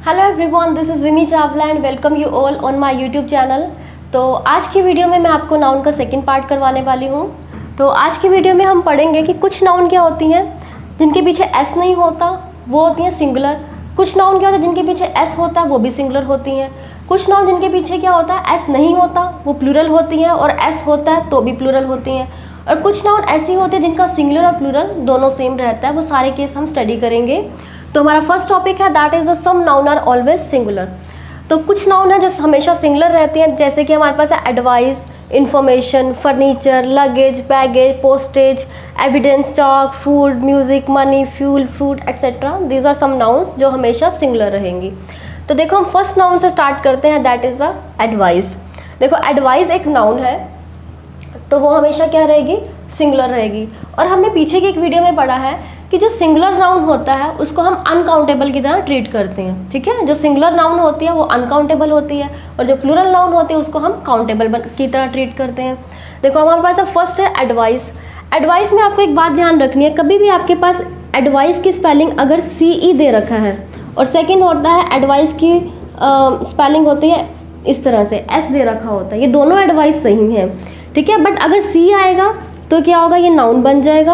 Hello everyone, this is Vimmi Chawla and welcome you all on my YouTube channel. तो आज की video में मैं आपको नाउन का सेकंड पार्ट करवाने वाली हूँ। तो आज की वीडियो में हम पढ़ेंगे कि कुछ नाउन क्या होती हैं जिनके पीछे एस नहीं होता, वो होती हैं सिंगुलर। कुछ नाउन क्या होता है जिनके पीछे एस होता है, वो भी सिंगुलर होती हैं। कुछ नाउन जिनके पीछे क्या होता है, एस नहीं होता, वो प्लूरल होती हैं, और एस होता है तो भी प्लूरल होती हैं। और कुछ नाउन ऐसी होती है जिनका सिंगुलर और प्लूरल दोनों सेम रहता है। वो सारे केस हम स्टडी करेंगे। तो हमारा फर्स्ट टॉपिक है that is the some noun are always singular. तो कुछ नाउन है जो हमेशा सिंगुलर रहती हैं, जैसे कि हमारे पास है advice, information, furniture, luggage, baggage, postage, evidence, talk, food, music, money, fuel, fruit etcetera. These are some nouns जो हमेशा सिंगुलर रहेंगी। तो देखो हम फर्स्ट नाउन से स्टार्ट करते हैं, दैट इज द एडवाइस। देखो एडवाइस एक नाउन है तो वो हमेशा क्या रहेगी, सिंगुलर रहेगी। और हमने पीछे की एक वीडियो में पढ़ा है कि जो सिंगुलर नाउन होता है उसको हम अनकाउंटेबल की तरह ट्रीट करते हैं। ठीक है, जो सिंगुलर नाउन होती है वो अनकाउंटेबल होती है, और जो प्लूरल नाउन होती है उसको हम काउंटेबल की तरह ट्रीट करते हैं। देखो हमारे पास फर्स्ट है एडवाइस। एडवाइस में आपको एक बात ध्यान रखनी है, कभी भी आपके पास एडवाइस की स्पेलिंग अगर CE दे रखा है, और सेकेंड होता है एडवाइस की स्पेलिंग होती है इस तरह से, S दे रखा होता है, ये दोनों एडवाइस सही हैं। ठीक है, बट अगर C आएगा तो क्या होगा, ये नाउन बन जाएगा,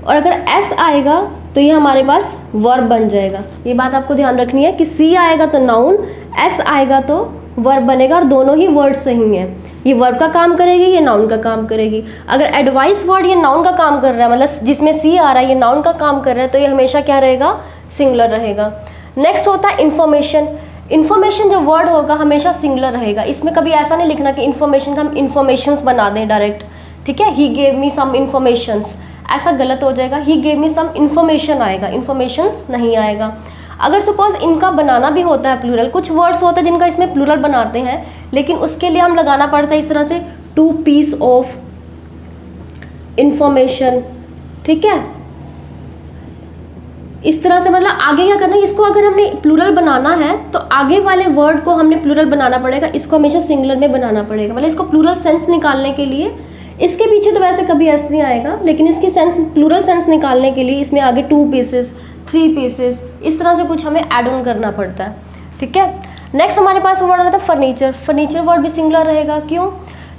और अगर S आएगा तो ये हमारे पास वर्ब बन जाएगा। ये बात आपको ध्यान रखनी है कि C आएगा तो नाउन, S आएगा तो वर्ब बनेगा, और दोनों ही वर्ड सही हैं। ये वर्ब का काम करेगी, ये नाउन का काम करेगी। अगर एडवाइस वर्ड ये नाउन का काम कर रहा है, मतलब जिसमें C आ रहा है ये नाउन का काम कर रहा है, तो ये हमेशा क्या रहेगा, सिंगुलर रहेगा। नेक्स्ट होता है इंफॉर्मेशन। इन्फॉर्मेशन जो वर्ड होगा हमेशा सिंगुलर रहेगा। इसमें कभी ऐसा नहीं लिखना कि इन्फॉर्मेशन का हम इन्फॉर्मेशंस बना दें डायरेक्ट। ठीक है, ही गेव मी सम इन्फॉर्मेशंस, ऐसा गलत हो जाएगा। He gave me some information आएगा, इन्फॉर्मेशंस नहीं आएगा। अगर सपोज इनका बनाना भी होता है प्लूरल, कुछ वर्ड्स होते हैं जिनका इसमें प्लूरल बनाते हैं, लेकिन उसके लिए हम लगाना पड़ता है इस तरह से, 2 पीस ऑफ इंफॉर्मेशन। ठीक है, इस तरह से, मतलब आगे क्या करना है, इसको अगर हमने प्लूरल बनाना है तो आगे वाले वर्ड को हमने प्लूरल बनाना पड़ेगा, इसको हमेशा सिंगुलर में बनाना पड़ेगा। मतलब इसको प्लूरल सेंस निकालने के लिए, इसके पीछे तो वैसे कभी ऐसे नहीं आएगा, लेकिन इसकी सेंस, प्लूरल सेंस निकालने के लिए इसमें आगे 2 पीसेस, 3 पीसेस, इस तरह से कुछ हमें ऐड ऑन करना पड़ता है। ठीक है, नेक्स्ट हमारे पास वर्ड आता है फर्नीचर। फर्नीचर वर्ड भी सिंगुलर रहेगा, क्यों?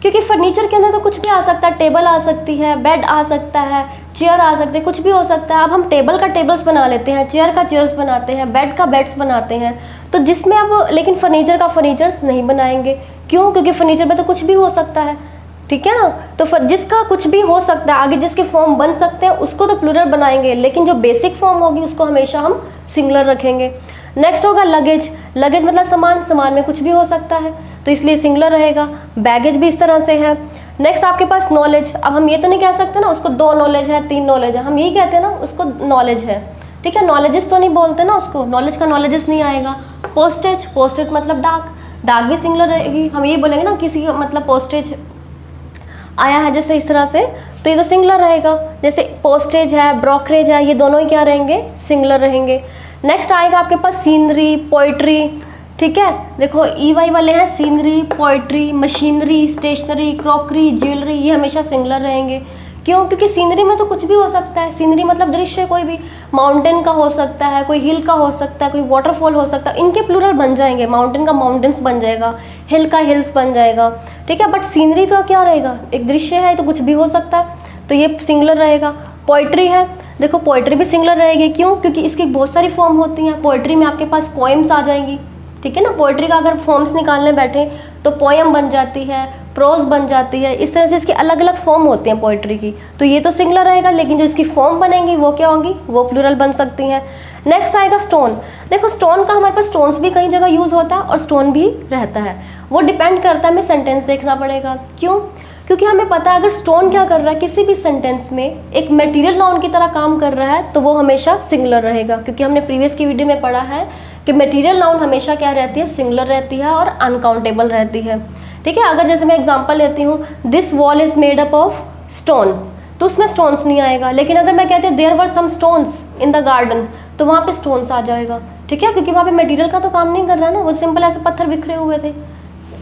क्योंकि फर्नीचर के अंदर तो कुछ भी आ सकता है, टेबल आ सकती है, बेड आ सकता है, चेयर आ सकते हैं, कुछ भी हो सकता है। अब हम टेबल का टेबल्स बना लेते हैं, चेयर का चेयर्स बनाते हैं, बेड का बेड्स बनाते हैं, तो जिसमें अब लेकिन फर्नीचर का फर्नीचर्स नहीं बनाएंगे। क्यों? क्योंकि फर्नीचर में तो कुछ भी हो सकता है। ठीक है ना, तो जिसका कुछ भी हो सकता है, आगे जिसके फॉर्म बन सकते हैं उसको तो प्लूरल बनाएंगे, लेकिन जो बेसिक फॉर्म होगी उसको हमेशा हम सिंगुलर रखेंगे। नेक्स्ट होगा लगेज। लगेज मतलब सामान, सामान में कुछ भी हो सकता है, तो इसलिए सिंगुलर रहेगा। बैगेज भी इस तरह से है। नेक्स्ट आपके पास नॉलेज। अब हम ये तो नहीं कह सकते ना उसको 2 नॉलेज है, 3 नॉलेज है, हम यही कहते हैं ना उसको नॉलेज है। ठीक है, नॉलेजेस तो नहीं बोलते ना उसको, नॉलेज का नॉलेजेस नहीं आएगा। पोस्टेज, पोस्टेज मतलब डाक, डाक भी सिंगुलर रहेगी। हम ये बोलेंगे ना किसी का मतलब पोस्टेज आया है जैसे इस तरह से, तो ये तो सिंगुलर रहेगा। जैसे पोस्टेज है, ब्रोकरेज है, ये दोनों ही क्या रहेंगे, सिंगुलर रहेंगे। नेक्स्ट आएगा आपके पास सीनरी, पोइट्री। ठीक है, देखो EY वाले हैं scenery, poetry, machinery, stationery, crockery, jewellery, ये हमेशा सिंगुलर रहेंगे। क्यों? क्योंकि सीनरी में तो कुछ भी हो सकता है। सीनरी मतलब दृश्य, कोई भी माउंटेन का हो सकता है, कोई हिल का हो सकता है, कोई वाटरफॉल हो सकता है, इनके प्लूरल बन जाएंगे। माउंटेन का माउंटेन्स बन जाएगा, हिल का हिल्स बन जाएगा। ठीक है, बट सीनरी का क्या रहेगा, एक दृश्य है तो कुछ भी हो सकता है, तो ये सिंगुलर रहेगा। पोइट्री है, देखो पोइट्री भी सिंगुलर रहेगी। क्यों? क्योंकि इसकी बहुत सारी फॉर्म होती हैं। पोइट्री में आपके पास पोएम्स आ जाएंगी। ठीक है ना, पोइट्री का अगर फॉर्म्स निकालने बैठे तो पोएम बन जाती है, प्रोज बन जाती है, इस तरह से इसकी अलग अलग फॉर्म होती हैं पोइट्री की, तो ये तो सिंगुलर रहेगा, लेकिन जो इसकी फॉर्म बनेंगी वो क्या होंगी, वो प्लूरल बन सकती हैं। नेक्स्ट आएगा स्टोन। देखो स्टोन का हमारे पास स्टोन्स भी कई जगह यूज़ होता है और स्टोन भी रहता है, वो डिपेंड करता है, हमें सेंटेंस देखना पड़ेगा। क्यों? क्योंकि हमें पता है अगर स्टोन क्या कर रहा है, किसी भी सेंटेंस में एक मटेरियल नाउन की तरह काम कर रहा है, तो वो हमेशा सिंगुलर रहेगा। क्योंकि हमने प्रीवियस की वीडियो में पढ़ा है कि मटेरियल नाउन हमेशा क्या रहती है, सिंगुलर रहती है और अनकाउंटेबल रहती है। ठीक है, अगर जैसे मैं एग्जांपल लेती हूँ, this wall is made up of stone, तो उसमें स्टोन्स नहीं आएगा। लेकिन अगर मैं कहती हूँ there were some stones in the garden, तो वहाँ पे स्टोन्स आ जाएगा। ठीक है, क्योंकि वहाँ पे मटेरियल का तो काम नहीं कर रहा ना, वो सिंपल ऐसे पत्थर बिखरे हुए थे।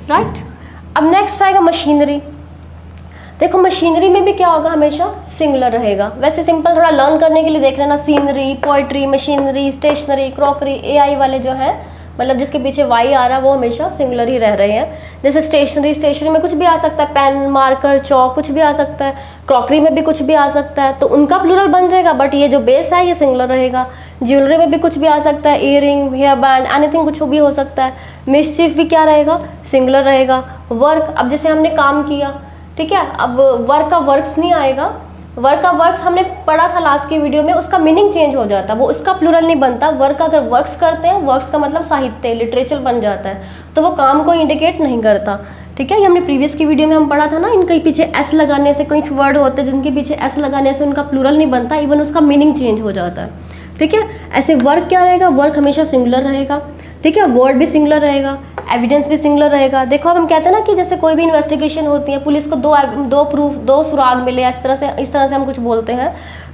राइट, अब नेक्स्ट आएगा मशीनरी। देखो मशीनरी में भी क्या होगा, हमेशा सिंगुलर रहेगा। वैसे सिंपल थोड़ा लर्न करने के लिए देख लेना, scenery, poetry, machinery, stationery, crockery, AI वाले जो है मतलब जिसके पीछे वाई आ रहा है वो हमेशा सिंगुलर ही रह रहे हैं। जैसे स्टेशनरी, स्टेशनरी में कुछ भी आ सकता है, पेन, मार्कर, चौक, कुछ भी आ सकता है। क्रॉकरी में भी कुछ भी आ सकता है, तो उनका प्लूरल बन जाएगा, बट ये जो बेस है ये सिंगुलर रहेगा। ज्वेलरी में भी कुछ भी आ सकता है, ईयरिंग, हेयर बैंड, एनीथिंग, कुछ भी हो सकता है। मिसचीफ भी क्या रहेगा, सिंगुलर रहेगा। वर्क, अब जैसे हमने काम किया, ठीक है, अब वर्क का वर्क्स नहीं आएगा। वर्क का वर्क्स हमने पढ़ा था लास्ट की वीडियो में, उसका मीनिंग चेंज हो जाता है, वो उसका प्लूरल नहीं बनता। वर्क अगर वर्क्स करते हैं, वर्क्स का मतलब साहित्य, लिटरेचर बन जाता है, तो वो काम को इंडिकेट नहीं करता। ठीक है, ये हमने प्रीवियस की वीडियो में हम पढ़ा था ना, इनके पीछे एस लगाने से, कुछ वर्ड होते हैं जिनके पीछे एस लगाने से उनका प्लूरल नहीं बनता, इवन उसका मीनिंग चेंज हो जाता है। ठीक है, ऐसे वर्क क्या रहेगा, वर्क हमेशा सिंगुलर रहेगा। ठीक है, वर्ड भी सिंगुलर रहेगा, एविडेंस भी सिंगुलर रहेगा। देखो अब हम कहते हैं ना कि जैसे कोई भी इन्वेस्टिगेशन होती है, पुलिस को दो प्रूफ, दो सुराग मिले, इस तरह से हम कुछ बोलते हैं,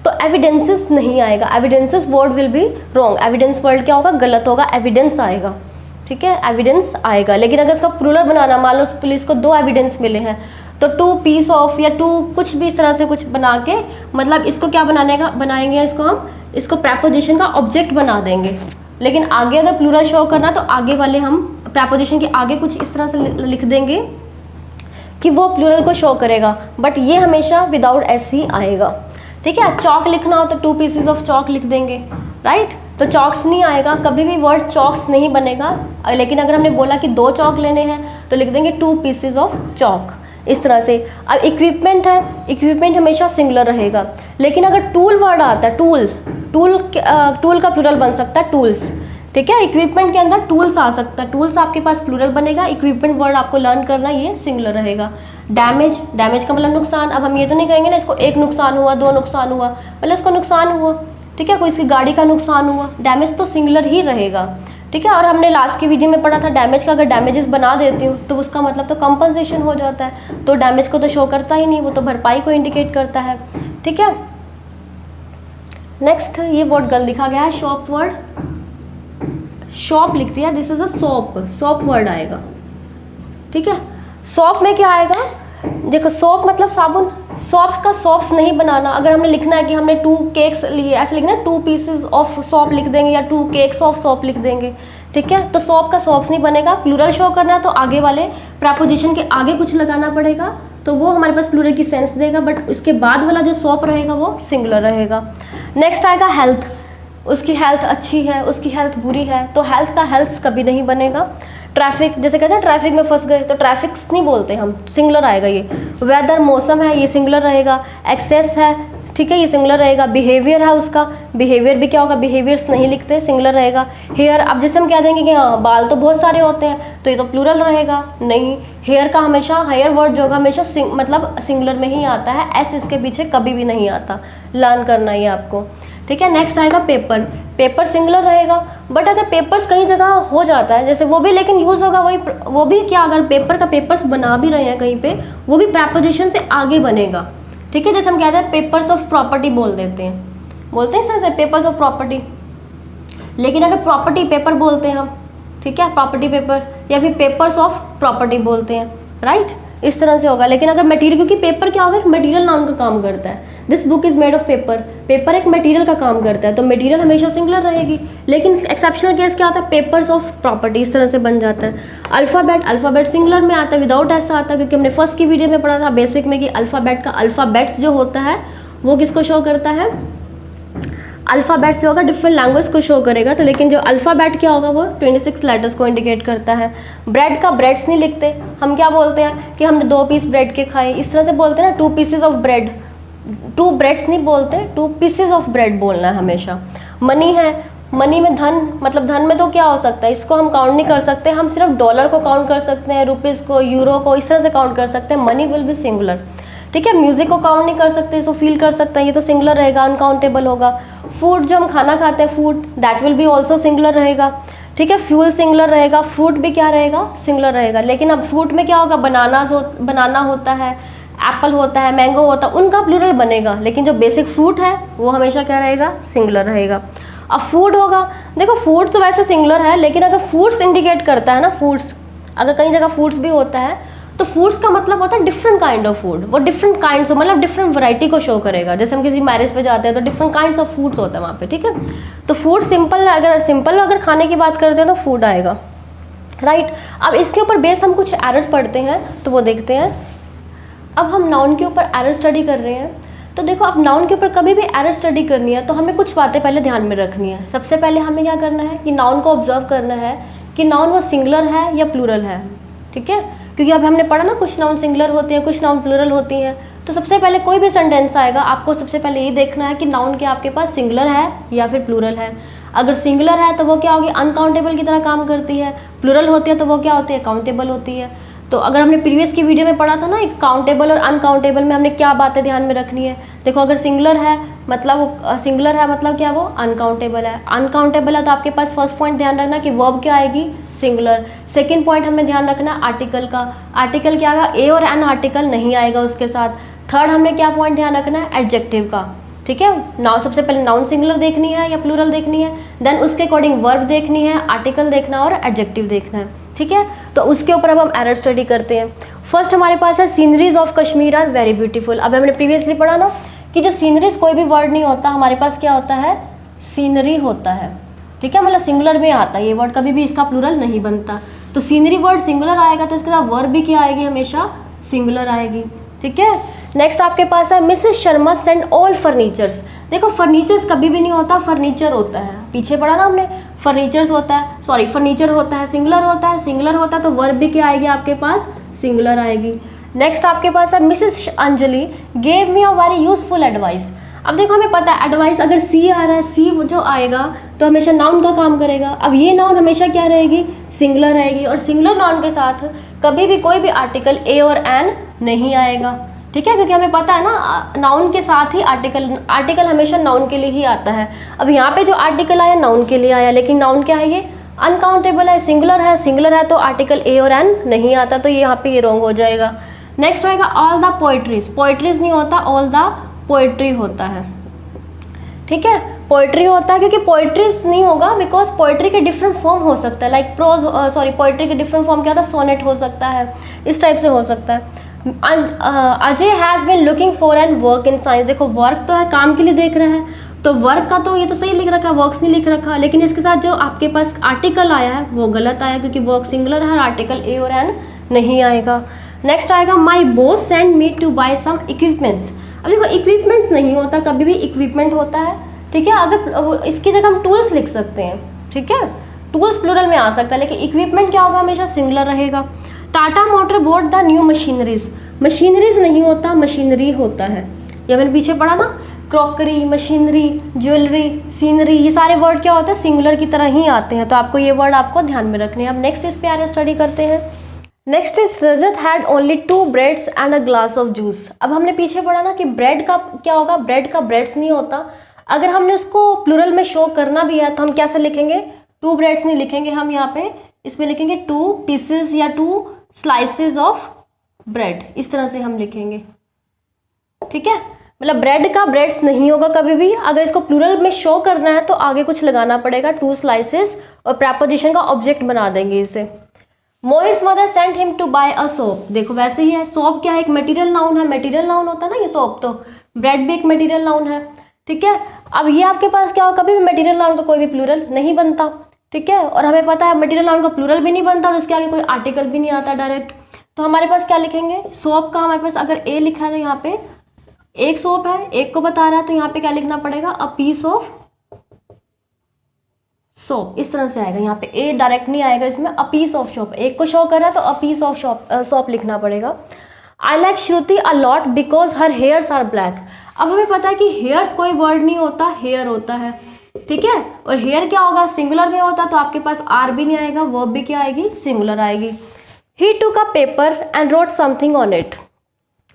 तो एविडेंसेस नहीं आएगा। Evidences word will be wrong. Evidence word क्या होगा, गलत होगा, एविडेंस आएगा। ठीक है, एविडेंस आएगा। लेकिन अगर इसका प्लूरल बनाना, मान लो पुलिस को 2 एविडेंस मिले हैं, तो 2 पीस ऑफ या 2 कुछ भी इस तरह से कुछ बना के, मतलब इसको क्या बनाएंगे, इसको हम इसको प्रेपोजिशन का ऑब्जेक्ट बना देंगे। लेकिन आगे अगर प्लूरल शो करना, तो आगे वाले हम प्रेपोजिशन के आगे कुछ इस तरह से लिख देंगे कि वो प्लूरल को शो करेगा, बट ये हमेशा विदाउट एस ही आएगा। ठीक है, चौक लिखना हो तो 2 पीसेज ऑफ चौक लिख देंगे, राइट। तो चौक्स नहीं आएगा, कभी भी वर्ड चौक्स नहीं बनेगा। लेकिन अगर हमने बोला कि 2 चौक लेने हैं, तो लिख देंगे 2 पीसेज ऑफ चौक, इस तरह से। अब इक्विपमेंट है, इक्विपमेंट हमेशा सिंगुलर रहेगा। लेकिन अगर टूल वर्ड आता है, टूल का प्लूरल बन सकता है टूल्स। ठीक है, इक्विपमेंट के अंदर टूल्स आ सकता है, टूल्स आपके पास प्लूरल बनेगा। इक्विपमेंट वर्ड आपको लर्न करना, ये सिंगुलर रहेगा। डैमेज, डैमेज का मतलब नुकसान। अब हम ये तो नहीं कहेंगे ना इसको 1 नुकसान हुआ, 2 नुकसान हुआ, मतलब इसको नुकसान हुआ। ठीक है, कोई इसकी गाड़ी का नुकसान हुआ, डैमेज तो सिंगुलर ही रहेगा। ठीक है, और हमने लास्ट की वीडियो में पढ़ा था डैमेज का, अगर डैमेजेस बना देती हूँ तो उसका मतलब तो कंपनसेशन हो जाता है, तो डैमेज को तो शो करता ही नहीं, वो तो भरपाई को इंडिकेट करता है। ठीक है, नेक्स्ट ये वर्ड गलत लिखा गया है, शॉप वर्ड, शॉप लिख दिया, this is a shop, shop word आएगा। ठीक है, सॉप में क्या आएगा, देखो सॉप मतलब साबुन, सॉप का सॉप्स नहीं बनाना। अगर हमने लिखना है कि हमने 2 केक्स लिए, ऐसे लिखना है 2 पीसेज ऑफ सॉप लिख देंगे, या 2 केक्स ऑफ सॉप लिख देंगे। ठीक है, तो सॉप का सॉप्स नहीं बनेगा। प्लूरल शो करना है तो आगे वाले प्रेपोजिशन के आगे कुछ लगाना पड़ेगा, तो वो हमारे पास प्लूरल की सेंस देगा, बट उसके बाद वाला जो सॉप रहेगा वो सिंगुलर रहेगा। नेक्स्ट आएगा हेल्थ, उसकी हेल्थ अच्छी है, उसकी हेल्थ बुरी है, तो हेल्थ का हेल्थ कभी नहीं बनेगा। ट्रैफिक, जैसे कहते हैं ट्रैफिक में फंस गए, तो ट्रैफिक्स नहीं बोलते हम, सिंगुलर आएगा ये। वेदर, मौसम है, ये सिंगुलर रहेगा। एक्सेस है, ठीक है, ये सिंगुलर रहेगा। बिहेवियर है उसका, बिहेवियर भी क्या होगा, बिहेवियर्स नहीं लिखते, सिंगुलर रहेगा। हेयर, अब जैसे हम कह देंगे कि हाँ बाल तो बहुत सारे होते हैं, तो ये तो प्लूरल रहेगा, नहीं। हेयर का हमेशा, हेयर वर्ड जो होगा हमेशा मतलब सिंगुलर में ही आता है, एस इसके पीछे कभी भी नहीं आता, लर्न करना ये आपको। ठीक है, नेक्स्ट आएगा पेपर, पेपर सिंगुलर रहेगा, बट अगर पेपर्स कई जगह हो जाता है, जैसे वो भी लेकिन यूज़ होगा वही, वो भी क्या, अगर पेपर का पेपर्स बना भी रहे हैं कहीं पे, वो भी प्रेपोजिशन से आगे बनेगा। ठीक है, जैसे हम कहते हैं पेपर्स ऑफ प्रॉपर्टी बोल देते हैं, बोलते हैं सर पेपर्स ऑफ प्रॉपर्टी, लेकिन अगर प्रॉपर्टी पेपर बोलते हैं हम, ठीक है, प्रॉपर्टी पेपर, या फिर पेपर्स ऑफ प्रॉपर्टी बोलते हैं, राइट, इस तरह से होगा। लेकिन अगर मटेरियल, क्योंकि पेपर क्या होगा, मटेरियल नाउन का काम करता है, this book is made of paper, paper एक मटेरियल का काम करता है, तो मटेरियल हमेशा सिंगुलर रहेगी। लेकिन एक्सेप्शनल केस क्या होता है, पेपर्स ऑफ प्रॉपर्टी, इस तरह से बन जाता है। अल्फ़ाबेट, अल्फ़ाबेट सिंगुलर में आता है, विदाउट ऐसा आता है, क्योंकि हमने फर्स्ट की वीडियो में पढ़ा था बेसिक में कि अल्फ़ाबेट का, अल्फ़ाबेट्स जो होता है वो किसको शो करता है, अल्फ़ाबेट्स जो होगा डिफरेंट लैंग्वेज को शो करेगा। तो लेकिन जो अल्फ़ाबेट क्या होगा वो 26 लेटर्स को इंडिकेट करता है। ब्रेड का ब्रेड्स नहीं लिखते, हम क्या बोलते हैं कि हमने 2 पीस ब्रेड के खाए, इस तरह से बोलते हैं ना, 2 पीसेज ऑफ ब्रेड, 2 ब्रेड्स नहीं बोलते, 2 पीसेज ऑफ ब्रेड बोलना है हमेशा। मनी है, मनी में धन, मतलब धन में तो क्या हो सकता है, इसको हम काउंट नहीं कर सकते, हम सिर्फ डॉलर को काउंट कर सकते हैं, रुपीज़ को, यूरो को, इस तरह से काउंट कर सकते हैं, मनी विल बी सिंगुलर। ठीक है, म्यूजिक को काउंट नहीं कर सकते, इसको फील कर सकते हैं, ये तो सिंगुलर रहेगा, अनकाउंटेबल होगा। फूड, जो हम खाना खाते हैं food, that will be also singular रहेगा। ठीक है, फ्यूल सिंगुलर रहेगा, फ्रूट भी क्या रहेगा, सिंगुलर रहेगा। लेकिन अब फ्रूट में क्या होगा, बनाना होता है, एप्पल होता है, मैंगो होता है, उनका प्लूरल बनेगा, लेकिन जो बेसिक फ्रूट है वो हमेशा क्या रहेगा, सिंगुलर रहेगा। अब फूड होगा, देखो फूड तो वैसे सिंगुलर है, लेकिन अगर फूड्स इंडिकेट करता है ना, फूड्स, अगर कई जगह फूड्स भी होता है, तो फूड्स का मतलब होता है डिफरेंट काइंड ऑफ फूड, वो डिफरेंट काइंड्स मतलब डिफरेंट वैरायटी को शो करेगा। जैसे हम किसी मैरिज पे जाते हैं तो डिफरेंट काइंड्स ऑफ फूड्स होते हैं वहाँ पे, ठीक है। तो फूड सिंपल अगर खाने की बात करते हैं तो फूड आएगा, राइट। अब इसके ऊपर बेस हम कुछ एरर पढ़ते हैं तो वो देखते हैं। अब हम नाउन के ऊपर एरर स्टडी कर रहे हैं, तो देखो अब नाउन के ऊपर कभी भी एरर स्टडी करनी है तो हमें कुछ बातें पहले ध्यान में रखनी है। सबसे पहले हमें क्या करना है कि नाउन को ऑब्जर्व करना है कि नाउन वो सिंगुलर है या प्लूरल है, ठीक है। क्योंकि अब हमने पढ़ा ना कुछ नाउन सिंगुलर होती हैं, कुछ नाउन प्लूरल होती हैं। तो सबसे पहले कोई भी सेंटेंस आएगा आपको सबसे पहले ये देखना है कि नाउन क्या आपके पास सिंगुलर है या फिर प्लूरल है। अगर सिंगुलर है तो वो क्या होगी, अनकाउंटेबल की तरह काम करती है। प्लूरल होती है तो वो क्या होती है, काउंटेबल होती है। तो अगर हमने प्रीवियस की वीडियो में पढ़ा था ना एक काउंटेबल और अनकाउंटेबल में हमने क्या बातें ध्यान में रखनी है। देखो अगर सिंगुलर है मतलब क्या, वो अनकाउंटेबल है। अनकाउंटेबल है तो आपके पास फर्स्ट पॉइंट ध्यान रखना कि वर्ब क्या आएगी, सिंगुलर। सेकंड पॉइंट हमें ध्यान रखना आर्टिकल का, आर्टिकल क्या आएगा, ए और एन आर्टिकल नहीं आएगा उसके साथ। थर्ड हमने क्या पॉइंट ध्यान रखना है, एडजेक्टिव का, ठीक है। नाउ सबसे पहले नाउन सिंगुलर देखनी है या प्लूरल देखनी है, देन उसके अकॉर्डिंग वर्ब देखनी है, आर्टिकल देखना और एडजेक्टिव देखना है, ठीक है। तो उसके ऊपर अब हम एरर स्टडी करते हैं। फर्स्ट हमारे पास है sceneries of Kashmir are very beautiful. अब हमने प्रीवियसली पढ़ा ना कि जो सीनरीज कोई भी वर्ड नहीं होता, हमारे पास क्या होता है, सीनरी होता है, ठीक है। मतलब सिंगुलर में आता है ये वर्ड, कभी भी इसका प्लूरल नहीं बनता। तो सीनरी वर्ड सिंगुलर आएगा तो इसके साथ वर्ब भी क्या आएगी, हमेशा सिंगुलर आएगी, ठीक है। नेक्स्ट आपके पास है Mrs Sharma send all furnitures. देखो फर्नीचर्स कभी भी नहीं होता, फर्नीचर होता है। पीछे पढ़ा ना हमने, फर्नीचर्स होता है, सॉरी फर्नीचर होता है, सिंगुलर होता है, सिंगुलर होता है तो वर्ब भी क्या आएगी आपके पास, सिंगुलर आएगी। नेक्स्ट आपके पास है Mrs Anjali gave me a very useful advice. अब देखो हमें पता है एडवाइस अगर सी आ रहा है, सी जो आएगा तो हमेशा नाउन का काम करेगा। अब ये नाउन हमेशा क्या रहेगी, सिंगुलर रहेगी। और सिंगुलर नाउन के साथ कभी भी कोई भी आर्टिकल ए और एन नहीं आएगा, ठीक है। क्योंकि हमें पता है ना नाउन के साथ ही आर्टिकल हमेशा नाउन के लिए ही आता है। अब यहाँ पे जो आर्टिकल आया नाउन के लिए आया, लेकिन नाउन क्या है, ये अनकाउंटेबल है, सिंगुलर है तो आर्टिकल ए और एन नहीं आता, तो यहाँ पे ये रॉन्ग हो जाएगा। नेक्स्ट रहेगा ऑल द पोएट्रीज नहीं होता, ऑल द पोएट्री होता है, ठीक है। पोएट्री होता है क्योंकि पोएट्रीज नहीं होगा बिकॉज पोएट्री के डिफरेंट फॉर्म हो सकता है, लाइक पोएट्री के डिफरेंट फॉर्म क्या होता है, सोनेट हो सकता है, इस टाइप से हो सकता है। Ajay has been looking for an work in science. देखो वर्क तो है, काम के लिए देख रहे हैं, तो वर्क का तो ये तो सही लिख रखा है, वर्क्स नहीं लिख रखा, लेकिन इसके साथ जो आपके पास आर्टिकल आया है वो गलत आया क्योंकि वर्क सिंगुलर है, आर्टिकल ए और एन नहीं आएगा। नेक्स्ट आएगा my boss send me to buy some equipments. अब देखो इक्विपमेंट्स नहीं होता, कभी भी इक्विपमेंट होता है, ठीक है। अगर इसकी जगह हम टूल्स लिख सकते हैं, ठीक है, टूल्स प्लूरल में आ सकता है, लेकिन इक्विपमेंट क्या होगा, हमेशा सिंगुलर रहेगा। Tata motor boat the new machineries नहीं होता, मशीनरी होता है। ये मैंने पीछे पढ़ा ना, क्रॉकरी, मशीनरी, ज्वेलरी, सीनरी, ये सारे वर्ड क्या होते हैं, सिंगुलर की तरह ही आते हैं। तो आपको ये वर्ड आपको ध्यान में रखने हैं। अब नेक्स्ट इस पे एरर स्टडी करते हैं। Next is Rajat had only 2 breads and a glass of juice. अब हमने पीछे पढ़ा ना कि ब्रेड का क्या होगा, ब्रेड का ब्रेड्स नहीं होता। अगर हमने उसको प्लूरल में शो करना भी है तो हम कैसे लिखेंगे, 2 ब्रेड्स नहीं लिखेंगे हम यहाँ पे, इसमें लिखेंगे 2 पीसेस या 2 स्लाइसेस ऑफ ब्रेड, इस तरह से हम लिखेंगे, ठीक है। मतलब ब्रेड का ब्रेड्स नहीं होगा कभी भी। अगर इसको प्लूरल में शो करना है तो आगे कुछ लगाना पड़ेगा, 2 स्लाइसेस, और प्रेपोजिशन का ऑब्जेक्ट बना देंगे इसे। Mohit's mother sent him to buy a soap. देखो वैसे ही है, सोप क्या है, एक मटेरियल नाउन है, मटेरियल नाउन होता है ना ये सोप, तो ब्रेड भी एक मटेरियल नाउन है, ठीक है। अब ये आपके पास क्या हो, कभी भी मटेरियल नाउन का कोई भी प्लूरल नहीं बनता, ठीक है। और हमें पता है मटेरियल नाउन का प्लूरल भी नहीं बनता और उसके आगे कोई आर्टिकल भी नहीं आता डायरेक्ट। तो हमारे पास क्या लिखेंगे, सोप का हमारे पास अगर ए लिखा है तो यहाँ पे एक सोप है, एक को बता रहा है, तो यहाँ पे क्या लिखना पड़ेगा, अ पीस ऑफ सोप, इस तरह से आएगा। यहाँ पे ए डायरेक्ट नहीं आएगा इसमें, अ पीस ऑफ शॉप, एक को शो कर रहा है तो अ पीस ऑफ सोप लिखना पड़ेगा। I like Shruti a lot because her hairs are black. अब हमें पता है कि हेयर्स कोई वर्ड नहीं होता, हेयर होता है, ठीक है। और हेयर क्या होगा, सिंगुलर में होता, तो आपके पास आर भी नहीं आएगा, वर्ब भी क्या आएगी, सिंगुलर आएगी। ही टूक a paper and wrote something on it.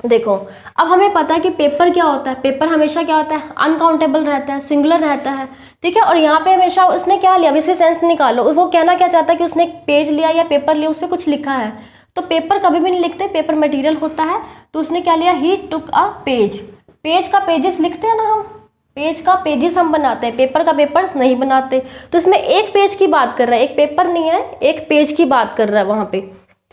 देखो अब हमें पता है कि पेपर क्या होता है, पेपर हमेशा क्या होता है, अनकाउंटेबल रहता है, सिंगुलर रहता है, ठीक है। और यहाँ पे हमेशा उसने क्या लिया, अब इसके सेंस निकालो, वो कहना क्या चाहता है कि उसने एक पेज लिया या पेपर लिया, उस पर कुछ लिखा है, तो पेपर कभी भी नहीं लिखते, पेपर मटेरियल होता है। तो उसने क्या लिया, ही टुक अ पेज, पेज का पेजेस लिखते हैं ना हम, पेज का पेजेस हम बनाते हैं, पेपर का पेपर्स नहीं बनाते। तो इसमें एक पेज की बात कर रहा है, एक पेपर नहीं है, एक पेज की बात कर रहा है वहाँ पे,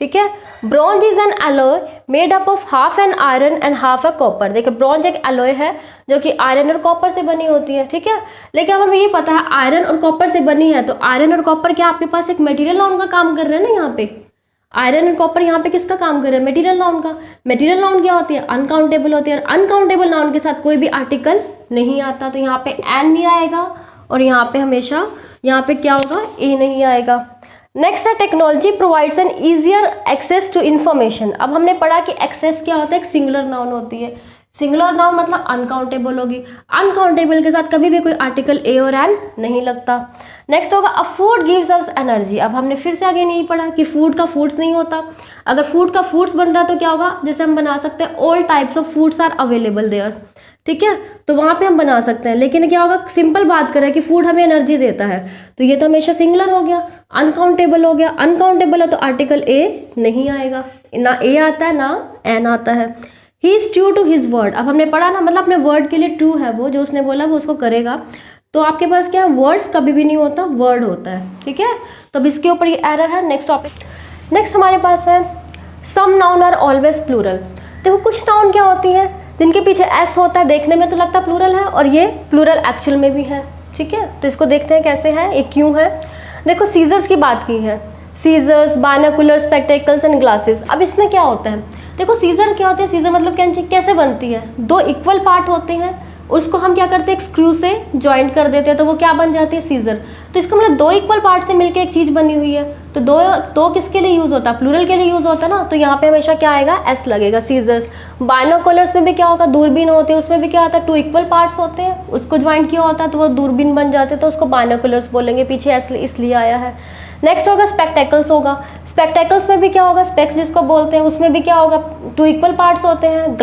ठीक है। Bronze is an alloy made up of half an iron and half a copper. देखिए ब्रॉन्ज एक एलॉय है जो कि आयरन और कॉपर से बनी होती है, ठीक है। लेकिन अब हमें ये पता है आयरन और कॉपर से बनी है, तो आयरन और कॉपर क्या आपके पास एक मटेरियल नाउन का काम कर रहे हैं ना। यहाँ पे आयरन और कॉपर यहाँ पे किसका काम कर रहे हैं, मटेरियल नाउन का। मटेरियल नाउन क्या होती है, अनकाउंटेबल होती है, और अनकाउंटेबल नाउन के साथ कोई भी आर्टिकल नहीं आता, तो यहाँ पे एन नहीं आएगा, और यहाँ पे हमेशा यहाँ पे क्या होगा, ए नहीं आएगा। नेक्स्ट है technology provides an easier access to information. अब हमने पढ़ा कि एक्सेस क्या होता है, एक सिंगुलर नाउन होती है। सिंगुलर नाउन मतलब अनकाउंटेबल होगी, अनकाउंटेबल के साथ कभी भी कोई आर्टिकल ए और एन नहीं लगता। नेक्स्ट होगा अ फूड गिव्स अस एनर्जी। अब हमने फिर से आगे नहीं पढ़ा कि फूड का फूड्स नहीं होता, अगर फूड का फूड्स बन रहा है तो क्या होगा, जैसे हम बना सकते हैं all types of foods are available there, ठीक है, तो वहाँ पे हम बना सकते हैं। लेकिन क्या होगा, सिंपल बात करें कि फूड हमें एनर्जी देता है, तो ये तो हमेशा सिंगुलर हो गया, अनकाउंटेबल हो गया। अनकाउंटेबल है तो आर्टिकल ए नहीं आएगा, ना ए आता है ना एन आता है। He is true to his word. अब हमने पढ़ा ना, मतलब अपने वर्ड के लिए ट्रू है, वो जो उसने बोला वो उसको करेगा। तो आपके पास क्या है, वर्ड्स कभी भी नहीं होता, वर्ड होता है, ठीक है। तो अब इसके ऊपर ये एरर है। नेक्स्ट टॉपिक, नेक्स्ट हमारे पास है some noun are always plural. देखो कुछ नाउन क्या होती है जिनके पीछे एस होता है, देखने में तो लगता है प्लूरल है, और ये प्लूरल एक्चुअल में भी है, ठीक है। तो इसको देखते हैं कैसे है, एक क्यों है। देखो सीजर्स की बात की है, scissors, binoculars, spectacles and glasses. अब इसमें क्या होता है, देखो सीजर क्या होते हैं, सीजर मतलब कैसे बनती है, दो इक्वल पार्ट होते हैं, उसको हम क्या करते हैं, एक स्क्रू से जॉइंट कर देते हैं, तो वो क्या बन जाती है, सीजर। तो इसका मतलब दो इक्वल पार्ट से मिलकर एक चीज़ बनी हुई है, तो दो किसके लिए यूज़ होता है, प्लूरल के लिए यूज़ होता है ना, तो यहाँ पे हमेशा क्या आएगा, एस लगेगा, सीजर्स। बायनोकुलर्स में भी क्या होगा, दूरबीन होती है, उसमें भी क्या होता है, टू इक्वल पार्ट्स होते हैं, उसको ज्वाइंट किया होता है तो वो दूरबीन बन जाते हैं, तो उसको बायनोकुलर्स बोलेंगे, पीछे एस इसलिए आया है। नेक्स्ट होगा स्पेक्टेकल्स होगा। स्पेक्टेकल्स में भी क्या होगा, स्पेक्स जिसको बोलते हैं, उसमें भी क्या होगा, टू इक्वल पार्ट्स होते हैं।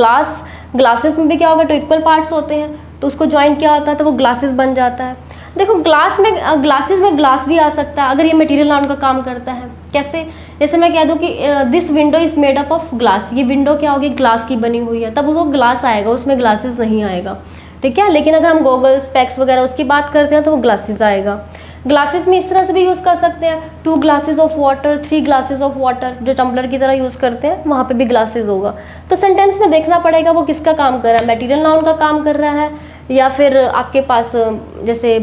ग्लासेस में भी क्या होगा, टू इक्वल पार्ट्स होते हैं, तो उसको ज्वाइन किया होता है तो वो ग्लासेस बन जाता है। देखो ग्लासेस में ग्लास भी आ सकता है अगर ये मटेरियल नाउन का काम करता है। कैसे, जैसे मैं कह दूँ कि this window is made up of glass, ये विंडो क्या होगी, ग्लास की बनी हुई है, तब वो ग्लास आएगा, उसमें ग्लासेस नहीं आएगा, ठीक है। लेकिन अगर हम गॉगल्स, स्पेक्स वगैरह उसकी बात करते हैं तो वो ग्लासेस आएगा। ग्लासेस में इस तरह से भी यूज़ कर सकते हैं, 2 glasses of water, 3 glasses of water, जो टम्बलर की तरह यूज़ करते हैं, वहाँ पे भी ग्लासेस होगा। तो सेंटेंस में देखना पड़ेगा वो किसका काम कर रहा है, मटेरियल नाउन का काम कर रहा है, या फिर आपके पास जैसे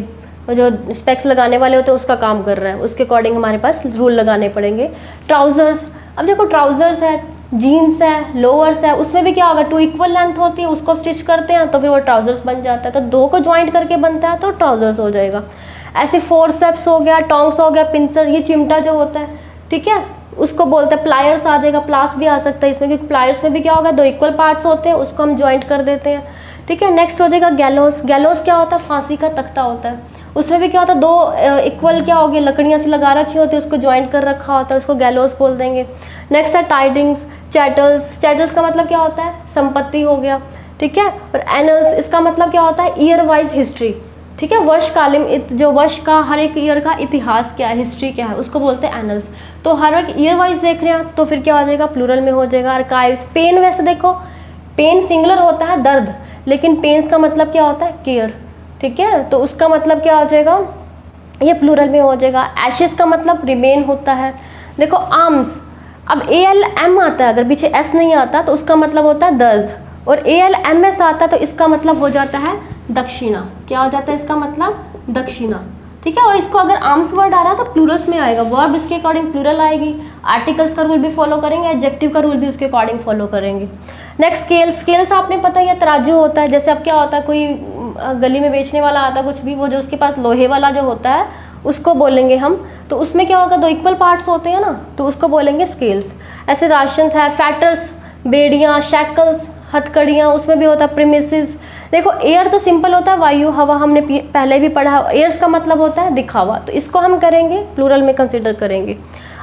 जो स्पेक्स लगाने वाले होते हैं उसका काम कर रहा है, उसके अकॉर्डिंग हमारे पास रूल लगाने पड़ेंगे। ट्राउजर्स, अब देखो ट्राउजर्स है, जीन्स है, लोअर्स है, उसमें भी क्या होगा, 2 इक्वल लेंथ होती है, उसको स्टिच करते हैं तो फिर वो ट्राउजर्स बन जाता है, तो 2 को ज्वाइंट करके बनता है तो ट्राउजर्स हो जाएगा। ऐसे फोरसेप्स हो गया, टोंग्स हो गया, पिंसर, ये चिमटा जो होता है, ठीक है, उसको बोलते हैं प्लायर्स आ जाएगा, प्लास भी आ सकता है इसमें, क्योंकि प्लायर्स में भी क्या होगा, 2 इक्वल पार्ट्स होते हैं, उसको हम ज्वाइंट कर देते हैं, ठीक है। नेक्स्ट हो जाएगा गैलोस। गैलोस क्या होता है, फांसी का तख्ता होता है, उसमें भी क्या होता है, 2 इक्वल क्या हो गए, लकड़ियाँ सी लगा रखी होती है, उसको ज्वाइंट कर रखा होता है, उसको गैलोस बोल देंगे। नेक्स्ट है टाइडिंग्स, चैटल्स। चैटल्स का मतलब क्या होता है, संपत्ति हो गया, ठीक है। और एनल्स, इसका मतलब क्या होता है, ईयर वाइज हिस्ट्री, ठीक है। वर्षकालीन, जो वर्ष का हर एक ईयर का इतिहास क्या है, हिस्ट्री क्या है, उसको बोलते हैं एनल्स। तो हर एक ईयर वाइज देख रहे हैं तो फिर क्या हो जाएगा, प्लूरल में हो जाएगा। आर्काइव्स। पेन, वैसे देखो पेन सिंगुलर होता है, दर्द, लेकिन पेन्स का मतलब क्या होता है, केयर, ठीक है, तो उसका मतलब क्या हो जाएगा, ये प्लूरल में हो जाएगा। एशेस का मतलब रिमेन होता है। देखो आर्म्स, अब ALM आता है, अगर पीछे S नहीं आता तो उसका मतलब होता है दर्द, और ALMS आता है तो इसका मतलब हो जाता है दक्षिणा। क्या हो जाता है इसका मतलब, दक्षिणा, ठीक है। और इसको अगर आर्म्स वर्ड आ रहा है तो प्लूरल्स में आएगा, वर्ब इसके अकॉर्डिंग प्लूरल आएगी, आर्टिकल्स का रूल भी फॉलो करेंगे, एडजेक्टिव का रूल भी उसके अकॉर्डिंग फॉलो करेंगे। Next scales. स्केल्स आपने पता ही है, तराजू होता है। जैसे अब क्या होता है, कोई गली में बेचने वाला आता है कुछ भी, वो जो उसके पास लोहे वाला जो होता है उसको बोलेंगे हम, तो उसमें क्या होगा, 2 इक्वल पार्ट्स होते हैं ना, तो उसको बोलेंगे स्केल्स। ऐसे राशंस है, फैटर्स, बेड़ियाँ, शैकल्स, हथकड़ियाँ, उसमें भी होता है प्रीमिसेस। देखो एयर तो सिंपल होता है, वायु, हवा, हमने पहले भी पढ़ा है। एयर्स का मतलब होता है दिखावा, तो इसको हम करेंगे प्लूरल में कंसिडर करेंगे।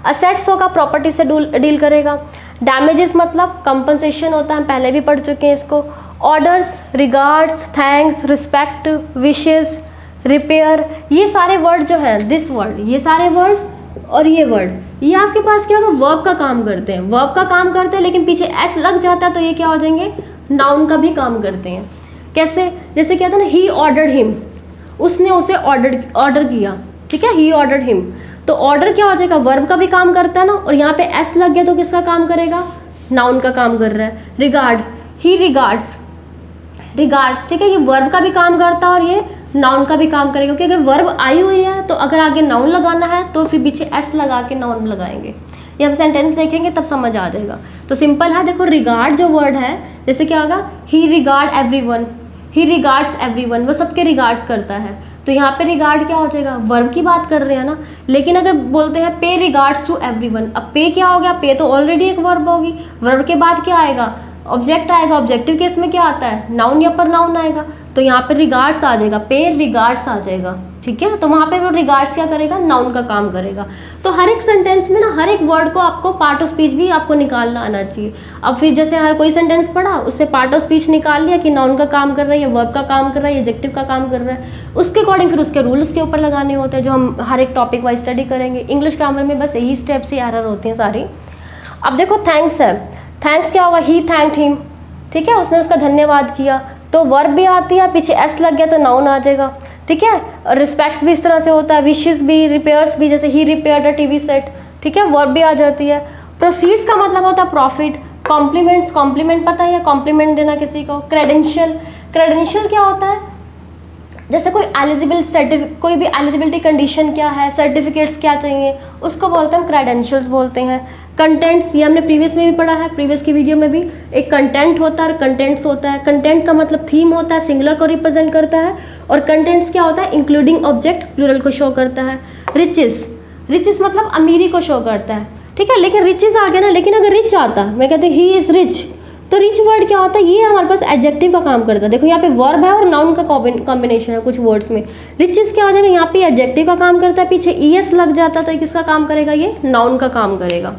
असेट्स होगा, प्रॉपर्टी से डील करेगा। डैमेजेस मतलब कंपनसेशन होता है, हम पहले भी पढ़ चुके हैं इसको। Orders, regards, thanks, respect, wishes, repair, ये सारे वर्ड जो हैं, दिस वर्ड, ये सारे वर्ड और ये वर्ड, ये आपके पास क्या होगा, वर्ब का काम करते हैं, वर्ब का काम करते हैं, लेकिन पीछे एस लग जाता है तो ये क्या हो जाएंगे, नाउन का भी काम करते हैं। कैसे, जैसे क्या था ना, ही ऑर्डर्ड हिम, उसने उसे ऑर्डर किया, ठीक है, ही ऑर्डर्ड हिम, तो ऑर्डर क्या हो जाएगा, वर्ब का भी काम करता है ना, और यहाँ पे एस लग गया तो किसका काम करेगा, नाउन का काम कर रहा है। रिगार्ड, ही रिगार्ड्स, रिगार्ड्स, ठीक है, ये वर्ब का भी काम करता है और ये नाउन का भी काम करेगा, क्योंकि अगर वर्ब आई हुई है तो अगर आगे नाउन लगाना है तो फिर पीछे एस लगा के नाउन लगाएंगे। ये हम सेंटेंस देखेंगे तब समझ आ जाएगा। तो सिंपल है, देखो रिगार्ड जो वर्ड है, जैसे क्या होगा, ही रिगार्ड एवरीवन, ही रिगार्ड्स एवरीवन, वो सबके रिगार्ड्स करता है। तो यहाँ पे रिगार्ड क्या हो जाएगा, वर्ब की बात कर रहे हैं ना। लेकिन अगर बोलते हैं पे रिगार्ड्स टू एवरीवन, अब पे क्या हो गया, पे तो ऑलरेडी एक वर्ब होगी, वर्ब के बाद क्या आएगा, ऑब्जेक्ट आएगा। ऑब्जेक्टिव केस में क्या आता है, नाउन या प्रोनाउन आएगा। तो यहाँ पे रिगार्ड्स आ जाएगा, पे रिगार्ड्स आ जाएगा, ठीक है। तो वहाँ पे वो रिगार्ड्स क्या करेगा, नाउन का काम करेगा। तो हर एक सेंटेंस में ना हर एक वर्ड को आपको पार्ट ऑफ स्पीच भी आपको निकालना आना चाहिए। अब फिर जैसे हर कोई सेंटेंस पढ़ा, उसमें पार्ट ऑफ स्पीच निकाल लिया कि नाउन का काम कर रहा है या वर्ब का काम कर रहा है या एडजेक्टिव का काम कर रहा है, उसके अकॉर्डिंग फिर उसके रूल उसके ऊपर लगाने होते हैं, जो हम हर एक टॉपिक वाइज स्टडी करेंगे। इंग्लिश ग्रामर में बस यही स्टेप्स ही एरर होती हैं सारी। अब देखो थैंक्स है, थैंक्स क्या होगा, ही थैंक्ड हिम, ठीक है, उसने उसका धन्यवाद किया। तो वर्ब भी आती है, पीछे एस लग गया तो नाउन आ जाएगा, ठीक है। और रिस्पेक्ट्स भी इस तरह से होता है, विशेस भी, रिपेयर्स भी, जैसे ही रिपेयर्ड अ टीवी सेट, ठीक है, वर्ब भी आ जाती है। प्रोसीड्स का मतलब होता है प्रॉफिट। कॉम्प्लीमेंट्स, कॉम्प्लीमेंट पता है, कॉम्प्लीमेंट देना किसी को। क्रेडेंशियल, क्रेडेंशियल क्या होता है, जैसे कोई एलिजिबल सर्टिफिकेट, कोई भी एलिजिबिलिटी कंडीशन क्या है, सर्टिफिकेट्स क्या चाहिए, उसको बोलते हैं हम क्रेडेंशियल्स बोलते हैं। कंटेंट्स, ये हमने प्रीवियस में भी पढ़ा है, प्रीवियस की वीडियो में भी। एक कंटेंट होता है और कंटेंट्स होता है। कंटेंट का मतलब थीम होता है, सिंगुलर को रिप्रेजेंट करता है, और कंटेंट्स क्या होता है, इंक्लूडिंग ऑब्जेक्ट, प्लूरल को शो करता है। रिचेस, रिचेस मतलब अमीरी को शो करता है, ठीक है। लेकिन रिचेस आ गया ना, लेकिन अगर रिच आता, मैं कहते ही इज रिच, तो रिच वर्ड क्या होता है, ये हमारे पास एडजेक्टिव का काम करता है। देखो यहाँ पे वर्ब है और नाउन का कॉम्बिनेशन है कुछ वर्ड्स में। रिचेस क्या हो जाएगा, यहाँ पे एडजेक्टिव का काम करता है, पीछे ईएस लग जाता है तो ये किसका काम करेगा, ये नाउन का काम करेगा।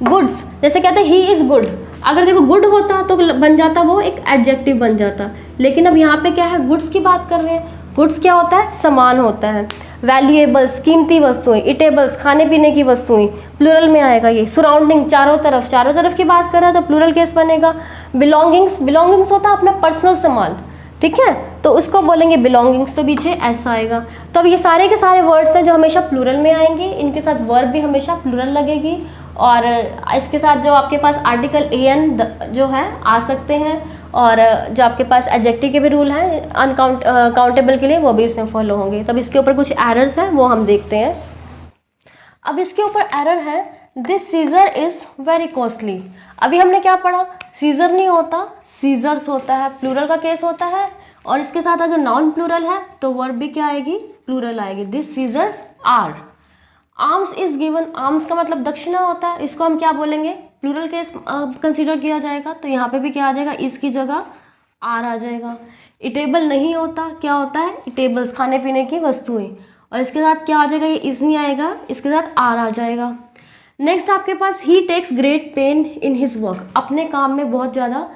गुड्स, जैसे कहते हैं ही इज गुड, अगर देखो गुड होता तो बन जाता वो एक एडजेक्टिव बन जाता, लेकिन अब यहाँ पे क्या है, गुड्स की बात कर रहे हैं। गुड्स क्या होता है, सामान होता है। वैल्यूएबल्स, कीमती वस्तुएं। इटेबल्स, खाने पीने की वस्तुएं, प्लूरल में आएगा ये। सराउंडिंग, चारों तरफ, चारों तरफ की बात कर रहा है तो प्लूरल केस बनेगा। बिलोंगिंग्स, बिलोंगिंग्स होता है अपना पर्सनल सामान, ठीक है, तो उसको बोलेंगे बिलोंगिंग्स, तो पीछे ऐसा आएगा। तो अब ये सारे के सारे वर्ड्स हैं जो हमेशा प्लूरल में आएंगे, इनके साथ वर्ब भी हमेशा प्लूरल लगेगी, और इसके साथ जो आपके पास आर्टिकल एन जो है आ सकते हैं, और जो आपके पास एडजेक्टिव के भी रूल हैं काउंटेबल के लिए, वो भी इसमें फॉलो होंगे। तब इसके ऊपर कुछ एरर्स हैं वो हम देखते हैं। अब इसके ऊपर एरर है, this scissor is very costly. अभी हमने क्या पढ़ा, सीजर नहीं होता, सीजर्स होता है, प्लूरल का केस होता है, और इसके साथ अगर नॉन प्लूरल है तो वर्ब भी क्या आएगी, प्लूरल आएगी। This scissors are. Arms is given, arms का मतलब दक्षिणा होता है, इसको हम क्या बोलेंगे, प्लूरल केस कंसीडर किया जाएगा, तो यहाँ पे भी क्या आ जाएगा, इसकी जगह आर आ जाएगा। इटेबल नहीं होता, क्या होता है, इटेबल्स, खाने पीने की वस्तुएं, और इसके साथ क्या आ जाएगा, ये इज नहीं आएगा, इसके साथ आर आ जाएगा। नेक्स्ट आपके पास he takes great pain in his work, अपने काम में बहुत ज़्यादा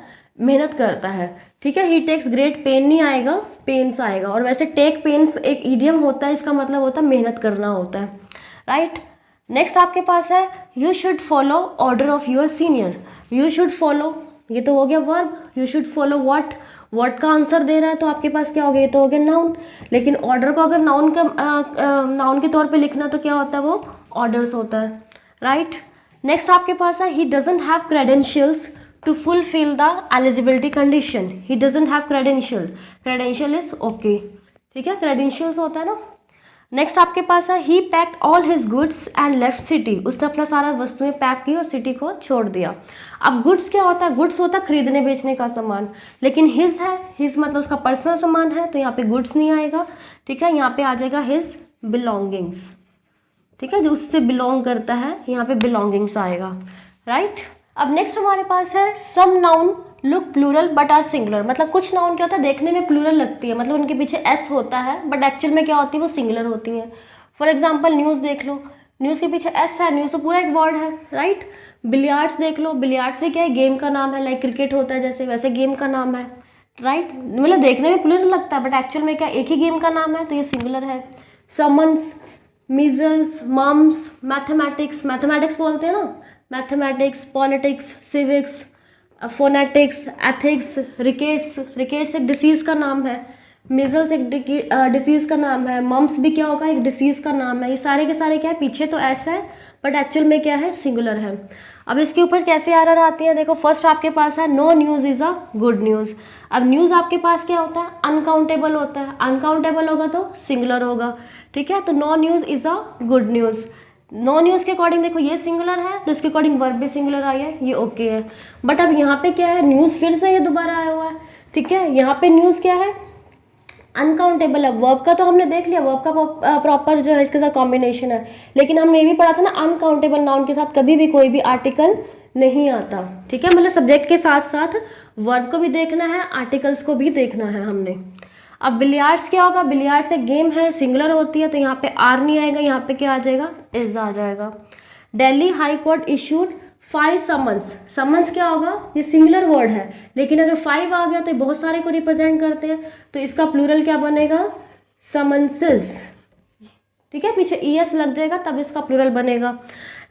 मेहनत करता है, ठीक है। ही टेक्स ग्रेट पेन नहीं आएगा, पेन्स आएगा, और वैसे टेक पेन्स एक ईडियम होता है, इसका मतलब होता है मेहनत करना होता है, राइट। नेक्स्ट आपके पास है, you should follow order of your senior. You should follow, ये तो हो गया verb. You should follow what, what का आंसर दे रहा है तो आपके पास क्या हो गया, ये तो हो गया नाउन। लेकिन ऑर्डर को अगर नाउन के तौर पे लिखना तो क्या होता है, वो ऑर्डर्स होता है, राइट। नेक्स्ट आपके पास है, he doesn't have credentials to fulfil the eligibility condition. He doesn't have credential, credential is okay, ठीक है, क्रेडेंशियल्स होता है ना। नेक्स्ट आपके पास है, he packed all his goods and left city. उसने अपना सारा वस्तुएं पैक की और सिटी को छोड़ दिया। अब गुड्स क्या होता है, गुड्स होता है खरीदने बेचने का सामान, लेकिन हिज है, हिज मतलब उसका पर्सनल सामान है, तो यहाँ पे गुड्स नहीं आएगा, ठीक है, यहाँ पे आ जाएगा हिज बिलोंगिंग्स, ठीक है, जो उससे बिलोंग करता है, यहाँ पे बिलोंगिंग्स आएगा, राइट। अब नेक्स्ट हमारे पास है, some noun look plural but are singular. मतलब कुछ नाउन क्या होता है, देखने में प्लूरल लगती है, मतलब उनके पीछे एस होता है, बट एक्चुअल में क्या होती है, वो सिंगुलर होती हैं। फॉर एग्जांपल न्यूज़ देख लो, न्यूज़ के पीछे एस है, न्यूज़ तो पूरा एक वर्ड है, राइट। बिलियार्ड्स देख लो, बिलियार्ड्स भी क्या है, गेम का नाम है, लाइक क्रिकेट होता है जैसे, वैसे गेम का नाम है, राइट। मतलब देखने में प्लूरल लगता है, बट एक्चुअल में क्या एक ही गेम का नाम है, तो ये सिंगुलर है। Summons, measles, mumps, mathematics, mathematics बोलते हैं ना, mathematics, politics, civics, phonetics, ethics, rickets, rickets एक डिसीज़ का नाम है, मिजल्स एक डिसीज़ का नाम है, मम्स भी क्या होगा, एक डिसीज़ का नाम है। ये सारे के सारे क्या है, पीछे तो ऐसा है बट एक्चुअल में क्या है, सिंगुलर है। अब इसके ऊपर कैसे एरर आती है, देखो फर्स्ट आपके पास है no news is a good news. अब न्यूज़ आपके पास क्या होता है, अनकाउंटेबल होता है, अनकाउंटेबल होगा तो सिंगुलर होगा, ठीक है। तो no news is a good news, no news के अकॉर्डिंग देखो ये सिंगुलर है तो इसके अकॉर्डिंग वर्ब भी सिंगुलर आई है, ये ओके है। बट अब यहाँ पे क्या है, न्यूज़ फिर से ये दोबारा आया हुआ है, ठीक है। यहाँ पे न्यूज़ क्या है, अनकाउंटेबल है। वर्ब का तो हमने देख लिया, वर्ब का प्रॉपर जो है इसके साथ कॉम्बिनेशन है, लेकिन हमने ये भी पढ़ा था ना, अनकाउंटेबल नाउन के साथ कभी भी कोई भी आर्टिकल नहीं आता, ठीक है। मतलब सब्जेक्ट के साथ साथ वर्ब को भी देखना है, आर्टिकल्स को भी देखना है हमने। अब बिलियार्ड्स क्या होगा, बिलियार्ड्स एक गेम है, सिंगुलर होती है तो यहाँ पे आर नहीं आएगा, यहाँ पे क्या आ जाएगा, इज आ जाएगा। Delhi high court issued 5 summons, summons क्या होगा, ये सिंगुलर वर्ड है, लेकिन अगर 5 आ गया तो बहुत सारे को रिप्रेजेंट करते हैं, तो इसका प्लूरल क्या बनेगा, समन्सेस, ठीक है। पीछे ईएस लग जाएगा तब इसका प्लूरल बनेगा।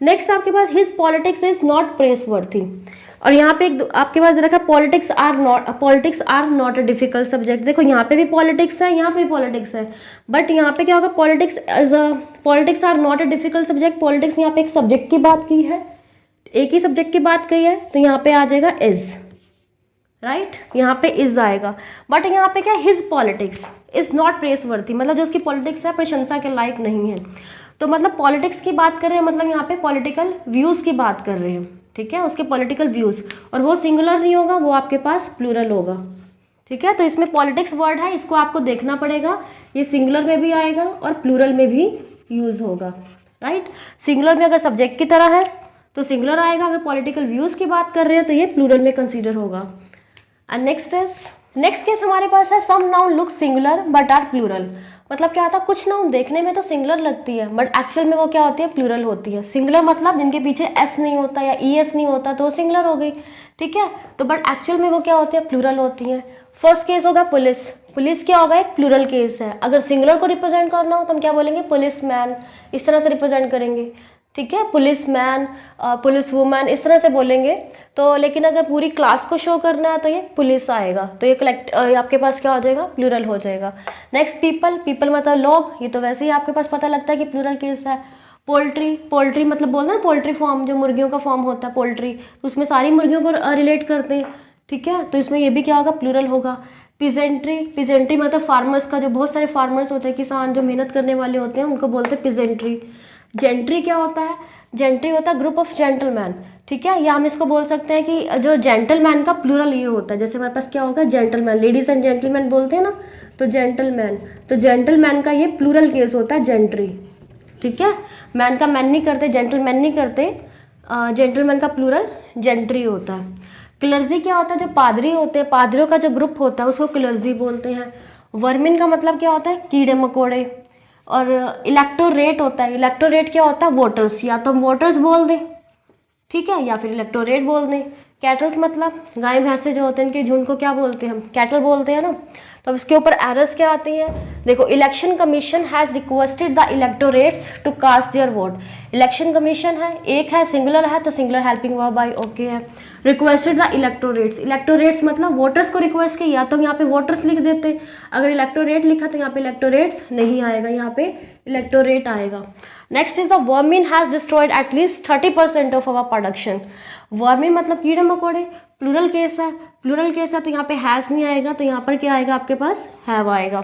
नेक्स्ट आपके पास his politics is not praiseworthy, और यहाँ पे एक आपके पास रखा politics are not a difficult subject. देखो यहाँ पे भी पॉलिटिक्स है, यहाँ पे भी पॉलिटिक्स है, बट यहाँ पे क्या होगा, politics are not a difficult subject. Politics यहाँ पे एक सब्जेक्ट की बात की है, एक ही सब्जेक्ट की बात कही है, तो यहाँ पे आ जाएगा इज, राइट, यहाँ पे इज आएगा। बट यहाँ पे क्या, हिज पॉलिटिक्स इज नॉट प्रेसवर्थी, मतलब जो उसकी पॉलिटिक्स है प्रशंसा के लायक नहीं है। तो मतलब पॉलिटिक्स की बात कर रहे हैं, मतलब यहाँ पे पॉलिटिकल व्यूज़ की बात कर रहे हैं, ठीक है, उसके पॉलिटिकल व्यूज़, और वो सिंगुलर नहीं होगा, वो आपके पास प्लूरल होगा, ठीक है। तो इसमें पॉलिटिक्स वर्ड है, इसको आपको देखना पड़ेगा, ये सिंगुलर में भी आएगा और प्लूरल में भी यूज़ होगा, राइट। सिंगुलर में अगर सब्जेक्ट की तरह है तो सिंगुलर आएगा, अगर पॉलिटिकल व्यूज़ की बात कर रहे हैं तो ये प्लूरल में कंसीडर होगा। एंड नेक्स्ट केस हमारे पास है some noun look singular but are plural. मतलब क्या होता है, कुछ नाउन देखने में तो सिंगुलर लगती है बट एक्चुअल में वो क्या होती है, प्लूरल होती है। सिंगुलर मतलब जिनके पीछे एस नहीं होता या ई एस नहीं होता तो सिंगुलर हो गई, ठीक है। तो बट एक्चुअल में वो क्या होती है, प्लूरल होती है। फर्स्ट केस होगा पुलिस, पुलिस क्या होगा, एक प्लूरल केस है। अगर सिंगुलर को रिप्रेजेंट करना हो तो हम क्या बोलेंगे, पुलिस मैन, इस तरह से रिप्रेजेंट करेंगे, ठीक है, पुलिस मैन, पुलिस वुमैन, इस तरह से बोलेंगे। तो लेकिन अगर पूरी क्लास को शो करना है तो ये पुलिस आएगा, तो ये आपके पास क्या हो जाएगा, प्लूरल हो जाएगा। नेक्स्ट पीपल मतलब लोग, ये तो वैसे ही आपके पास पता लगता है कि प्लूरल केस है। पोल्ट्री मतलब बोलना ना, पोल्ट्री फॉर्म जो मुर्गियों का फॉर्म होता है पोल्ट्री, तो उसमें सारी मुर्गियों को रिलेट करते हैं, ठीक है, तो इसमें ये भी क्या होगा, प्लूरल होगा। पिजेंट्री मतलब फार्मर्स का, जो बहुत सारे फार्मर्स होते हैं, किसान जो मेहनत करने वाले होते हैं, उनको बोलते हैं पिजेंट्री। जेंट्री क्या होता है, जेंट्री होता है ग्रुप ऑफ जेंटलमैन, ठीक है, या हम इसको बोल सकते हैं कि जो जेंटलमैन का प्लूरल ये होता है। जैसे हमारे पास क्या होगा, जेंटलमैन, लेडीज एंड जेंटलमैन बोलते हैं ना, तो जेंटलमैन का ये प्लूरल केस होता है, जेंट्री, ठीक है। मैन का मैन नहीं करते, जेंटलमैन नहीं करते, जेंटलमैन का प्लूरल जेंट्री होता है। क्लर्जी क्या होता है, जो पादरी होते हैं, पादरियों का जो ग्रुप होता है उसको क्लर्जी बोलते हैं। वर्मिन का मतलब क्या होता है, कीड़े मकोड़े। और इलेक्टोरेट होता है, इलेक्टोरेट क्या होता है, वोटर्स, या तो हम वोटर्स बोल दें, ठीक है, या फिर इलेक्टोरेट बोल दें। कैटल्स मतलब गाय भैंसे जो होते हैं, इनके झुंड को क्या बोलते हैं, हम कैटल बोलते हैं ना। तो अब इसके ऊपर एरर्स क्या आती हैं, देखो, election commission has requested the electorates to cast their vote. Election commission है, एक है, सिंगुलर है तो सिंगुलर हेल्पिंग वर्ब आई, ओके है। रिक्वेस्टेड द इलेक्टोरेट्स मतलब वोटर्स को रिक्वेस्ट किया, तो यहाँ पे वोटर्स लिख देते, अगर इलेक्टोरेट लिखा तो यहाँ पे इलेक्टोरेट्स नहीं आएगा, यहाँ पे इलेक्टोरेट आएगा। Next is the vermin has destroyed at least 30% of our production. Vermin मतलब कीड़े मकोड़े, प्लूरल केस है तो यहाँ पे हैज़ नहीं आएगा, तो यहाँ पर क्या आएगा, आपके पास हैव आएगा।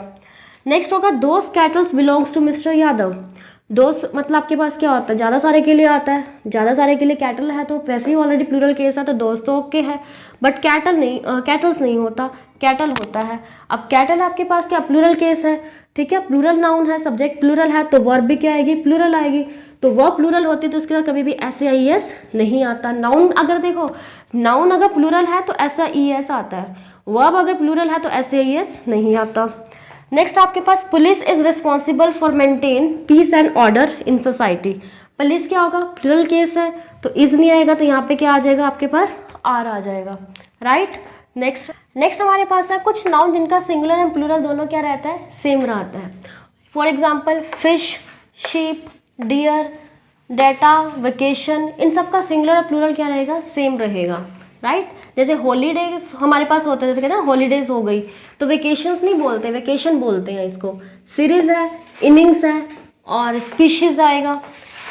नेक्स्ट होगा those cattles belongs to mister Yadav. दोस्त मतलब आपके पास क्या होता है, ज़्यादा सारे के लिए आता है, ज़्यादा सारे के लिए कैटल है तो वैसे ही ऑलरेडी प्लूरल केस है तो दोस्त तो ओके है, बट कैटल्स नहीं होता, कैटल होता है। अब कैटल आपके पास क्या, प्लूरल केस है, ठीक है, प्लूरल नाउन है, सब्जेक्ट प्लूरल है, तो वर्ब भी क्या आएगी, प्लूरल आएगी। तो वर्ब प्लूरल होती है तो उसके साथ कभी भी एस या ई एस नहीं आता। नाउन अगर देखो, नाउन अगर प्लूरल है तो एस या ई एस आता है, वर्ब अगर प्लूरल है तो एस या ई एस नहीं आता। नेक्स्ट आपके पास police is responsible for maintain peace and order in society. Police क्या होगा, प्लूरल केस है तो इज नहीं आएगा, तो यहाँ पे क्या आ जाएगा, आपके पास आर आ जाएगा, राइट। नेक्स्ट हमारे पास है कुछ नाउन जिनका सिंगुलर एंड प्लूरल दोनों क्या रहता है, सेम रहता है। For example fish, sheep, deer, data, vacation, इन सब का सिंगुलर और प्लूरल क्या रहेगा, सेम रहेगा, राइट। जैसे हॉलीडेज हमारे पास होता है, जैसे कहते हैं ना हॉलीडेज हो गई, तो वेकेशंस नहीं बोलते, वेकेशन बोलते हैं इसको। सीरीज है, इनिंग्स है, और स्पीशीज आएगा।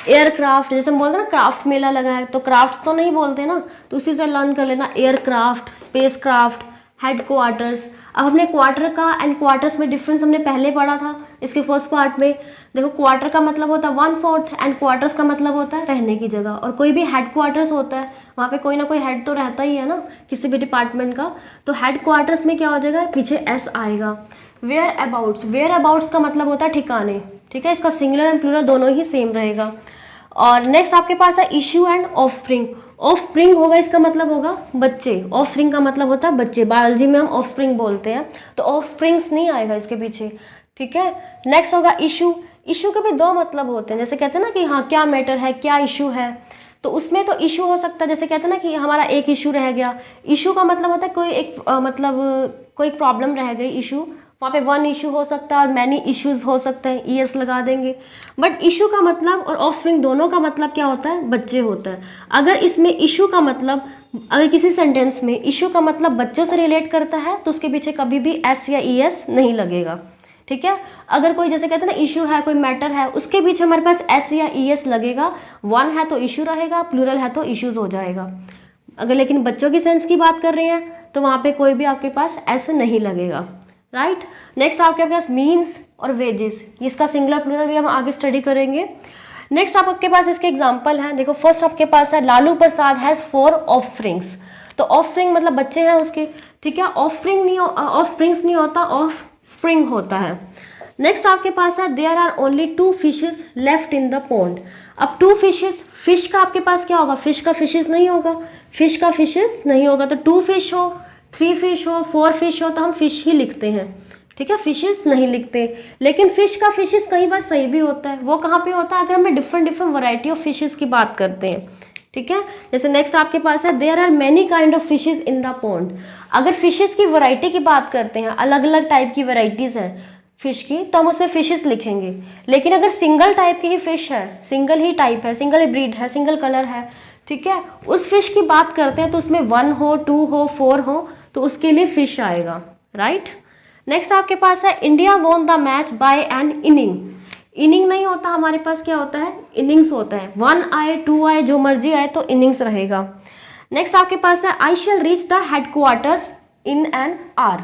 एयरक्राफ्ट, जैसे हम बोलते हैं ना क्राफ्ट मेला लगा है, तो क्राफ्ट्स तो नहीं बोलते ना, तो उसी से लर्न कर लेना aircraft, space craft, head quarters. अब हमने क्वार्टर का एंड क्वार्टर्स में डिफरेंस हमने पहले पढ़ा था इसके फर्स्ट पार्ट में। देखो क्वार्टर का मतलब होता है 1/4 एंड क्वार्टर्स का मतलब होता है रहने की जगह। और कोई भी हेड क्वार्टर्स होता है, वहाँ पे कोई ना कोई हेड तो रहता ही है ना किसी भी डिपार्टमेंट का। तो हेड क्वार्टर्स में क्या हो जाएगा, पीछे एस आएगा। वेयर अबाउट्स, वेयर अबाउट्स का मतलब होता है ठिकाने, ठीक है। इसका सिंगुलर एंड प्लूरल दोनों ही सेम रहेगा। और नेक्स्ट आपके पास है इश्यू एंड ऑफस्प्रिंग। ऑफस्प्रिंग होगा, इसका मतलब होगा बच्चे। ऑफस्प्रिंग का मतलब होता है बच्चे, बायोलॉजी में हम ऑफस्प्रिंग बोलते हैं, तो ऑफस्प्रिंग्स नहीं आएगा इसके पीछे, ठीक है। नेक्स्ट होगा इशू। इशू के भी दो मतलब होते हैं, जैसे कहते हैं ना कि हाँ क्या मैटर है, क्या इशू है, तो उसमें तो इशू हो सकता है, जैसे कहते हैं ना कि हमारा एक इशू रह गया। इशू का मतलब होता है कोई एक कोई प्रॉब्लम रह गई, इशू, वहाँ पे वन इशू हो सकता है और मैनी इश्यूज हो सकते हैं, ईएस लगा देंगे। बट इशू का मतलब और ऑफस्प्रिंग दोनों का मतलब क्या होता है, बच्चे होता है। अगर इसमें इशू का मतलब, अगर किसी सेंटेंस में इशू का मतलब बच्चों से रिलेट करता है तो उसके पीछे कभी भी एस या ईएस नहीं लगेगा, ठीक है। अगर कोई जैसे कहते हैं ना इशू है, कोई मैटर है, उसके पीछे हमारे पास एस या ईएस लगेगा। वन है तो इशू रहेगा, प्लूरल है तो इश्यूज हो जाएगा। अगर लेकिन बच्चों की सेंस की बात कर रहे हैं तो वहाँ पे कोई भी आपके पास एस नहीं लगेगा, राइट। नेक्स्ट आपके पास मीन्स और वेजेस, इसका सिंगुलर प्लूरल भी हम आगे स्टडी करेंगे। नेक्स्ट आपके पास इसके एग्जांपल हैं, देखो फर्स्ट आपके पास है लालू प्रसाद हैज़ 4 ऑफस्प्रिंग्स। तो ऑफस्प्रिंग मतलब बच्चे हैं उसके, ठीक है। ऑफस्प्रिंग्स नहीं होता, ऑफ स्प्रिंग होता है। नेक्स्ट आपके पास है there are only 2 fishes left in the pond. अब 2 फिशेज, फिश का आपके पास क्या होगा, फिश का फिशेज नहीं होगा, फिश का फिशेज नहीं होगा, तो 2 फिश हो, 3 फिश हो, 4 फिश हो, तो हम फिश ही लिखते हैं, ठीक है, फिशेस नहीं लिखते। लेकिन फिश का फिशेस कई बार सही भी होता है, वो कहाँ पे होता है, अगर हमें डिफरेंट वैरायटी ऑफ फिशेस की बात करते हैं, ठीक है। जैसे नेक्स्ट आपके पास है there are many kind of fishes in the pond. अगर फिशेस की वैरायटी की बात करते हैं, अलग अलग टाइप की वैरायटीज है फिश की, तो हम उसमें फिशेस लिखेंगे। लेकिन अगर सिंगल टाइप की ही फिश है, सिंगल ही टाइप है, सिंगल ब्रीड है, सिंगल कलर है, ठीक है, उस फिश की बात करते हैं तो उसमें 1 हो, 2 हो, 4 हो, तो उसके लिए फिश आएगा, राइट। नेक्स्ट आपके पास है India won the match by N inning. Inning नहीं होता हमारे पास, क्या होता है, इनिंग्स होता है। 1 आए, 2 आए, जो मर्जी आए तो इनिंग्स रहेगा। नेक्स्ट आपके पास है I shall reach the headquarters in an hour,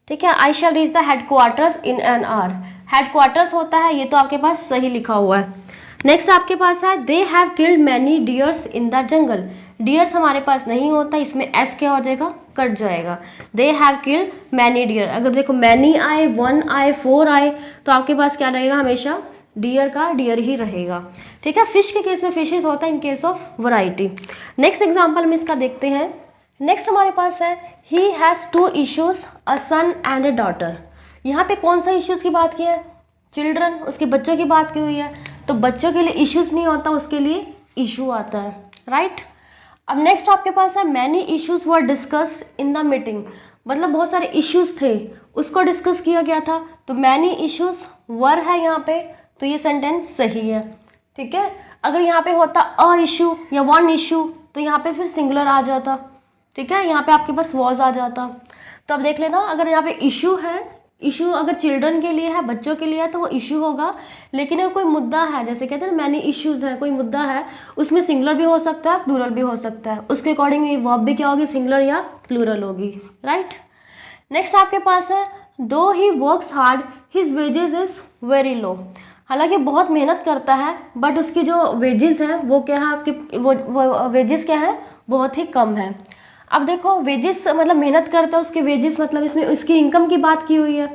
ठीक है। I shall reach the headquarters in an hour, headquarters होता है, ये तो आपके पास सही लिखा हुआ है। नेक्स्ट आपके पास है दे have killed many dears in the jungle. Dears हमारे पास नहीं होता, इसमें एस क्या हो जाएगा, कट जाएगा। They have killed many deer. अगर देखो मैनी आए, 1 आए, 4 आए, तो आपके पास क्या रहेगा, हमेशा डियर का डियर ही रहेगा, ठीक है। फिश के केस में फिशेस होता है, in case of variety. Next example में इसका देखते हैं। नेक्स्ट हमारे पास है he has 2 issues, a son and a daughter. यहाँ पे कौन सा इश्यूज की बात की है, चिल्ड्रन, उसके बच्चों की बात की हुई है, तो बच्चों के लिए इश्यूज नहीं होता, उसके लिए इशू आता है, राइट। अब नेक्स्ट आपके पास है many issues were discussed in the meeting. मतलब बहुत सारे इश्यूज थे, उसको डिस्कस किया गया था, तो मैनी इश्यूज वर है यहाँ पे, तो ये सेंटेंस सही है, ठीक है। अगर यहाँ पे होता अ इशू या 1 इशू, तो यहाँ पे फिर सिंगुलर आ जाता, ठीक है, यहाँ पे आपके पास वॉज आ जाता। तो अब देख लेना, अगर यहाँ पे इशू है, इशू अगर चिल्ड्रन के लिए है, बच्चों के लिए है, तो वो इशू होगा। लेकिन अगर कोई मुद्दा है, जैसे कहते हैं ना मैनी इश्यूज है, कोई मुद्दा है, उसमें सिंगुलर भी हो सकता है, प्लूरल भी हो सकता है, उसके अकॉर्डिंग ये वर्ब भी क्या होगी, सिंगुलर या प्लूरल होगी, राइट। नेक्स्ट आपके पास है though he works hard his wages is very लो। हालांकि बहुत मेहनत करता है, बट उसकी जो वेजेस हैं वो क्या है, आपके वो वेजेस क्या है, बहुत ही कम है। अब देखो वेजेस मतलब मेहनत करता है, उसके वेजेस मतलब इसमें उसकी इनकम की बात की हुई है,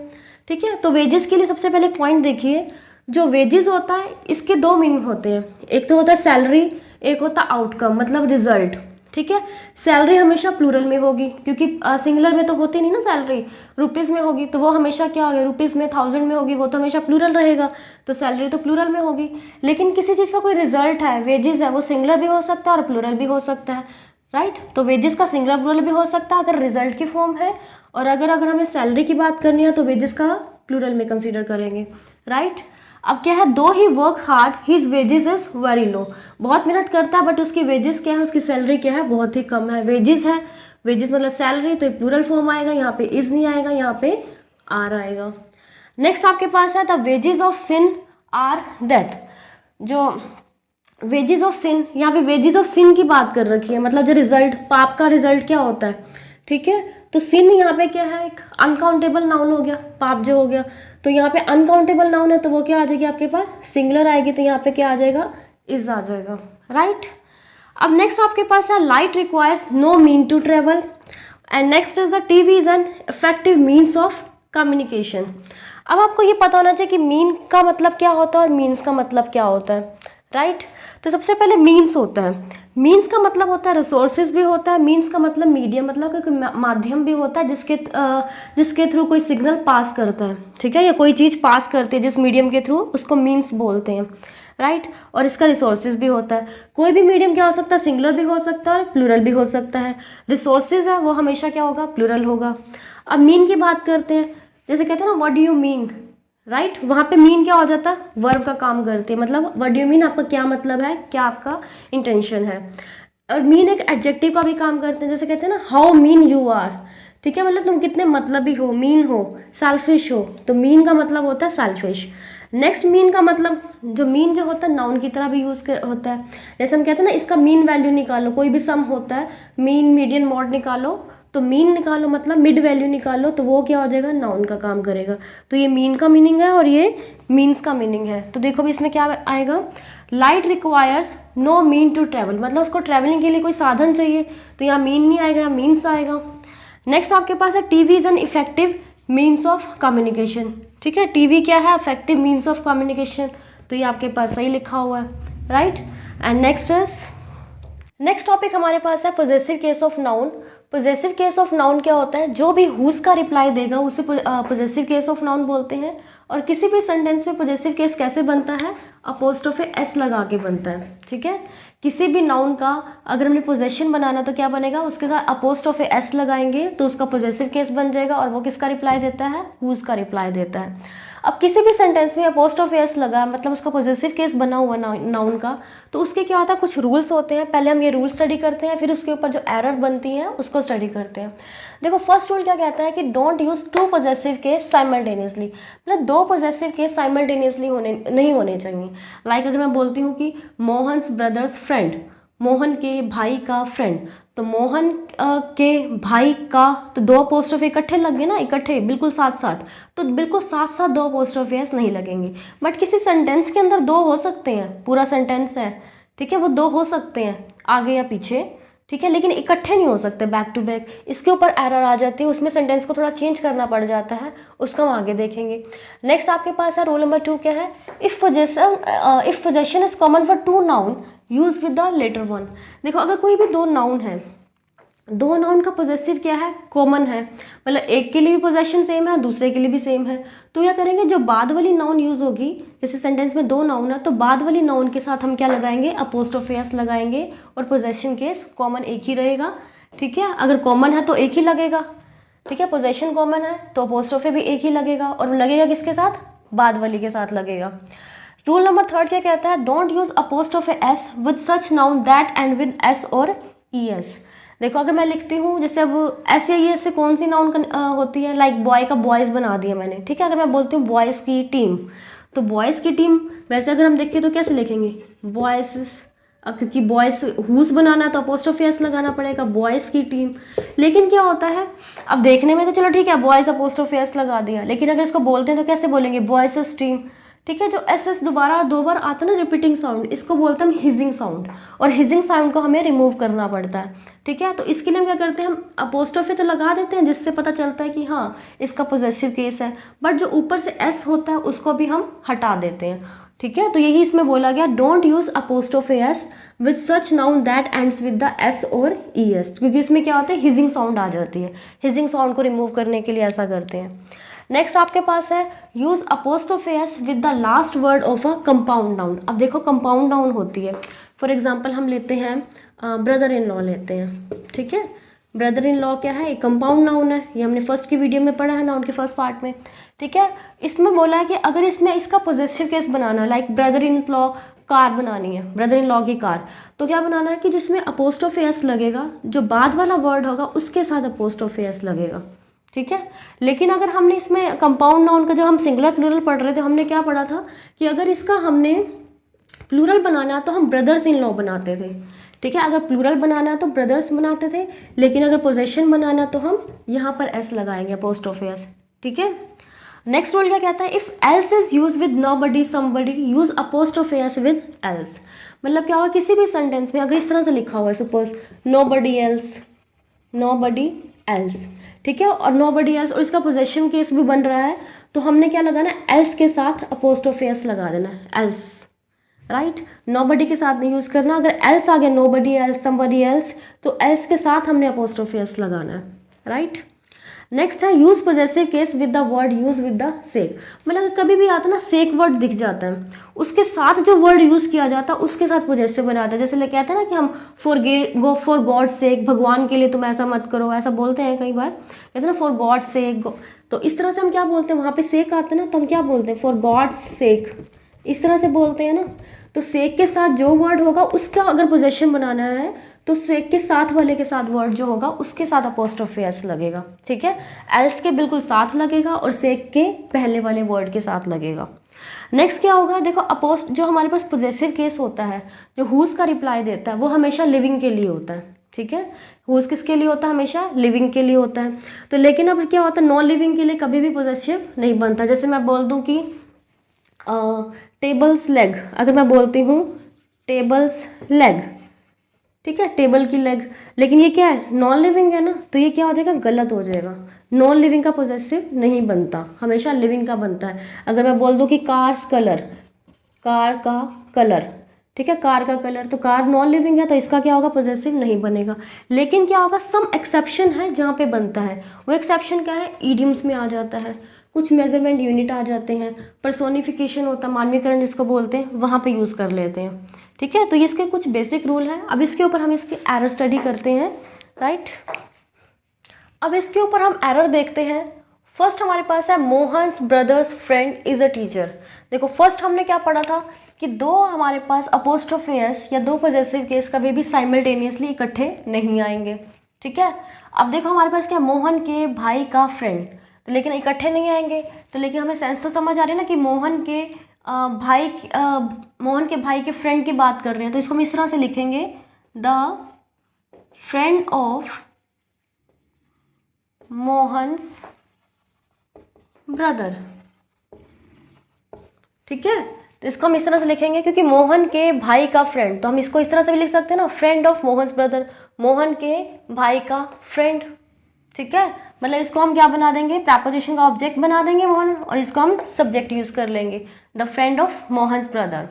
ठीक है। तो वेजेस के लिए सबसे पहले पॉइंट देखिए, जो वेजेस होता है इसके 2 मीनिंग होते हैं, एक तो होता है सैलरी, एक होता है आउटकम मतलब रिजल्ट, ठीक है। सैलरी हमेशा प्लूरल में होगी, क्योंकि सिंगुलर में तो होती नहीं ना सैलरी, रुपीज़ में होगी, तो वो हमेशा क्या होगी, रुपीज़ में, 1000 में होगी, वो तो हमेशा प्लूरल रहेगा, तो सैलरी तो प्लूरल में होगी। लेकिन किसी चीज़ का कोई रिजल्ट है, वेजेस है, वो सिंगुलर भी हो सकता है और प्लूरल भी हो सकता है, राइट। तो वेजेस का सिंगुलर प्लूरल भी हो सकता है अगर रिजल्ट की फॉर्म है, और अगर हमें सैलरी की बात करनी है तो वेजेस का प्लूरल में कंसीडर करेंगे, राइट। अब क्या है, though he work hard his wages is very low, बहुत मेहनत करता है बट उसकी वेजेस क्या है, उसकी सैलरी क्या है, बहुत ही कम है। वेजेस है, वेजेस मतलब सैलरी, तो प्लूरल फॉर्म आएगा, यहाँ पे इज नहीं आएगा, यहाँ पे आर आएगा। नेक्स्ट आपके पास है the wages of sin are death. जो वेजेस ऑफ सिन, यहाँ पे वेजेस ऑफ सिन की बात कर रखी है, मतलब जो रिजल्ट, पाप का रिजल्ट क्या होता है, ठीक है। तो सिन यहाँ पे क्या है, एक अनकाउंटेबल नाउन हो गया, पाप जो हो गया, तो यहाँ पे अनकाउंटेबल नाउन है तो वो क्या आ जाएगी आपके पास, सिंगुलर आएगी, तो यहाँ पे क्या आ जाएगा, इज आ जाएगा, राइट। अब नेक्स्ट आपके पास है light requires no mean to travel, and next is the TV is an effective means of communication. अब आपको ये पता होना चाहिए कि मीन का मतलब क्या होता है और मीन्स का मतलब क्या होता है, राइट। तो सबसे पहले मीन्स होता है, मीन्स का मतलब होता है रिसोर्सेज भी होता है, मीन्स का मतलब मीडियम, मतलब कोई माध्यम भी होता है जिसके थ्रू कोई सिग्नल पास करता है, ठीक है, या कोई चीज़ पास करती है जिस मीडियम के थ्रू, उसको मीन्स बोलते हैं, राइट। और इसका रिसोर्सेज भी होता है, कोई भी मीडियम क्या हो सकता है, सिंगुलर भी हो सकता है और प्लूरल भी हो सकता है। रिसोर्सेज है वो हमेशा क्या होगा, प्लूरल होगा। अब मीन की बात करते हैं, जैसे कहते हैं ना what do you mean, right, वहाँ पे मीन क्या हो जाता है, वर्ब का काम करते हैं, मतलब व्हाट डू यू मीन, आपका क्या मतलब है, क्या आपका इंटेंशन है। और मीन एक एडजेक्टिव का भी काम करते हैं, जैसे कहते हैं ना हाउ मीन यू आर, ठीक है, मतलब तुम कितने मतलबी हो, मीन हो, सेल्फिश हो, तो मीन का मतलब होता है सेल्फिश। नेक्स्ट मीन का मतलब, जो मीन जो होता है नाउन की तरह भी होता है, जैसे हम कहते हैं ना इसका मीन वैल्यू निकालो, कोई भी सम होता है, मीन मीडियन मॉड निकालो, तो मीन निकालो मतलब मिड वैल्यू निकालो, तो वो क्या हो जाएगा, नाउन का काम करेगा। तो ये मीन का मीनिंग है और ये मीन्स का मीनिंग है। तो देखो भी इसमें क्या आएगा, light requires no mean to travel, मतलब उसको ट्रेवलिंग के लिए कोई साधन चाहिए, तो यहाँ मीन नहीं आएगा, यहाँ मीन्स आएगा। नेक्स्ट आपके पास है TV is an effective means of communication, ठीक है, टीवी क्या है, इफेक्टिव मीन्स ऑफ कम्युनिकेशन, तो ये आपके पास सही लिखा हुआ है, राइट। एंड नेक्स्ट टॉपिक हमारे पास है possessive case of noun. Possessive case of noun क्या होता है, जो भी हुज का रिप्लाई देगा उसे पोजेसिव केस ऑफ नाउन बोलते हैं। और किसी भी सेंटेंस में पोजेसिव केस कैसे बनता है, अपोस्ट्रोफी एस लगा के बनता है, ठीक है। किसी भी नाउन का अगर हमने पोजेशन बनाना तो क्या बनेगा, उसके साथ अपोस्ट्रोफी एस लगाएंगे तो उसका पोजेसिव केस बन जाएगा, और वो किसका रिप्लाई देता है, हुज का रिप्लाई देता है। अब किसी भी सेंटेंस में अपोस्ट्रोफी एस लगा, मतलब उसका पॉजिटिव केस बना हुआ नाउन का, तो उसके क्या होता है, कुछ रूल्स होते हैं, पहले हम ये रूल स्टडी करते हैं, फिर उसके ऊपर जो एरर बनती है उसको स्टडी करते हैं। देखो फर्स्ट रूल क्या कहता है कि don't use two positive case simultaneously, मतलब दो पॉजिटिव केस साइमल्टेनियसली नहीं होने चाहिए। लाइक अगर मैं बोलती हूँ कि मोहन्स ब्रदर्स फ्रेंड, मोहन के भाई का फ्रेंड, तो मोहन के भाई का, तो दो अपोस्ट्रोफी इकट्ठे लग गए ना, इकट्ठे बिल्कुल साथ साथ, तो बिल्कुल साथ साथ दो अपोस्ट्रोफी एस नहीं लगेंगे। बट किसी सेंटेंस के अंदर दो हो सकते हैं, पूरा सेंटेंस है, ठीक है, वो दो हो सकते हैं आगे या पीछे, ठीक है, लेकिन इकट्ठे नहीं हो सकते बैक टू बैक। इसके ऊपर एरर आ जाती है, उसमें सेंटेंस को थोड़ा चेंज करना पड़ जाता है, उसको हम आगे देखेंगे। नेक्स्ट आपके पास है रूल नंबर 2 क्या है, if possession is common for two noun use with the latter one. देखो अगर कोई भी दो नाउन है, दो नाउन का पोजेसिव क्या है, कॉमन है, मतलब एक के लिए भी पोजेशन सेम है, दूसरे के लिए भी सेम है, तो क्या करेंगे, जो बाद वाली नाउन यूज होगी, जैसे सेंटेंस में दो नाउन है तो बाद वाली नाउन के साथ हम क्या लगाएंगे, अपोस्ट्रोफी एस लगाएंगे, और पोजेशन केस कॉमन एक ही रहेगा, ठीक है। अगर कॉमन है तो एक ही लगेगा, ठीक है, पोजेशन कॉमन है तो अपोस्ट्रोफी भी एक ही लगेगा, और लगेगा किसके साथ, बाद वाली के साथ लगेगा। रूल नंबर 3 क्या कहता है, don't use apostrophe S with such noun that and with S और ई एस। देखो अगर मैं लिखती हूँ, जैसे अब एस या ई एस से कौन सी नाउन होती है, लाइक बॉय का बॉयज़ बना दिया मैंने, ठीक है। अगर मैं बोलती हूँ बॉयज़ की टीम, तो बॉयज़ की टीम वैसे अगर हम देखें तो कैसे लिखेंगे, बॉयज़, क्योंकि बॉयज़ हुज बनाना है तो अपोस्ट्रोफी एस लगाना पड़ेगा, बॉयज़ की टीम। लेकिन क्या होता है, अब देखने में तो चलो ठीक है बॉयज़ अपोस्ट्रोफी एस लगा दिया, लेकिन अगर इसको बोलते हैं तो कैसे बोलेंगे, बॉयज़ टीम, ठीक है। जो एस एस दोबारा दो बार आता है ना, रिपीटिंग साउंड, इसको बोलते हैं हम हिजिंग साउंड, और हिजिंग साउंड को हमें रिमूव करना पड़ता है, ठीक है। तो इसके लिए हम क्या करते हैं, हम अपोस्ट्रोफी तो लगा देते हैं जिससे पता चलता है कि हाँ इसका पॉजिटिव केस है, बट जो ऊपर से एस होता है उसको भी हम हटा देते हैं, ठीक है। तो यही इसमें बोला गया, don't use apostrophe S with such noun that ends with the S और ई एस, क्योंकि इसमें क्या होता है, हिजिंग साउंड आ जाती है, हिजिंग साउंड को रिमूव करने के लिए ऐसा करते हैं। नेक्स्ट आपके पास है use apostrophe S with the last word of a compound noun. अब देखो कंपाउंड नाउन होती है, फॉर एग्जांपल हम लेते हैं ब्रदर इन लॉ लेते हैं, ठीक है, ब्रदर इन लॉ क्या है, एक कंपाउंड नाउन है, ये हमने फर्स्ट की वीडियो में पढ़ा है नाउन के फर्स्ट पार्ट में, ठीक है। इसमें बोला है कि अगर इसमें इसका पॉजेसिव केस बनाना है, like brother in law car बनानी है, ब्रदर इन लॉ की कार, तो क्या बनाना है कि जिसमें अपोस्ट्रोफी एस लगेगा, जो बाद वाला वर्ड होगा उसके साथ अपोस्ट्रोफी एस लगेगा, ठीक है। लेकिन अगर हमने इसमें कंपाउंड नाउन का जब हम सिंगुलर प्लूरल पढ़ रहे थे, हमने क्या पढ़ा था कि अगर इसका हमने प्लूरल बनाना है तो हम ब्रदर्स इन लॉ बनाते थे, ठीक है। अगर प्लूरल बनाना है तो ब्रदर्स बनाते थे, लेकिन अगर पोजेशन बनाना है तो हम यहाँ पर एस लगाएंगे, अपोस्ट्रोफी एस, ठीक है। नेक्स्ट रूल क्या कहता है, if else is use with nobody somebody use apostrophe S with else. मतलब क्या होगा, किसी भी सेंटेंस में अगर इस तरह से लिखा हुआ है, suppose nobody else, nobody else, ठीक है, और नोबडी एल्स और इसका पोजेशन केस भी बन रहा है, तो हमने क्या लगाना है, एल्स के साथ अपोस्ट्रोफी एस लगा देना है, एल्स, राइट। नोबडी के साथ नहीं यूज़ करना, अगर एल्स आ गया, नोबडी एल्स, समबडी एल्स, तो एल्स के साथ हमने अपोस्ट्रोफी एस लगाना है, राइट। नेक्स्ट है use possessive case with the word use with the sake. मतलब कभी भी आता है ना, सेक वर्ड दिख जाता है, उसके साथ जो वर्ड यूज किया जाता है उसके साथ पॉजेसिव बनाता है। जैसे कहते हैं ना कि हम फॉर गॉड सेक, भगवान के लिए तुम ऐसा मत करो, ऐसा बोलते हैं कई बार, कहते हैं ना फॉर गॉड सेक, तो इस तरह से हम क्या बोलते हैं, वहाँ पे सेक आते हैं ना, तो हम क्या बोलते हैं, फॉर गॉड सेक, इस तरह से बोलते हैं ना। तो सेक के साथ जो वर्ड होगा उसका अगर पोजेशन बनाना है तो सेक के साथ वाले के साथ वर्ड जो होगा उसके साथ अपोस्ट्रोफी एस लगेगा, ठीक है। एल्स के बिल्कुल साथ लगेगा और सेक के पहले वाले वर्ड के साथ लगेगा। नेक्स्ट क्या होगा, देखो जो हमारे पास पोजेसिव केस होता है, जो हुज का रिप्लाई देता है वो हमेशा लिविंग के लिए होता है, ठीक है। हुज किसके लिए होता है, हमेशा लिविंग के लिए होता है। तो लेकिन अब क्या होता है, नॉन लिविंग के लिए कभी भी पोजेसिव नहीं बनता। जैसे मैं बोल दूँ कि टेबल्स लेग, अगर मैं बोलती हूँ टेबल्स लेग, ठीक है, टेबल की लेग, लेकिन ये क्या है, नॉन लिविंग है ना, तो ये क्या हो जाएगा, गलत हो जाएगा। नॉन लिविंग का पॉजेसिव नहीं बनता, हमेशा लिविंग का बनता है। अगर मैं बोल दूँ कि कार्स कलर, कार का कलर, ठीक है, कार का कलर, तो कार नॉन लिविंग है तो इसका क्या होगा, पॉजेसिव नहीं बनेगा। लेकिन क्या होगा, सम एक्सेप्शन है जहाँ पे बनता है। वो एक्सेप्शन क्या है, ईडियम्स में आ जाता है, कुछ मेजरमेंट यूनिट आ जाते हैं, पर्सोनिफिकेशन होता है, मानवीकरण जिसको बोलते हैं, वहाँ पे यूज़ कर लेते हैं, ठीक है। तो ये इसके कुछ बेसिक रूल हैं। अब इसके ऊपर हम इसके एरर स्टडी करते हैं, राइट। अब इसके ऊपर हम एरर देखते हैं। फर्स्ट हमारे पास है Mohan's brothers friend is a teacher. देखो फर्स्ट हमने क्या पढ़ा था कि दो हमारे पास अपोस्ट्रोफी एस या दो पॉजेसिव केस कभी भी साइमल्टेनियसली इकट्ठे नहीं आएंगे, ठीक है। अब देखो हमारे पास क्या, मोहन के भाई का फ्रेंड, तो लेकिन इकट्ठे नहीं आएंगे, तो लेकिन हमें सेंस तो समझ आ रही है ना कि मोहन के भाई के फ्रेंड की बात कर रहे हैं, तो इसको हम इस तरह से लिखेंगे, the friend of Mohan's brother, ठीक है। तो इसको हम इस तरह से लिखेंगे क्योंकि मोहन के भाई का फ्रेंड, तो हम इसको इस तरह से भी लिख सकते हैं ना, friend of Mohan's brother, Mohan के भाई का फ्रेंड, ठीक है। मतलब इसको हम क्या बना देंगे, प्रपोजिशन का ऑब्जेक्ट बना देंगे मोहन, और इसको हम सब्जेक्ट यूज कर लेंगे, the friend of Mohan's brother.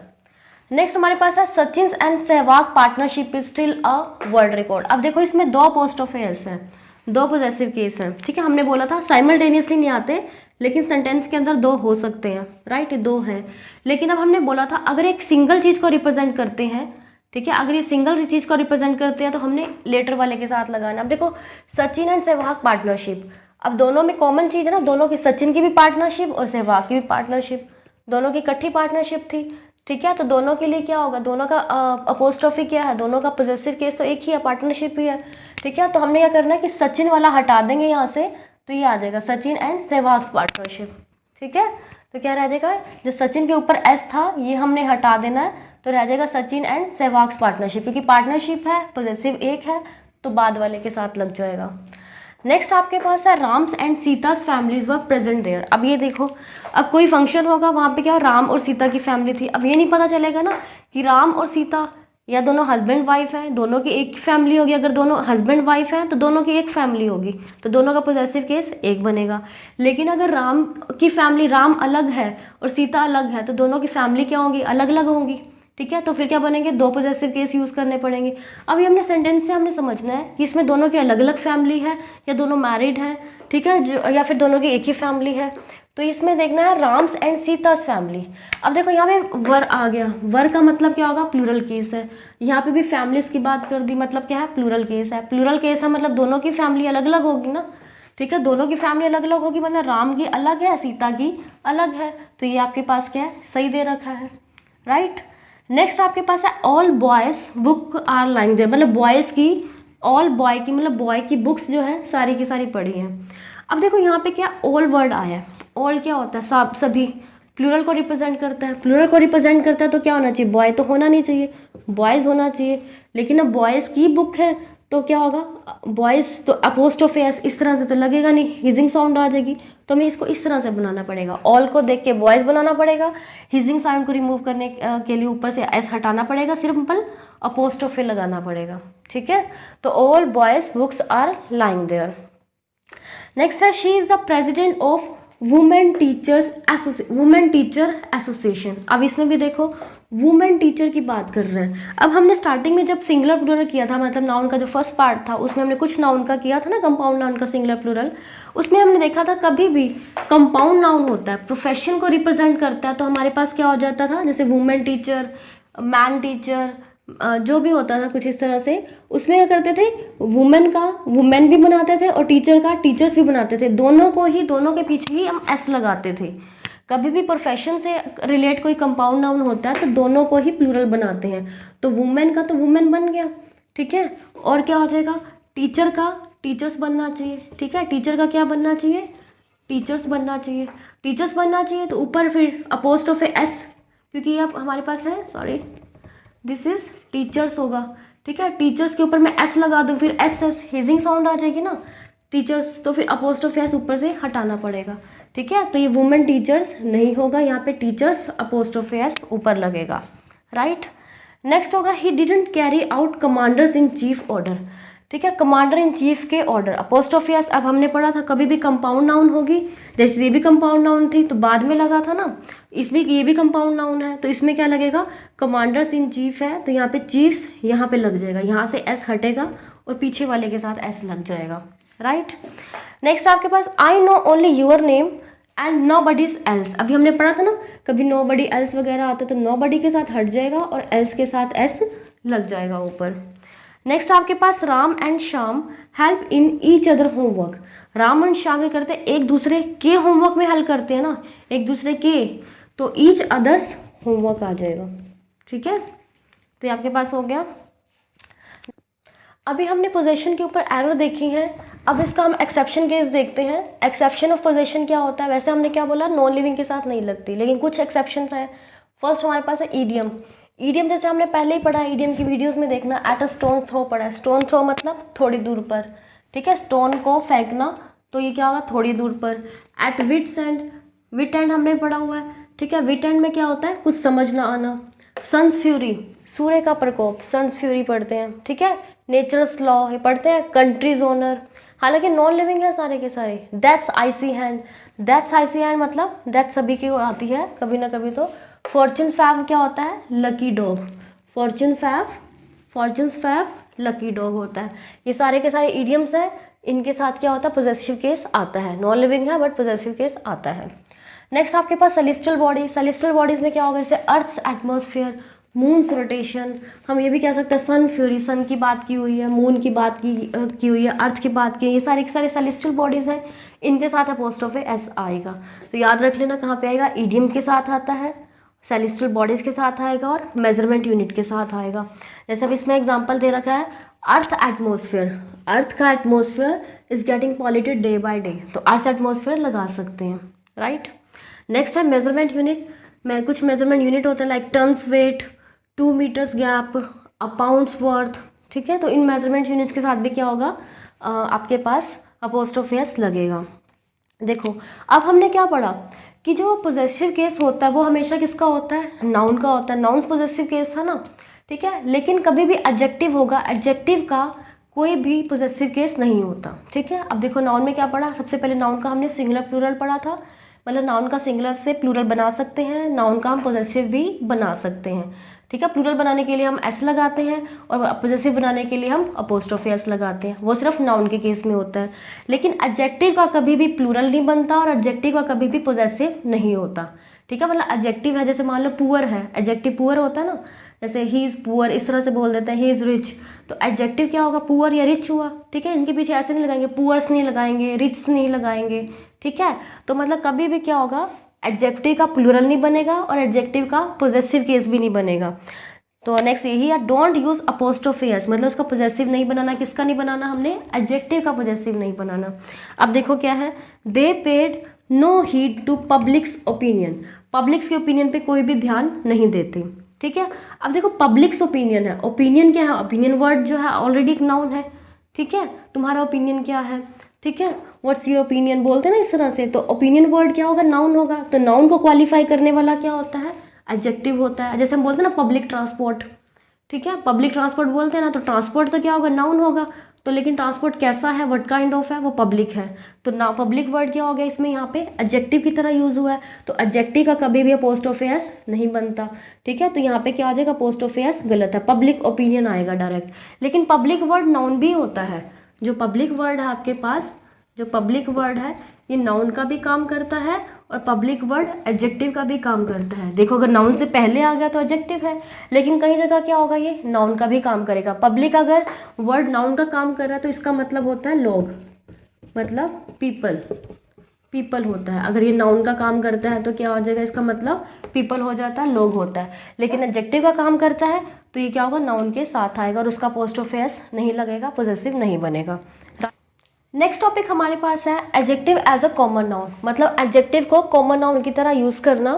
Next हमारे पास है Sachin and Sehwag partnership is still a world record. अब देखो इसमें दो अपोस्ट्रोफी एस हैं, दो पॉजेसिव केस हैं, ठीक है। हमने बोला था साइमल्टेनियसली नहीं आते, लेकिन सेंटेंस के अंदर दो हो सकते हैं, राइट, दो हैं। लेकिन अब हमने बोला था अगर एक सिंगल चीज़ को रिप्रेजेंट करते हैं, ठीक है, अगर ये सिंगल चीज़ को रिप्रेजेंट करते हैं तो हमने लेटर वाले के साथ लगाना। अब देखो सचिन एंड सहवाग पार्टनरशिप, अब दोनों में कॉमन चीज़ है ना, दोनों की, सचिन की भी पार्टनरशिप और सहवाग की भी पार्टनरशिप, दोनों की इकट्ठी पार्टनरशिप थी, ठीक है। तो दोनों के लिए क्या होगा, दोनों का अपोस्ट्रोफी क्या है, दोनों का पॉजेसिव केस तो एक ही है, पार्टनरशिप ही है, ठीक है। तो हमने क्या करना है कि सचिन वाला हटा देंगे यहाँ से, तो ये आ जाएगा सचिन एंड सहवाग पार्टनरशिप, ठीक है। तो क्या रह जाएगा, जो सचिन के ऊपर एस था ये हमने हटा देना है, तो रह जाएगा सचिन एंड सहवाग पार्टनरशिप, क्योंकि पार्टनरशिप है, पॉजेसिव एक है, तो बाद वाले के साथ लग जाएगा। नेक्स्ट आपके पास है Ram's and Sita's families were present there. अब ये देखो, अब कोई फंक्शन होगा वहाँ पे क्या राम और सीता की फैमिली थी। अब ये नहीं पता चलेगा ना कि राम और सीता या दोनों हस्बैंड वाइफ हैं, दोनों की एक फैमिली होगी। अगर दोनों हस्बैंड वाइफ हैं तो दोनों की एक फैमिली होगी, तो दोनों का पॉजेसिव केस एक बनेगा। लेकिन अगर राम की फैमिली, राम अलग है और सीता अलग है, तो दोनों की फैमिली क्या होंगी, अलग अलग होंगी, ठीक है। तो फिर क्या बनेंगे, दो पॉजेसिव केस यूज़ करने पड़ेंगे। अभी हमने सेंटेंस से हमने समझना है कि इसमें दोनों की अलग अलग फैमिली है या दोनों मैरिड हैं, ठीक है, जो या फिर दोनों की एक ही फैमिली है। तो इसमें देखना है राम्स एंड सीता's फैमिली। अब देखो यहाँ पे वर आ गया, वर का मतलब क्या होगा, प्लूरल केस है। यहाँ पे भी फैमिलीज की बात कर दी, मतलब क्या है, प्लूरल केस है। प्लूरल केस है मतलब दोनों की फैमिली अलग अलग होगी ना, ठीक है, दोनों की फैमिली अलग अलग होगी, मतलब राम की अलग है, सीता की अलग है। तो ये आपके पास क्या है, सही दे रखा है, राइट। नेक्स्ट आपके पास है all boys book are lying there, मतलब बॉयज़ की, ऑल बॉय की मतलब बॉय की बुक्स जो है सारी की सारी पढ़ी हैं। अब देखो यहाँ पे क्या ऑल वर्ड आया है, ऑल क्या होता है, सब, सभी, प्लूरल को रिप्रेजेंट करता है। प्लूरल को रिप्रेजेंट करता है तो क्या होना चाहिए, बॉय तो होना नहीं चाहिए, बॉयज़ होना चाहिए। लेकिन अब बॉयज़ की बुक है तो क्या होगा, बॉयज़, तो अपोस्ट्रोफी एस इस तरह से तो लगेगा नहीं, हिजिंग साउंड आ जाएगी। तो हमें इसको इस तरह से बनाना पड़ेगा, ऑल को देख के बॉयज़ बनाना पड़ेगा, हिजिंग साउंड को रिमूव करने के लिए ऊपर से एस हटाना पड़ेगा, सिंपल अपोस्ट्रोफी लगाना पड़ेगा, ठीक है। तो all boys books are lying there. Next है she is the president of women teacher association. अब इसमें भी देखो वुमेन टीचर की बात कर रहे हैं। अब हमने स्टार्टिंग में जब सिंगुलर प्लूरल किया था, मतलब नाउन का जो फर्स्ट पार्ट था उसमें हमने कुछ नाउन का किया था ना, कंपाउंड नाउन का सिंगुलर प्लूरल, उसमें हमने देखा था कभी भी कंपाउंड नाउन होता है, प्रोफेशन को रिप्रेजेंट करता है, तो हमारे पास क्या हो जाता था, जैसे वुमेन टीचर, मैन टीचर, जो भी होता था कुछ इस तरह से, उसमें क्या करते थे, वुमेन का वुमेन भी बनाते थे और टीचर का टीचर्स भी बनाते थे, दोनों को ही, दोनों के पीछे ही हम एस लगाते थे। कभी भी प्रोफेशन से रिलेट कोई कंपाउंड नाउन होता है तो दोनों को ही प्लूरल बनाते हैं। तो वुमेन का तो वुमेन बन गया, ठीक है, और क्या हो जाएगा, टीचर का टीचर्स बनना चाहिए, ठीक है, टीचर का क्या बनना चाहिए, टीचर्स बनना चाहिए, टीचर्स बनना चाहिए। तो ऊपर फिर अपोस्ट्रोफी एस, क्योंकि ये अब हमारे पास है, सॉरी, दिस इज टीचर्स होगा, ठीक है, टीचर्स के ऊपर मैं एस लगा दूँ, फिर एस एस हिजिंग साउंड आ जाएगी ना, टीचर्स, तो फिर अपोस्ट्रोफी एस ऊपर से हटाना पड़ेगा, ठीक है। तो ये वुमेन टीचर्स नहीं होगा, यहाँ पे टीचर्स अपोस्ट्रोफी एस ऊपर लगेगा, राइट। नेक्स्ट होगा he didn't carry out commanders in chief order, ठीक है, कमांडर इन चीफ के ऑर्डर, अपोस्ट्रोफी एस। अब हमने पढ़ा था कभी भी कंपाउंड नाउन होगी, जैसे ये भी कंपाउंड नाउन थी तो बाद में लगा था ना, इसमें ये भी कंपाउंड नाउन है तो इसमें क्या लगेगा, कमांडर्स इन चीफ है तो यहाँ पे चीफ्स यहाँ पे लग जाएगा, यहाँ से एस हटेगा और पीछे वाले के साथ एस लग जाएगा, राइट। नेक्स्ट आपके पास I know only your name and no bodies else. अभी हमने पढ़ा था ना, कभी नो बडी एल्स वगैरह आता तो नो बडी के साथ हट जाएगा और एल्स के साथ एस लग जाएगा ऊपर। नेक्स्ट आपके पास Ram and Shyam help in each other homework. Ram and Shyam क्या करते हैं, एक दूसरे के होमवर्क में हेल्प करते हैं ना, एक दूसरे के, तो ईच अदर्स होमवर्क आ जाएगा, ठीक है। तो ये आपके पास हो गया। अभी हमने पोजेशन के ऊपर एरर देखी है, अब इसका हम एक्सेप्शन केस देखते हैं। एक्सेप्शन ऑफ पोजेशन क्या होता है, वैसे हमने क्या बोला, नॉन लिविंग के साथ नहीं लगती, लेकिन कुछ एक्सेप्शंस हैं। फर्स्ट हमारे पास है ईडियम। ईडियम जैसे हमने पहले ही पढ़ा है, ईडियम की वीडियोस में देखना, एट अ स्टोन थ्रो पढ़ा है। स्टोन थ्रो मतलब थोड़ी दूर पर, ठीक है, स्टोन को फेंकना, तो ये क्या होगा, थोड़ी दूर पर। At wits end, wit end हमने पढ़ा हुआ है, ठीक है, विट एंड में क्या होता है, कुछ समझ ना आना। सन्स फ्यूरी, सूर्य का प्रकोप, सन्स फ्यूरी पढ़ते हैं, ठीक है। नेचर्स लॉ ये पढ़ते हैं। कंट्रीज ओनर, हालांकि नॉन लिविंग है सारे के सारे। That's icy hand, that's icy hand मतलब दैट सभी की आती है कभी ना कभी। तो फॉर्चून फैब क्या होता है, lucky dog. Fortune fab lucky dog होता है। ये सारे के सारे इडियम्स हैं, इनके साथ क्या होता है, पोजेसिव केस आता है। नॉन लिविंग है बट पोजेसिव केस आता है। नेक्स्ट आपके पास सेलेस्टियल बॉडी। सेलेस्टियल बॉडीज में क्या होगा, जैसे अर्थ्स एटमॉस्फेयर, मून्स रोटेशन, हम ये भी कह सकते हैं सन फ्यूरी, सन की बात की हुई है, मून की बात की हुई है, अर्थ की बात की, ये सारे के सारे सेलेस्टियल बॉडीज हैं, इनके साथ अपोस्ट्रोफी एस आएगा। तो याद रख लेना कहाँ पे आएगा, ईडियम के साथ आता है, सेलेस्टियल बॉडीज के साथ आएगा और मेजरमेंट यूनिट के साथ आएगा। जैसे अब इसमें एग्जांपल दे रखा है, अर्थ एटमॉस्फेयर, अर्थ का atmosphere is getting polluted day by day, तो अर्थ एटमॉस्फेयर लगा सकते हैं, राइट। नेक्स्ट है मेजरमेंट यूनिट। में कुछ मेजरमेंट यूनिट होते हैं like tons weight, 2 metres gap, a pounds worth, ठीक है। तो इन मेजरमेंट यूनिट के साथ भी क्या होगा, आपके पास अपोस्ट्रोफी एस लगेगा। देखो अब हमने क्या पढ़ा कि जो पोजेसिव केस होता है वो हमेशा किसका होता है, नाउन का होता है। नाउन्स पोजेसिव केस था ना, ठीक है, लेकिन कभी भी एडजेक्टिव होगा, एडजेक्टिव का कोई भी पोजेसिव केस नहीं होता, ठीक है। अब देखो नाउन में क्या पढ़ा, सबसे पहले नाउन का हमने सिंगुलर प्लूरल पढ़ा था, मतलब नाउन का सिंगुलर से प्लूरल बना सकते हैं, नाउन का हम पोजेसिव भी बना सकते हैं, ठीक है। प्लूरल बनाने के लिए हम एस लगाते हैं और पॉजेसिव बनाने के लिए हम अपोस्ट्रोफी एस लगाते हैं, वो सिर्फ नाउन के केस में होता है। लेकिन एडजेक्टिव का कभी भी प्लूरल नहीं बनता और एडजेक्टिव का कभी भी पॉजेसिव नहीं होता, ठीक है। मतलब एडजेक्टिव है, जैसे मान लो पुअर है, एडजेक्टिव पुअर होता है ना, जैसे ही इज़ पुअर, इस तरह से बोल देते हैं ही इज़ रिच, तो एडजेक्टिव क्या होगा, पुअर या रिच हुआ, ठीक है। इनके पीछे ऐसे नहीं लगाएंगे, पुअर्स नहीं लगाएंगे, रिच नहीं लगाएंगे, ठीक है। तो मतलब कभी भी क्या होगा, एडजेक्टिव का प्लूरल नहीं बनेगा और एडजेक्टिव का पॉजेसिव केस भी नहीं बनेगा। तो नेक्स्ट यही है, डोंट यूज अपोस्ट्रोफी एस, मतलब उसका पॉजेसिव नहीं बनाना। किसका नहीं बनाना हमने, एडजेक्टिव का पॉजेसिव नहीं बनाना। अब देखो क्या है, they paid no heed to publics opinion, publics के ओपिनियन पे कोई भी ध्यान नहीं देते, ठीक है। अब देखो पब्लिक्स ओपिनियन है, ओपिनियन क्या है, ओपिनियन वर्ड जो है ऑलरेडी एक नाउन है, ठीक है। तुम्हारा ओपिनियन क्या है, ठीक है, व्हाट्स योर ओपिनियन बोलते हैं ना इस तरह से, तो ओपिनियन वर्ड क्या होगा, नाउन होगा। तो नाउन को क्वालिफाई करने वाला क्या होता है, एडजेक्टिव होता है। जैसे हम बोलते हैं ना पब्लिक ट्रांसपोर्ट, ठीक है, पब्लिक ट्रांसपोर्ट बोलते हैं ना, तो ट्रांसपोर्ट तो क्या होगा, नाउन होगा। तो लेकिन ट्रांसपोर्ट कैसा है, व्हाट काइंड ऑफ है, वो पब्लिक है। तो ना पब्लिक वर्ड क्या हो गया इसमें, यहाँ पे एडजेक्टिव की तरह यूज हुआ है। तो एडजेक्टिव का कभी भी अपोस्ट्रोफी एस नहीं बनता, ठीक है। तो यहाँ पे क्या आ जाएगा, अपोस्ट्रोफी एस गलत है, पब्लिक ओपिनियन आएगा डायरेक्ट। लेकिन पब्लिक वर्ड नाउन भी होता है, जो पब्लिक वर्ड है आपके पास, जो पब्लिक वर्ड है ये नाउन का भी काम करता है और पब्लिक वर्ड एडजेक्टिव का भी काम करता है। देखो अगर नाउन से पहले आ गया तो एडजेक्टिव है, लेकिन कई जगह क्या होगा, ये नाउन का भी काम करेगा। पब्लिक अगर वर्ड नाउन का काम कर रहा है तो इसका मतलब होता है लोग, मतलब पीपल, पीपल होता है। अगर ये नाउन का काम करता है तो क्या हो जाएगा, इसका मतलब पीपल हो जाता है, लोग होता है। लेकिन एडजेक्टिव का काम करता है तो ये क्या होगा, नाउन के साथ आएगा और उसका अपोस्ट्रोफी एस नहीं लगेगा, पॉजेसिव नहीं बनेगा। नेक्स्ट टॉपिक हमारे पास है adjective as a common noun, मतलब एडजेक्टिव को कॉमन नाउन की तरह यूज़ करना,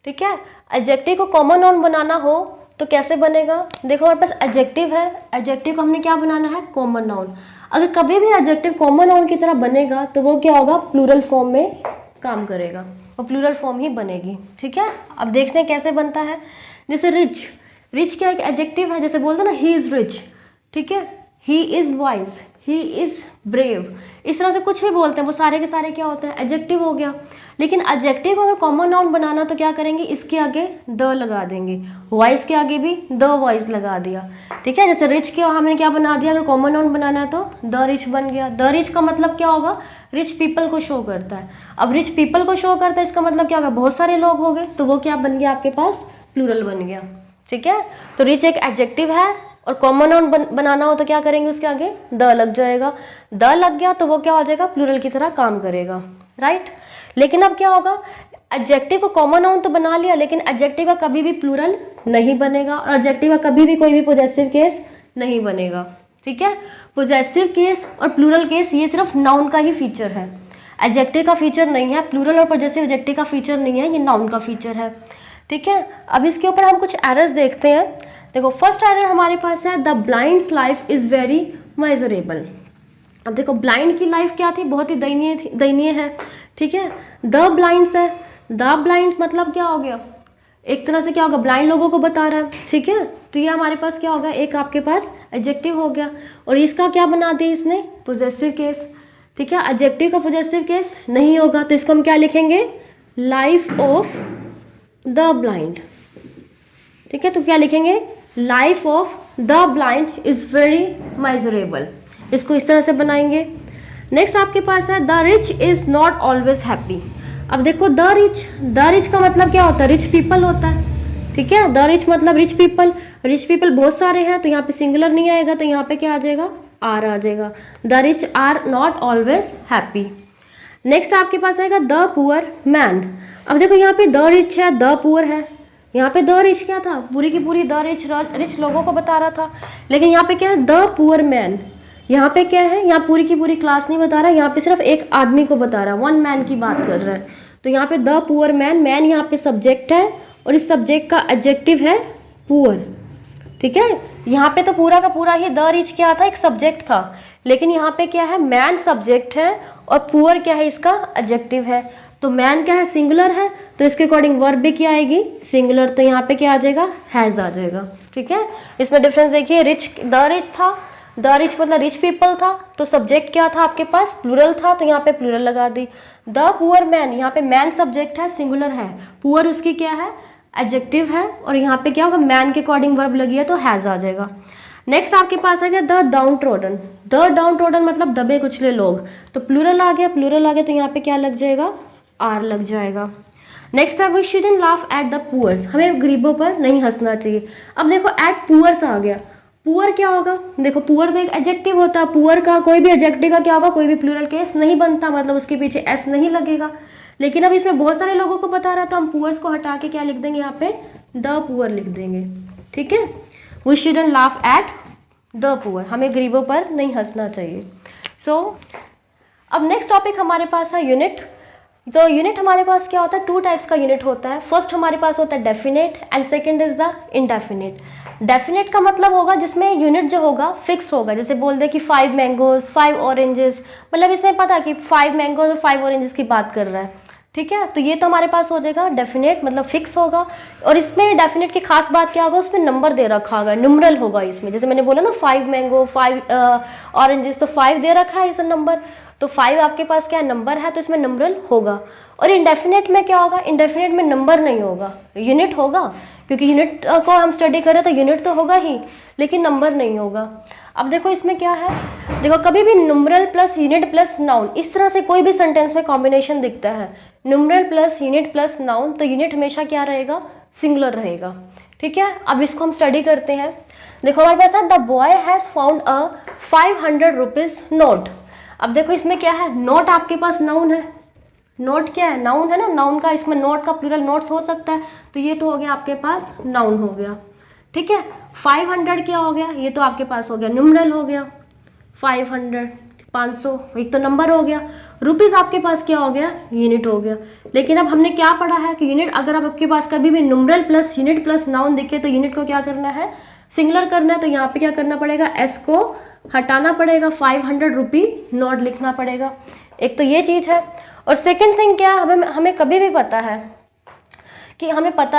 ठीक है। एडजेक्टिव को कॉमन नाउन बनाना हो तो कैसे बनेगा, देखो हमारे पास एडजेक्टिव है, एडजेक्टिव को हमने क्या बनाना है, कॉमन नाउन। अगर कभी भी एडजेक्टिव कॉमन नाउन की तरह बनेगा तो वो क्या होगा, प्लूरल फॉर्म में काम करेगा, वो प्लूरल फॉर्म ही बनेगी, ठीक है। अब देखते हैं कैसे बनता है। जैसे रिच, रिच क्या एक एडजेक्टिव है, जैसे बोलते हैं ना ही इज़ रिच, ठीक है, he is wise, he is brave, इस तरह से कुछ भी बोलते हैं वो सारे के सारे क्या होते हैं, एडजेक्टिव हो गया। लेकिन एडजेक्टिव को अगर कॉमन नाउन बनाना तो क्या करेंगे, इसके आगे द लगा देंगे, वॉइस के आगे भी द वॉइस लगा दिया, ठीक है। जैसे रिच के हमने क्या बना दिया, अगर कॉमन नाउन बनाना है तो द रिच बन गया। द रिच का मतलब क्या होगा, रिच पीपल को शो करता है। अब रिच पीपल को शो करता है इसका मतलब क्या होगा, बहुत सारे लोग हो गए, तो वो क्या बन गया आपके पास, प्लूरल बन गया, ठीक है। तो रिच एक एडजेक्टिव है और कॉमन नाउन बनाना हो तो क्या करेंगे, उसके आगे द लग जाएगा, द लग गया तो वो क्या हो जाएगा, प्लूरल की तरह काम करेगा, राइट। लेकिन अब क्या होगा, एडजेक्टिव को कॉमन नाउन तो बना लिया, लेकिन एडजेक्टिव का कभी भी प्लूरल नहीं बनेगा और एडजेक्टिव का कभी भी कोई भी पॉजेसिव केस नहीं बनेगा, ठीक है। पॉजेसिव केस और प्लूरल केस ये सिर्फ नाउन का ही फीचर है, एडजेक्टिव का फीचर नहीं है। प्लूरल और पॉजेसिव एडजेक्टिव का फीचर नहीं है, ये नाउन का फीचर है, ठीक है। अब इसके ऊपर हम कुछ एरर्स देखते हैं। देखो फर्स्ट एरर हमारे पास है, the blinds life is very miserable. अब देखो ब्लाइंड की लाइफ क्या थी, बहुत ही दयनीय है, ठीक है। द ब्लाइंड्स है, द ब्लाइंड्स मतलब क्या हो गया, एक तरह से क्या होगा, ब्लाइंड लोगों को बता रहा है, ठीक है। तो ये हमारे पास क्या होगा, एक आपके पास एडजेक्टिव हो गया और इसका क्या बना दिया इसने, पॉजेसिव केस, ठीक है। एडजेक्टिव का पॉजेसिव केस नहीं होगा तो इसको हम क्या लिखेंगे, लाइफ ऑफ द ब्लाइंड, ठीक है। तो क्या लिखेंगे, life of the blind is very miserable, इसको इस तरह से बनाएंगे। नेक्स्ट आपके पास है, the rich is not always happy. अब देखो द रिच का मतलब क्या होता है, रिच पीपल होता है, ठीक है। द रिच मतलब रिच पीपल बहुत सारे हैं, तो यहाँ पे सिंगुलर नहीं आएगा, तो यहाँ पे क्या आ जाएगा, आर आ जाएगा। The rich are not always happy. Next आपके पास आएगा द पुअर मैन। अब देखो यहाँ पे द रिच है, द पुअर है, यहाँ पे द रिच क्या था, पूरी की पूरी द रिच लोगों को बता रहा था, लेकिन यहाँ पे क्या है, द पुअर मैन। यहाँ पे क्या है, यहाँ पूरी की पूरी क्लास नहीं बता रहा, यहाँ पे सिर्फ एक आदमी को बता रहा है, वन मैन की बात कर रहा है। तो यहाँ पे द पुअर मैन, मैन यहाँ पे सब्जेक्ट है और इस सब्जेक्ट का एडजेक्टिव है पुअर, ठीक है। यहाँ पे तो पूरा का पूरा ही द रिच क्या था, एक सब्जेक्ट था, लेकिन यहाँ पे क्या है, मैन सब्जेक्ट है और पुअर क्या है, इसका एडजेक्टिव है। तो मैन क्या है, सिंगुलर है, तो इसके अकॉर्डिंग वर्ब भी क्या आएगी, सिंगुलर। तो यहाँ पे क्या आ जाएगा, हैज आ जाएगा, ठीक है। इसमें डिफरेंस देखिए, रिच द रिच था, द रिच मतलब रिच पीपल था, तो सब्जेक्ट क्या था आपके पास, प्लूरल था, तो यहाँ पे प्लूरल लगा दी। द पुअर मैन, यहाँ पे मैन सब्जेक्ट है, सिंगुलर है, पुअर उसकी क्या है, एडजेक्टिव है, और यहाँ पे क्या होगा, मैन के अकॉर्डिंग वर्ब लगी है तो हैज़ आ जाएगा। नेक्स्ट आपके पास आ गया the down trodden. The down trodden मतलब दबे कुचले लोग, तो प्लूरल आ गया, प्लूरल आ गया तो यहाँ पे क्या लग जाएगा, आर लग जाएगा। नेक्स्ट है we shouldn't laugh at the poors, हमें गरीबों पर नहीं हंसना चाहिए। अब देखो एट पुअर्स आ गया, पुअर क्या होगा, देखो पुअर तो एक एडजेक्टिव होता है, पुअर का कोई भी एडजेक्टिव का क्या होगा, कोई भी प्लूरल केस नहीं बनता, मतलब उसके पीछे एस नहीं लगेगा। लेकिन अब इसमें बहुत सारे लोगों को बता रहा, तो हम पुअर्स को हटा के क्या लिख देंगे, यहाँ पे द पुअर लिख देंगे। ठीक है, we shouldn't laugh at the poor, हमें गरीबों पर नहीं हंसना चाहिए। सो अब नेक्स्ट टॉपिक हमारे पास है यूनिट। तो यूनिट हमारे पास क्या होता है, टू टाइप्स का यूनिट होता है। फर्स्ट हमारे पास होता है definite and second is the indefinite. Definite का मतलब होगा जिसमें यूनिट जो होगा फिक्स होगा, जैसे बोल दे कि 5 मैंगोज 5 ऑरेंजेस, मतलब इसमें पता है कि 5 मैंगोज और 5 ऑरेंजेस की बात कर रहा है। ठीक है, तो ये तो हमारे पास हो जाएगा डेफिनेट, मतलब फिक्स होगा। और इसमें डेफिनेट की खास बात क्या होगा, उसमें नंबर दे रखा होगा, न्यूमरल होगा इसमें। जैसे मैंने बोला ना 5 मैंगो 5 ऑरेंजेस, तो 5 दे रखा है इस नंबर, तो 5 आपके पास क्या नंबर है, तो इसमें नंबरल होगा। और इनडेफिनेट में क्या होगा, इनडेफिनेट में नंबर नहीं होगा, यूनिट होगा, क्योंकि यूनिट को हम स्टडी करें तो यूनिट तो होगा ही, लेकिन नंबर नहीं होगा। अब देखो इसमें क्या है, देखो कभी भी numeral plus unit plus noun, इस तरह से कोई भी सेंटेंस में कॉम्बिनेशन दिखता है, numeral plus unit plus noun, तो यूनिट हमेशा क्या रहेगा, सिंगुलर रहेगा। ठीक है, अब इसको हम स्टडी करते हैं। देखो हमारे पास है the boy has found a 500 rupees note. अब देखो इसमें क्या है, नोट आपके पास नाउन है, नोट क्या है, नाउन है ना, नाउन का इसमें नोट का प्लूरल नोट्स हो सकता है, तो ये तो हो गया आपके पास नाउन हो गया। ठीक है, 500 क्या हो गया, ये तो आपके पास हो गया न्यूमरल हो गया, 500 500 एक तो नंबर हो गया। रुपीज़ आपके पास क्या हो गया, यूनिट हो गया। लेकिन अब हमने क्या पढ़ा है कि यूनिट अगर आपके पास कभी भी numeral plus unit plus noun दिखे तो यूनिट को क्या करना है, सिंगुलर करना है। तो यहाँ पे क्या करना पड़ेगा, एस को हटाना पड़ेगा, 500 रुपी नोट लिखना पड़ेगा। एक तो ये चीज़ है। और सेकेंड थिंग क्या है, हमें कभी भी पता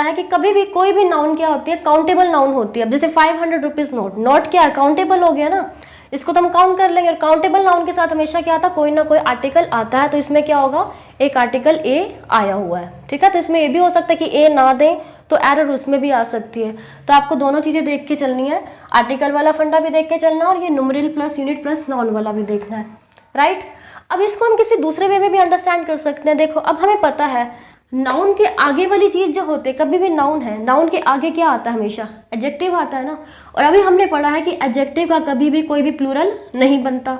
है कि कभी भी कोई भी नाउन क्या होती है, काउंटेबल नाउन होती है। अब जैसे 500 रुपीज़ नोट, नोट क्या है, काउंटेबल हो गया ना, इसको तो हम काउंट कर लेंगे। और काउंटेबल नाउन के साथ हमेशा क्या आता है, कोई ना कोई आर्टिकल आता है, तो इसमें क्या होगा, एक आर्टिकल ए आया हुआ है। ठीक है, तो इसमें ये भी हो सकता है कि ए ना दें तो एरर उसमें भी आ सकती है। तो आपको दोनों चीज़ें देख के चलनी है, आर्टिकल वाला फंडा भी देख के चलना है और ये numeral plus unit plus noun वाला भी देखना है, राइट। अब इसको हम किसी दूसरे वे में भी अंडरस्टैंड कर सकते हैं। देखो अब हमें पता है नाउन के आगे वाली चीज़ जो होती है, कभी भी नाउन है, नाउन के आगे क्या आता है, हमेशा एडजेक्टिव आता है ना। और अभी हमने पढ़ा है कि एडजेक्टिव का कभी भी कोई भी प्लूरल नहीं बनता।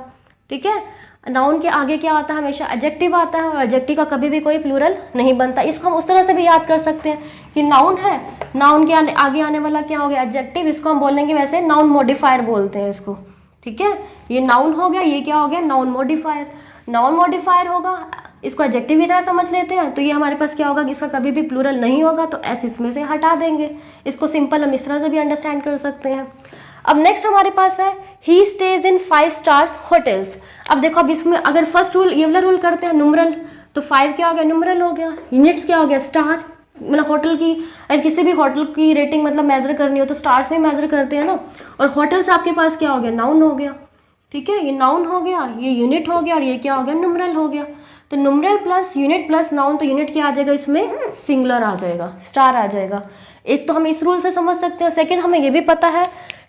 ठीक है, नाउन के आगे क्या आता है, हमेशा एडजेक्टिव आता है, और एडजेक्टिव का कभी भी कोई प्लूरल नहीं बनता। इसको हम उस तरह से भी याद कर सकते हैं कि नाउन है, नाउन के आगे आने वाला क्या हो गया, एडजेक्टिव, इसको हम बोलेंगे वैसे नाउन मॉडिफायर बोलते हैं इसको। ठीक है, ये नाउन हो गया, ये क्या हो गया, नाउन मॉडिफायर। नाउन मॉडिफायर होगा, इसको एडजेक्टिव की तरह समझ लेते हैं, तो ये हमारे पास क्या होगा कि इसका कभी भी प्लूरल नहीं होगा, तो एस इसमें से हटा देंगे। इसको सिंपल हम इस तरह से भी अंडरस्टैंड कर सकते हैं। अब नेक्स्ट हमारे पास है ही स्टेज इन 5 स्टार्स होटल्स। अब देखो अब इसमें अगर फर्स्ट रूल ये वाला रूल करते हैं न्यूमरल, तो 5 क्या हो गया, न्यूमरल हो गया, यूनिट्स क्या हो गया, स्टार, मतलब होटल की, अगर किसी भी होटल की रेटिंग मतलब मेजर करनी हो तो स्टार्स में मेजर करते हैं ना। और होटल्स आपके पास क्या हो गया, नाउन हो गया। ठीक है, ये नाउन हो गया, ये यूनिट हो गया, और ये क्या हो गया, न्यूमरल हो गया। तो numeral plus unit plus noun, तो यूनिट क्या आ जाएगा, इसमें सिंगुलर आ जाएगा, स्टार आ जाएगा। एक तो हम इस रूल से समझ सकते हैं। और सेकंड हमें ये भी पता है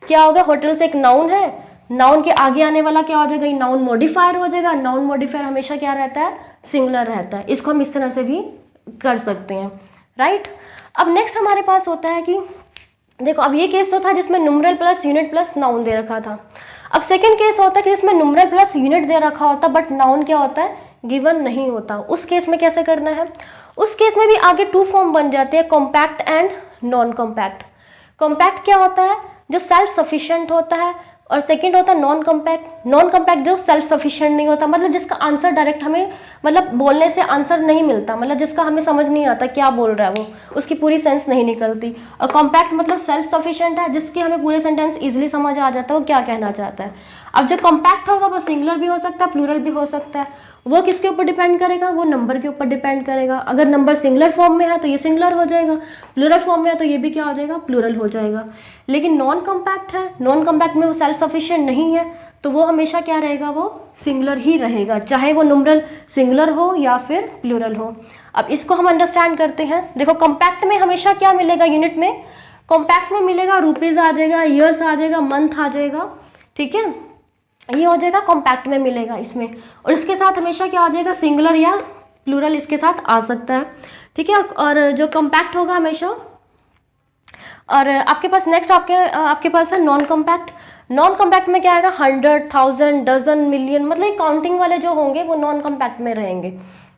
क्या होगा, होटल से एक नाउन है, नाउन के आगे आने वाला क्या हो जाएगा, ये नाउन मॉडिफायर हो जाएगा। नाउन मॉडिफायर हमेशा क्या रहता है, सिंगुलर रहता है। इसको हम इस तरह से भी कर सकते हैं, राइट। अब नेक्स्ट हमारे पास होता है कि देखो अब ये केस तो था जिसमें numeral plus unit plus noun दे रखा था। अब सेकंड केस होता है कि जिसमें न्यूमरल प्लस यूनिट दे रखा होता बट नाउन क्या होता है, गिवन नहीं होता। उस केस में कैसे करना है, उस केस में भी आगे 2 फॉर्म बन जाते हैं, compact and non compact. Compact क्या होता है, जो सेल्फ सफिशिएंट होता है, और सेकंड होता है नॉन कॉम्पैक्ट। नॉन कॉम्पैक्ट जो सेल्फ सफिशिएंट नहीं होता, मतलब जिसका आंसर डायरेक्ट हमें मतलब बोलने से आंसर नहीं मिलता, मतलब जिसका हमें समझ नहीं आता क्या बोल रहा है वो, उसकी पूरी सेंस नहीं निकलती। और कॉम्पैक्ट मतलब सेल्फ सफिशिएंट है, जिसके हमें पूरे सेंटेंस इजीली समझ आ जाता है वो क्या कहना चाहता है। अब जो कॉम्पैक्ट होगा वो सिंगुलर भी हो सकता है, प्लूरल भी हो सकता है। वो किसके ऊपर डिपेंड करेगा, वो नंबर के ऊपर डिपेंड करेगा। अगर नंबर सिंगुलर फॉर्म में है तो ये सिंगुलर हो जाएगा, प्लूरल फॉर्म में है तो ये भी क्या हो जाएगा, प्लूरल हो जाएगा। लेकिन नॉन कॉम्पैक्ट है, नॉन कॉम्पैक्ट में वो सेल्फ सफिशिएंट नहीं है, तो वो हमेशा क्या रहेगा, वो सिंगुलर ही रहेगा, चाहे वो न्यूमरल सिंगुलर हो या फिर प्लूरल हो। अब इसको हम अंडरस्टैंड करते हैं। देखो कॉम्पैक्ट में हमेशा क्या मिलेगा यूनिट में, कॉम्पैक्ट में मिलेगा रुपीज़ आ जाएगा, ईयर्स आ जाएगा, मंथ आ जाएगा, ठीक है, ये हो जाएगा कॉम्पैक्ट में मिलेगा इसमें। और इसके साथ हमेशा क्या आ जाएगा, सिंगुलर या प्लूरल इसके साथ आ सकता है, ठीक है। और जो कॉम्पैक्ट होगा हमेशा, और आपके पास नेक्स्ट आपके पास है नॉन कॉम्पैक्ट। नॉन कॉम्पैक्ट में क्या आएगा, 100, 1000, डजन, मिलियन, मतलब काउंटिंग वाले जो होंगे वो नॉन कॉम्पैक्ट में रहेंगे,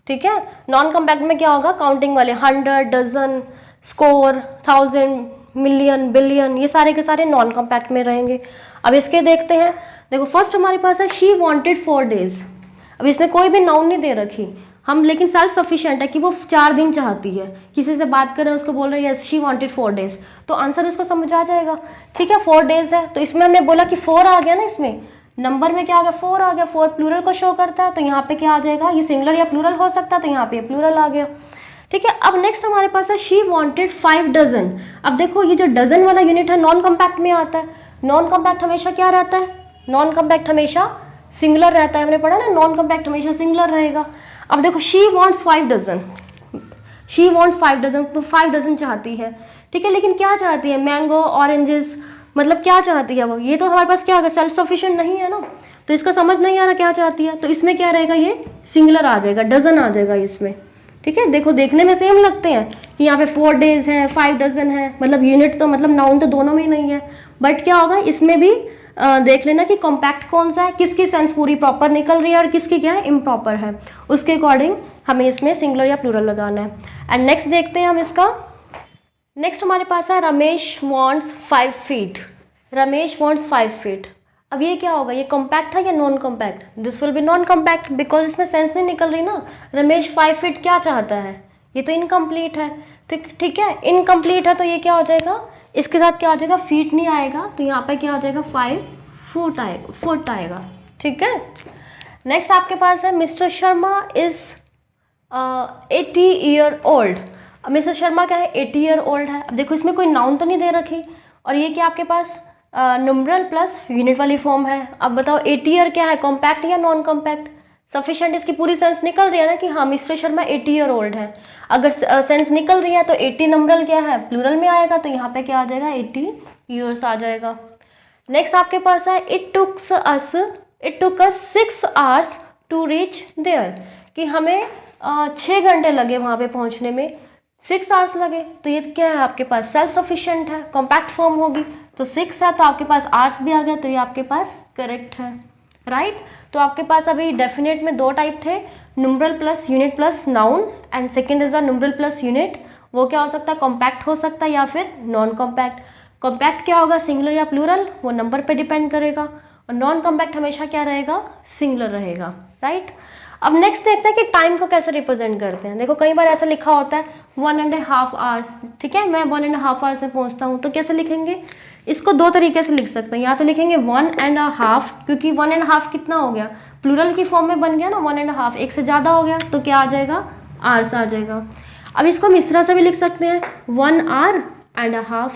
ठीक है। नॉन कॉम्पैक्ट में क्या होगा, काउंटिंग वाले 100, डजन, स्कोर, 1000, मिलियन, बिलियन, ये सारे के सारे नॉन कॉम्पैक्ट में रहेंगे। अब इसके देखते हैं। देखो फर्स्ट हमारे पास है शी वांटेड 4 days। अब इसमें कोई भी नाउन नहीं दे रखी हम, लेकिन सेल्फ सफिशिएंट है कि वो 4 दिन चाहती है, किसी से बात कर रहे हैं उसको बोल रहे हैं यस शी वांटेड 4 days, तो आंसर इसको समझ आ जाएगा, ठीक है। 4 days है तो इसमें हमने बोला कि 4 आ गया ना, इसमें नंबर में क्या आ गया, 4 आ गया। 4 प्लूरल को शो करता है, तो यहाँ पे क्या आ जाएगा, ये सिंगुलर या प्लूरल हो सकता है, तो यहाँ पे प्लूरल आ गया, ठीक है। अब नेक्स्ट हमारे पास है शी वांटेड 5 डजन। अब देखो ये जो डजन वाला यूनिट है नॉन कॉम्पैक्ट में आता है। नॉन कॉम्पैक्ट हमेशा क्या रहता है, नॉन कॉम्पैक्ट हमेशा सिंगुलर रहता है, हमने पढ़ा ना, नॉन कॉम्पैक्ट हमेशा सिंगुलर रहेगा। अब देखो she wants 5 dozen, she wants 5 dozen, 5 dozen चाहती है, ठीक है। लेकिन क्या चाहती है, मैंगो, ऑरेंजेस, मतलब क्या चाहती है वो, ये तो हमारे पास क्या होगा, सेल्फ सफिशिएंट नहीं है ना, तो इसका समझ नहीं आ रहा क्या चाहती है, तो इसमें क्या रहेगा, ये सिंगुलर आ जाएगा, डजन आ जाएगा इसमें, ठीक है। देखो देखने में सेम लगते हैं कि यहाँ पे 4 days है, 5 डजन है, मतलब यूनिट तो मतलब नाउन तो दोनों में ही नहीं है, बट क्या होगा इसमें भी देख लेना कि कॉम्पैक्ट कौन सा है, किसकी सेंस पूरी प्रॉपर निकल रही है और किसकी क्या है इम्प्रॉपर है, उसके अकॉर्डिंग हमें इसमें सिंगुलर या प्लूरल लगाना है। एंड नेक्स्ट देखते हैं हम इसका। नेक्स्ट हमारे पास है Ramesh wants 5 feet। Ramesh wants 5 feet। अब ये क्या होगा, ये कॉम्पैक्ट है या non compact, this will be non compact because इसमें सेंस नहीं निकल रही ना। रमेश 5 feet क्या चाहता है, ये तो इनकम्प्लीट है, ठीक है, इनकम्प्लीट है, तो ये क्या हो जाएगा, इसके साथ क्या आ जाएगा, फीट नहीं आएगा, तो यहाँ पे क्या आ जाएगा 5 फुट आएगा, ठीक है। नेक्स्ट आपके पास है mister Sharma is 80 year old। अब मिस्टर शर्मा क्या है, 80 year old है। अब देखो इसमें कोई नाउन तो नहीं दे रखी, और ये क्या आपके पास न्यूमरल प्लस यूनिट वाली फॉर्म है। अब बताओ 80 year क्या है, कॉम्पैक्ट या नॉन कॉम्पैक्ट, सफिशिएंट, इसकी पूरी सेंस निकल रही है ना कि हाँ मिस्टर शर्मा 80 year old है। अगर सेंस निकल रही है तो 80 नंबरल क्या है, प्लूरल में आएगा, तो यहाँ पे क्या आ जाएगा 80 years आ जाएगा। नेक्स्ट आपके पास है it took us 6 hours to reach there, कि हमें 6 घंटे लगे वहाँ पे पहुँचने में, 6 hours लगे, तो ये क्या है आपके पास सेल्फ सफिशिएंट है, कॉम्पैक्ट फॉर्म होगी, तो 6 है तो आपके पास आवर्स भी आ गया, तो ये आपके पास करेक्ट है, राइट। तो आपके पास अभी डेफिनेट में 2 टाइप थे, numeral plus unit plus noun, and second is the numeral plus unit. वो क्या हो सकता है, कॉम्पैक्ट हो सकता है या फिर नॉन कॉम्पैक्ट। कॉम्पैक्ट क्या होगा, सिंगुलर या प्लूरल, वो नंबर पे डिपेंड करेगा, और नॉन कॉम्पैक्ट हमेशा क्या रहेगा, सिंगुलर रहेगा, राइट। अब नेक्स्ट देखते हैं कि टाइम को कैसे रिप्रेजेंट करते हैं। देखो कई बार ऐसा लिखा होता है 1.5 hours, ठीक है, मैं 1.5 hours में पहुंचता हूँ, तो कैसे लिखेंगे, इसको 2 तरीके से लिख सकते हैं। या तो लिखेंगे 1.5, क्योंकि 1.5 कितना हो गया, प्लूरल की फॉर्म में बन गया ना 1.5, एक से ज़्यादा हो गया, तो क्या आ जाएगा, आवर्स आ जाएगा। अब इसको हम इस तरह से भी लिख सकते हैं 1 hour and a half,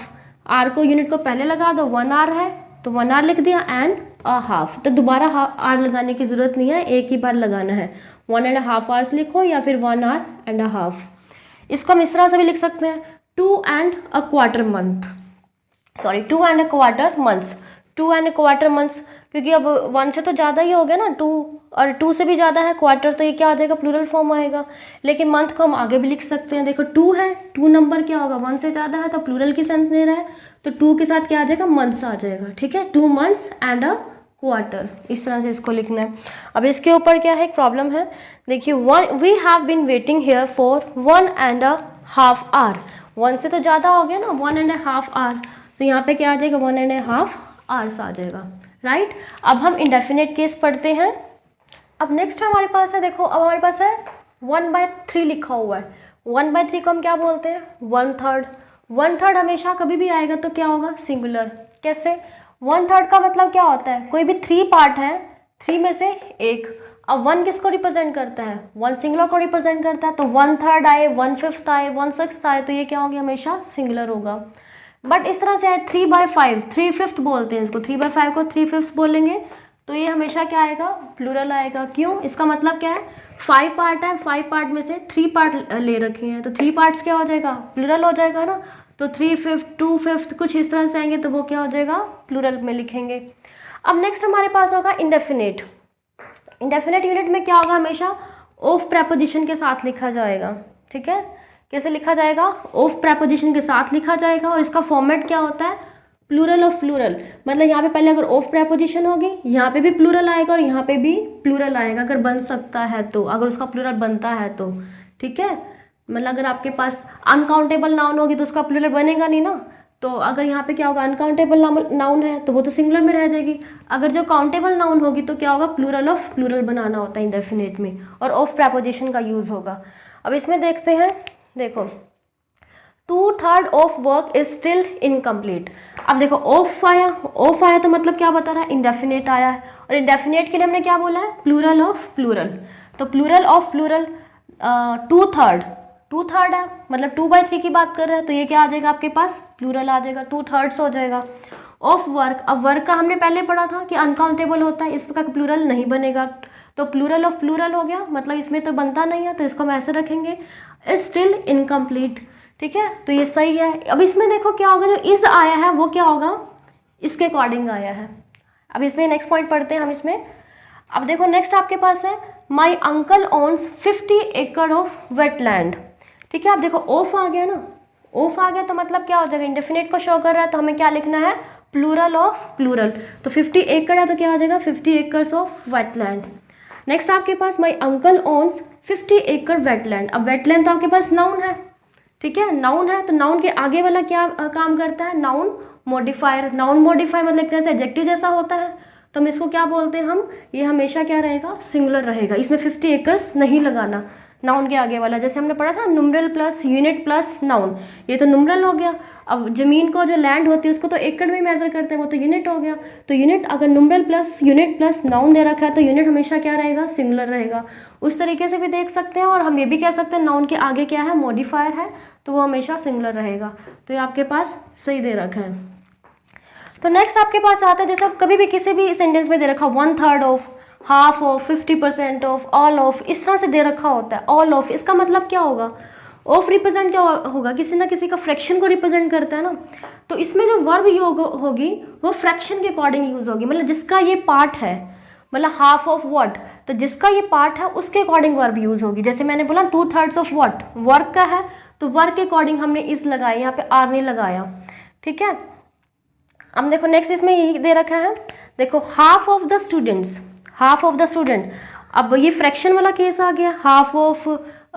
are को यूनिट को पहले लगा दो, 1 hour है तो 1 hour लिख दिया, एंड अ हाफ, तो दोबारा आर लगाने की ज़रूरत नहीं है, एक ही बार लगाना है, 1.5 hours लिखो या फिर 1 hour and a half। इसको हम इस तरह से भी लिख सकते हैं 2 and a quarter month, sorry 2 and a quarter months, 2 and a quarter months, क्योंकि अब 1 से तो ज़्यादा ही हो गया ना 2, और 2 से भी ज़्यादा है क्वार्टर, तो ये क्या आ जाएगा, प्लूरल फॉर्म आएगा। लेकिन मंथ को हम आगे भी लिख सकते हैं, देखो 2 है, 2 नंबर क्या होगा, 1 से ज़्यादा है तो प्लूरल की सेंस दे रहा है, तो 2 के साथ क्या आ जाएगा, मंथ्स आ जाएगा, ठीक है, 2 months and a क्वार्टर, इस तरह से इसको लिखना है। अब इसके ऊपर क्या है, एक प्रॉब्लम है, देखिए we have been waiting here for 1.5 hour, 1 से तो ज़्यादा हो गया ना, 1.5 hour, तो यहाँ पे क्या आ जाएगा, 1.5 hours आ जाएगा, राइट। अब हम इंडेफिनेट केस पढ़ते हैं। अब नेक्स्ट हमारे पास है, देखो अब हमारे पास है 1/3 लिखा हुआ है, 1/3 को हम क्या बोलते हैं, 1/3। 1/3 हमेशा कभी भी आएगा तो क्या होगा, सिंगुलर। कैसे, 1/3 का मतलब क्या होता है, कोई भी 3 पार्ट है, 3 में से एक। अब 1 किसको रिप्रेजेंट करता है, 1 सिंगुलर को रिप्रेजेंट करता है, तो 1/3 आए, 1/5 आए, 1/6 आए, तो ये क्या होगा, हमेशा सिंगुलर होगा। बट इस तरह से आए 3/5, 3/5 बोलते हैं इसको, 3/5 को 3/5 बोलेंगे, तो ये हमेशा क्या आएगा, प्लूरल आएगा। क्यों, इसका मतलब क्या है, 5 पार्ट है, 5 पार्ट में से 3 पार्ट ले रखे हैं, तो 3 पार्ट्स क्या हो जाएगा, प्लूरल हो जाएगा ना। तो 3/5 2/5 कुछ इस तरह से आएंगे, तो वो क्या हो जाएगा, प्लूरल में लिखेंगे। अब नेक्स्ट हमारे पास होगा इंडेफिनेट। इंडेफिनेट यूनिट में क्या होगा, हमेशा ऑफ प्रेपोजिशन के साथ लिखा जाएगा। ठीक है, कैसे लिखा जाएगा, ऑफ प्रेपोजिशन के साथ लिखा जाएगा। और इसका फॉर्मेट क्या होता है, प्लूरल ऑफ प्लूरल। मतलब यहाँ पे पहले अगर ऑफ प्रेपोजिशन होगी, यहाँ पे भी प्लूरल आएगा और यहाँ पे भी प्लूरल आएगा, अगर बन सकता है तो, अगर उसका प्लूरल बनता है तो। ठीक है, मतलब अगर आपके पास अनकाउंटेबल नाउन होगी तो उसका प्लूरल बनेगा नहीं ना। तो अगर यहाँ पे क्या होगा, अनकाउंटेबल नाउन है तो वो तो सिंगुलर में रह जाएगी। अगर जो काउंटेबल नाउन होगी तो क्या होगा, प्लूरल ऑफ प्लूरल बनाना होता है इंडेफिनेट में, और ऑफ प्रेपोजिशन का यूज होगा। अब इसमें देखते हैं, देखो 2/3 of work is still incomplete. अब देखो ऑफ आया, ऑफ आया तो मतलब क्या बता रहा है, इंडेफिनेट आया है। और इंडेफिनेट के लिए हमने क्या बोला है, प्लूरल ऑफ प्लूरल। तो प्लूरल ऑफ प्लूरल 2/3 है, मतलब 2/3 की बात कर रहे हैं, तो ये क्या आ जाएगा आपके पास, प्लूरल आ जाएगा, 2/3 हो जाएगा। ऑफ वर्क, अब वर्क का हमने पहले पढ़ा था कि अनकाउंटेबल होता है, इसका प्लूरल नहीं बनेगा, तो प्लूरल ऑफ प्लूरल हो गया, मतलब इसमें तो बनता नहीं है, तो इसको हम ऐसे रखेंगे, इज स्टिल इनकम्प्लीट। ठीक है, तो ये सही है। अब इसमें देखो क्या होगा, जो इज आया है वो क्या होगा, इसके अकॉर्डिंग आया है। अब इसमें नेक्स्ट पॉइंट पढ़ते हैं हम इसमें। अब देखो नेक्स्ट आपके पास है, माई अंकल ओन्स 50 एकड़ ऑफ वेटलैंड। ठीक है, अब देखो ऑफ आ गया ना, ऑफ आ गया तो मतलब क्या हो जाएगा, इंडेफिनेट को शो कर रहा है, तो हमें क्या लिखना है, प्लूरल ऑफ प्लूरल। तो 50 एकड़ है तो क्या आ जाएगा, 50 एकर्स ऑफ वेटलैंड। नेक्स्ट आपके पास, माई अंकल ओन्स 50 एकड़ वेटलैंड। अब वेटलैंड तो आपके पास नाउन है, ठीक है, नाउन है, तो नाउन के आगे वाला क्या काम करता है, नाउन मॉडिफायर। नाउन मॉडिफायर मतलब एक तरह से एडजेक्टिव जैसा होता है, तो हम इसको क्या बोलते हैं, हम ये हमेशा क्या रहेगा, सिंगुलर रहेगा। इसमें 50 एकर्स नहीं लगाना नाउन के आगे वाला, जैसे हमने पढ़ा था नुमरल प्लस यूनिट प्लस नाउन, ये तो नुमरल हो गया। अब जमीन को जो लैंड होती है उसको तो एकड़ में मेजर करते हैं, वो तो यूनिट हो गया। तो यूनिट अगर नुमरल प्लस यूनिट प्लस नाउन दे रखा है तो यूनिट हमेशा क्या रहेगा, सिंगुलर रहेगा। उस तरीके से भी देख सकते हैं, और हम ये भी कह सकते हैं नाउन के आगे क्या है, मॉडिफायर है, तो वो हमेशा सिंगुलर रहेगा। तो ये आपके पास सही दे रखा है। तो नेक्स्ट आपके पास आता है, जैसे कभी भी किसी भी सेंटेंस में दे रखा 1/3 of, half of, 50% of, all of, इस तरह से दे रखा होता है। ऑल ऑफ, इसका मतलब क्या होगा, ऑफ रिप्रेजेंट क्या होगा, किसी ना किसी का फ्रैक्शन को रिप्रेजेंट करता है ना। तो इसमें जो वर्ब होगी वो फ्रैक्शन के अकॉर्डिंग यूज होगी, मतलब जिसका ये पार्ट है, मतलब हाफ ऑफ व्हाट, तो जिसका ये पार्ट है उसके अकॉर्डिंग वर्ब यूज होगी। जैसे मैंने बोला 2/3 ऑफ व्हाट, वर्क का है, तो वर्क के अकॉर्डिंग हमने इस लगाया, यहाँ पे आर नहीं लगाया। ठीक है, अब देखो नेक्स्ट इसमें यही दे रखा है, देखो half of the students, half of the student. अब ये फ्रैक्शन वाला केस आ गया, half of,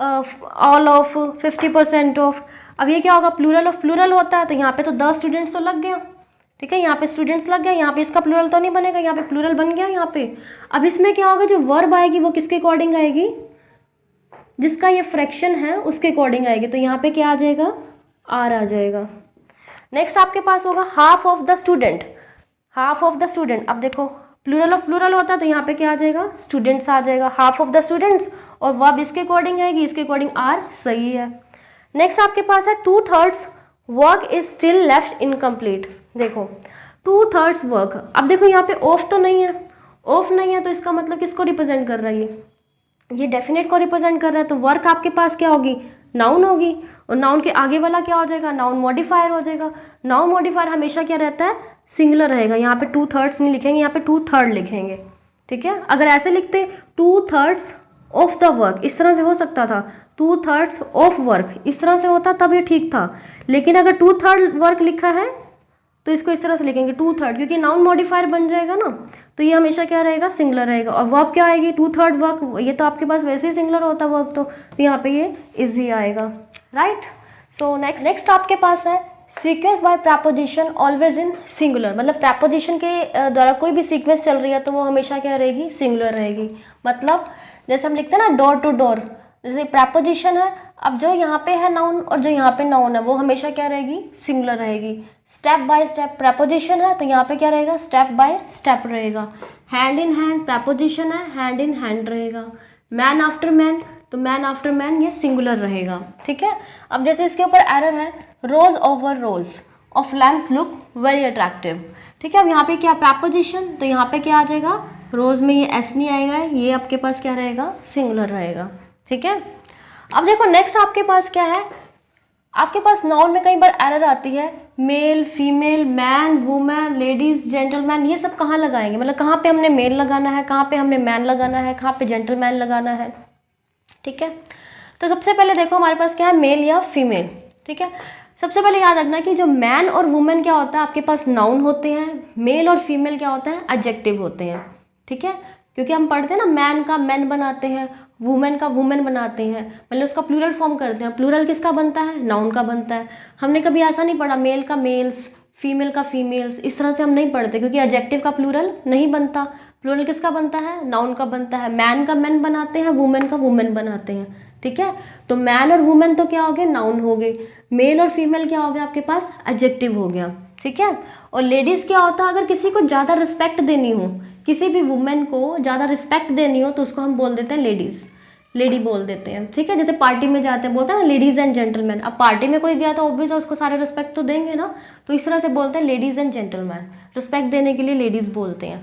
all of, 50% of. अब ये क्या होगा, प्लूरल ऑफ प्लूरल होता है, तो यहाँ पे तो 10 स्टूडेंट्स तो लग गया। ठीक है, यहाँ पे स्टूडेंट्स लग गया, यहाँ पे इसका प्लूरल तो नहीं बनेगा, यहाँ पे प्लूरल बन गया यहाँ पे। अब इसमें क्या होगा, जो वर्ब आएगी वो किसके अकॉर्डिंग आएगी, जिसका ये फ्रैक्शन है उसके अकॉर्डिंग आएगी, तो यहाँ पे क्या आ जाएगा, आर आ जाएगा। नेक्स्ट आपके पास होगा half of the student, half of the student. अब देखो प्लूरल ऑफ प्लूरल होता है, तो यहाँ पे क्या आ जाएगा, स्टूडेंट्स आ जाएगा, हाफ ऑफ द स्टूडेंट्स, और वर्ब इसके अकॉर्डिंग आएगी, इसके अकॉर्डिंग आर सही है। नेक्स्ट आपके पास है 2/3 work is still left incomplete. देखो 2/3 वर्क, अब देखो यहाँ पे ऑफ तो नहीं है, ऑफ नहीं है तो इसका मतलब किसको रिप्रेजेंट कर रहा है, ये डेफिनेट को रिप्रेजेंट कर रहा है। तो वर्क आपके पास क्या होगी, नाउन होगी, और नाउन के आगे वाला क्या हो जाएगा, नाउन मॉडिफायर हो जाएगा। नाउन मॉडिफायर हमेशा क्या रहता है, सिंगुलर रहेगा। यहाँ पे 2/3 नहीं लिखेंगे, यहाँ पे 2/3 लिखेंगे। ठीक है, अगर ऐसे लिखते 2/3 ऑफ द वर्क, इस तरह से हो सकता था, 2/3 ऑफ वर्क इस तरह से होता तब ये ठीक था। लेकिन अगर 2/3 वर्क लिखा है तो इसको इस तरह से लिखेंगे 2/3, क्योंकि नाउन मॉडिफायर बन जाएगा ना, तो ये हमेशा क्या रहेगा, सिंगुलर रहेगा। और वर्ब क्या आएगी, 2/3 वर्क, ये तो आपके पास वैसे ही सिंगुलर होता है वर्ब, तो यहाँ पे ये इजी आएगा, राइट। सो नेक्स्ट आपके पास है sequence by preposition always in singular, मतलब प्रपोजिशन के द्वारा कोई भी सीक्वेंस चल रही है तो वो हमेशा क्या रहेगी, सिंगुलर रहेगी। मतलब जैसे हम लिखते हैं ना डोर टू डोर, जैसे प्रपोजिशन है, अब जो यहाँ पे है नाउन और जो यहाँ पे नाउन है वो हमेशा क्या रहेगी, सिंगुलर रहेगी। स्टेप बाय स्टेप प्रपोजिशन है तो यहाँ पे क्या रहेगा, स्टेप बाय स्टेप रहेगा। हैंड इन हैंड प्रपोजिशन है, हैंड इन हैंड रहेगा। मैन आफ्टर मैन, तो मैन आफ्टर मैन ये सिंगुलर रहेगा। ठीक है, अब जैसे इसके ऊपर एरर है, rows over rows of lamps look very attractive. ठीक है, अब यहाँ पे क्या प्रपोजिशन, तो यहाँ पे क्या आ जाएगा, रोज़ में ये एस नहीं आएगा, ये आपके पास क्या रहेगा, सिंगुलर रहेगा। ठीक है, अब देखो नेक्स्ट आपके पास क्या है, आपके पास नाउन में कई बार एरर आती है, male, female, man, women, ladies, gentleman, ये सब कहाँ लगाएंगे, मतलब कहाँ पे हमने मेल लगाना है, कहाँ पे हमने मैन लगाना है, कहाँ पे जेंटलमैन लगाना है। ठीक है, तो सबसे पहले देखो हमारे पास क्या है, मेल या फीमेल। ठीक है, सबसे पहले याद रखना कि जो मैन और वुमेन क्या होता है, आपके पास नाउन होते हैं, मेल और फीमेल क्या होता है, एडजेक्टिव होते हैं। ठीक है, क्योंकि हम पढ़ते हैं ना, मैन का मैन बनाते हैं, वुमेन का वुमेन बनाते हैं, मतलब उसका प्लूरल फॉर्म करते हैं। प्लूरल किसका बनता है, नाउन का बनता है। हमने कभी ऐसा नहीं पढ़ा मेल का मेल्स, फीमेल का फीमेल्स, इस तरह से हम नहीं पढ़ते, क्योंकि एडजेक्टिव का प्लूरल नहीं बनता। प्लूरल किसका बनता है, नाउन का बनता है। मैन का मैन बनाते हैं, वुमेन का वुमेन बनाते हैं। ठीक है, तो मैन और वुमेन तो क्या हो गए, नाउन हो गए। मेल और फीमेल क्या हो गया आपके पास, एडजेक्टिव हो गया। ठीक है, और लेडीज क्या होता है, अगर किसी को ज़्यादा रिस्पेक्ट देनी हो, किसी भी वुमेन को ज़्यादा रिस्पेक्ट देनी हो, तो उसको हम बोल देते हैं लेडीज़, लेडी बोल देते हैं। ठीक है, जैसे पार्टी में जाते हैं बोलते हैं ना लेडीज़ एंड जेंटलमैन। अब पार्टी में कोई गया तो ऑब्वियस है उसको सारे रिस्पेक्ट तो देंगे ना, तो इस तरह से बोलते हैं लेडीज़ एंड जेंटलमैन, रिस्पेक्ट देने के लिए लेडीज़ बोलते हैं।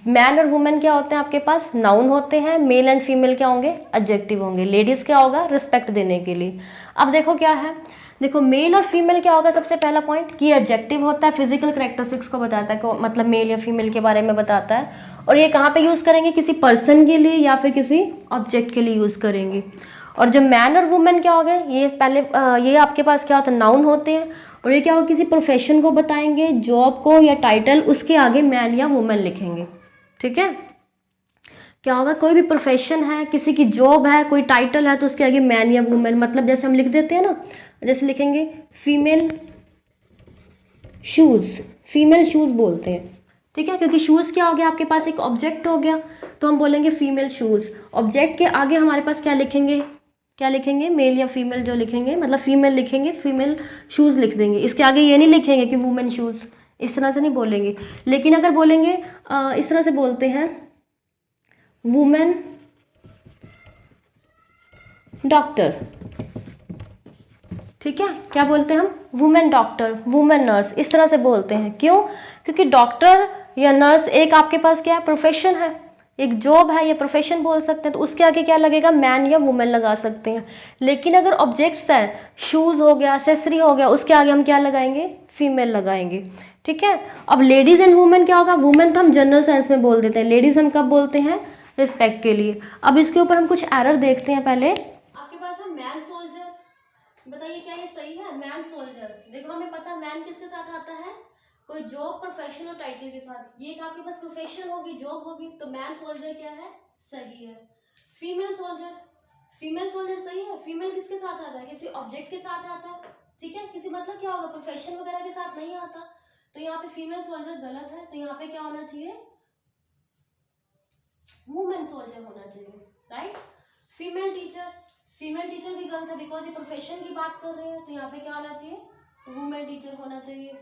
मैन और वुमेन क्या होते हैं आपके पास, नाउन होते हैं। मेल एंड फीमेल क्या होंगे, एडजेक्टिव होंगे। लेडीज़ क्या होगा, रिस्पेक्ट देने के लिए। अब देखो क्या है, देखो मेल और फीमेल क्या होगा, सबसे पहला पॉइंट कि एडजेक्टिव होता है, फिजिकल करेक्टरिस्टिक्स को बताता है, मतलब मेल या फीमेल के बारे में बताता है। और ये कहाँ पे यूज़ करेंगे, किसी पर्सन के लिए या फिर किसी ऑब्जेक्ट के लिए यूज़ करेंगे। और जो मैन और वुमेन क्या हो गए, ये पहले ये आपके पास क्या होता है, नाउन होते हैं। और ये क्या होगा, किसी प्रोफेशन को बताएंगे, जॉब को या टाइटल, उसके आगे मैन या वुमेन लिखेंगे। ठीक है, क्या होगा, कोई भी प्रोफेशन है, किसी की जॉब है, कोई टाइटल है, तो उसके आगे मैन या वुमेन, मतलब जैसे हम लिख देते हैं ना, जैसे लिखेंगे फीमेल शूज़, फीमेल शूज़ बोलते हैं। ठीक है, क्योंकि शूज़ क्या हो गया आपके पास, एक ऑब्जेक्ट हो गया, तो हम बोलेंगे फीमेल शूज़। ऑब्जेक्ट के आगे हमारे पास क्या लिखेंगे, क्या लिखेंगे, मेल या फीमेल जो लिखेंगे, मतलब फीमेल लिखेंगे, फीमेल शूज़ लिख देंगे। इसके आगे ये नहीं लिखेंगे कि वुमेन शूज़, इस तरह से नहीं बोलेंगे। लेकिन अगर बोलेंगे इस तरह से बोलते हैं, वुमेन डॉक्टर। ठीक है, क्या बोलते हैं हम, वुमेन डॉक्टर, वुमेन नर्स, इस तरह से बोलते हैं। क्यों, क्योंकि डॉक्टर या नर्स एक आपके पास क्या है, प्रोफेशन है, एक जॉब है, या प्रोफेशन बोल सकते हैं। तो उसके आगे क्या लगेगा, मैन या वुमेन लगा सकते हैं। लेकिन अगर ऑब्जेक्ट्स है, शूज़ हो गया, एक्सेसरी हो गया, उसके आगे हम क्या लगाएंगे, फीमेल लगाएंगे। ठीक है, अब लेडीज़ एंड वुमेन क्या होगा, वुमेन तो हम जनरल सेंस में बोल देते हैं, लेडीज़ हम कब बोलते हैं, रिस्पेक्ट के लिए। अब इसके ऊपर हम कुछ एरर देखते हैं। पहले आपके पास है मैन सोल्जर, बताइए क्या ये सही है, मैन सोल्जर। देखो हमें पता है मैन किसके साथ आता है, कोई जॉब, प्रोफेशन और टाइटल के साथ। ये आपके पास प्रोफेशन होगी, जॉब होगी, तो मैन सोल्जर क्या है, सही है। फीमेल सोल्जर, फीमेल सोल्जर सही है। फीमेल किसके साथ आता है, किसी ऑब्जेक्ट के साथ आता है। ठीक है, किसी मतलब क्या होगा, प्रोफेशन वगैरह के साथ नहीं आता, तो यहाँ पे फीमेल सोल्जर गलत है। तो यहाँ पे क्या होना चाहिए, वुमेन सोल्जर होना चाहिए, right. Female teacher, female teacher भी गलत है, बिकॉज ये प्रोफेशन की बात कर रहे हैं, तो यहाँ पे क्या होना चाहिए, वुमेन टीचर होना चाहिए।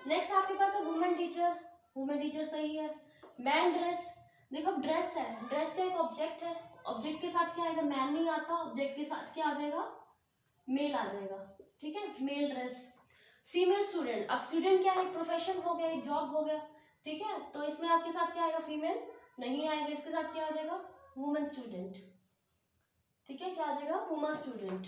नेक्स्ट आपके पास है वुमेन टीचर, वुमेन टीचर सही है। मैन ड्रेस, देखो ड्रेस है, ड्रेस का एक ऑब्जेक्ट है, ऑब्जेक्ट के साथ क्या आएगा, मैन नहीं आता, ऑब्जेक्ट के साथ क्या आ जाएगा, मेल आ जाएगा। ठीक है, मेल ड्रेस। फीमेल स्टूडेंट, अब स्टूडेंट क्या है, प्रोफेशन हो गया, एक जॉब हो गया। ठीक है, तो इसमें आपके साथ क्या आएगा, फीमेल नहीं आएगा, इसके साथ क्या आ जाएगा, वुमेन स्टूडेंट। ठीक है, क्या आ जाएगा, वुमेन स्टूडेंट।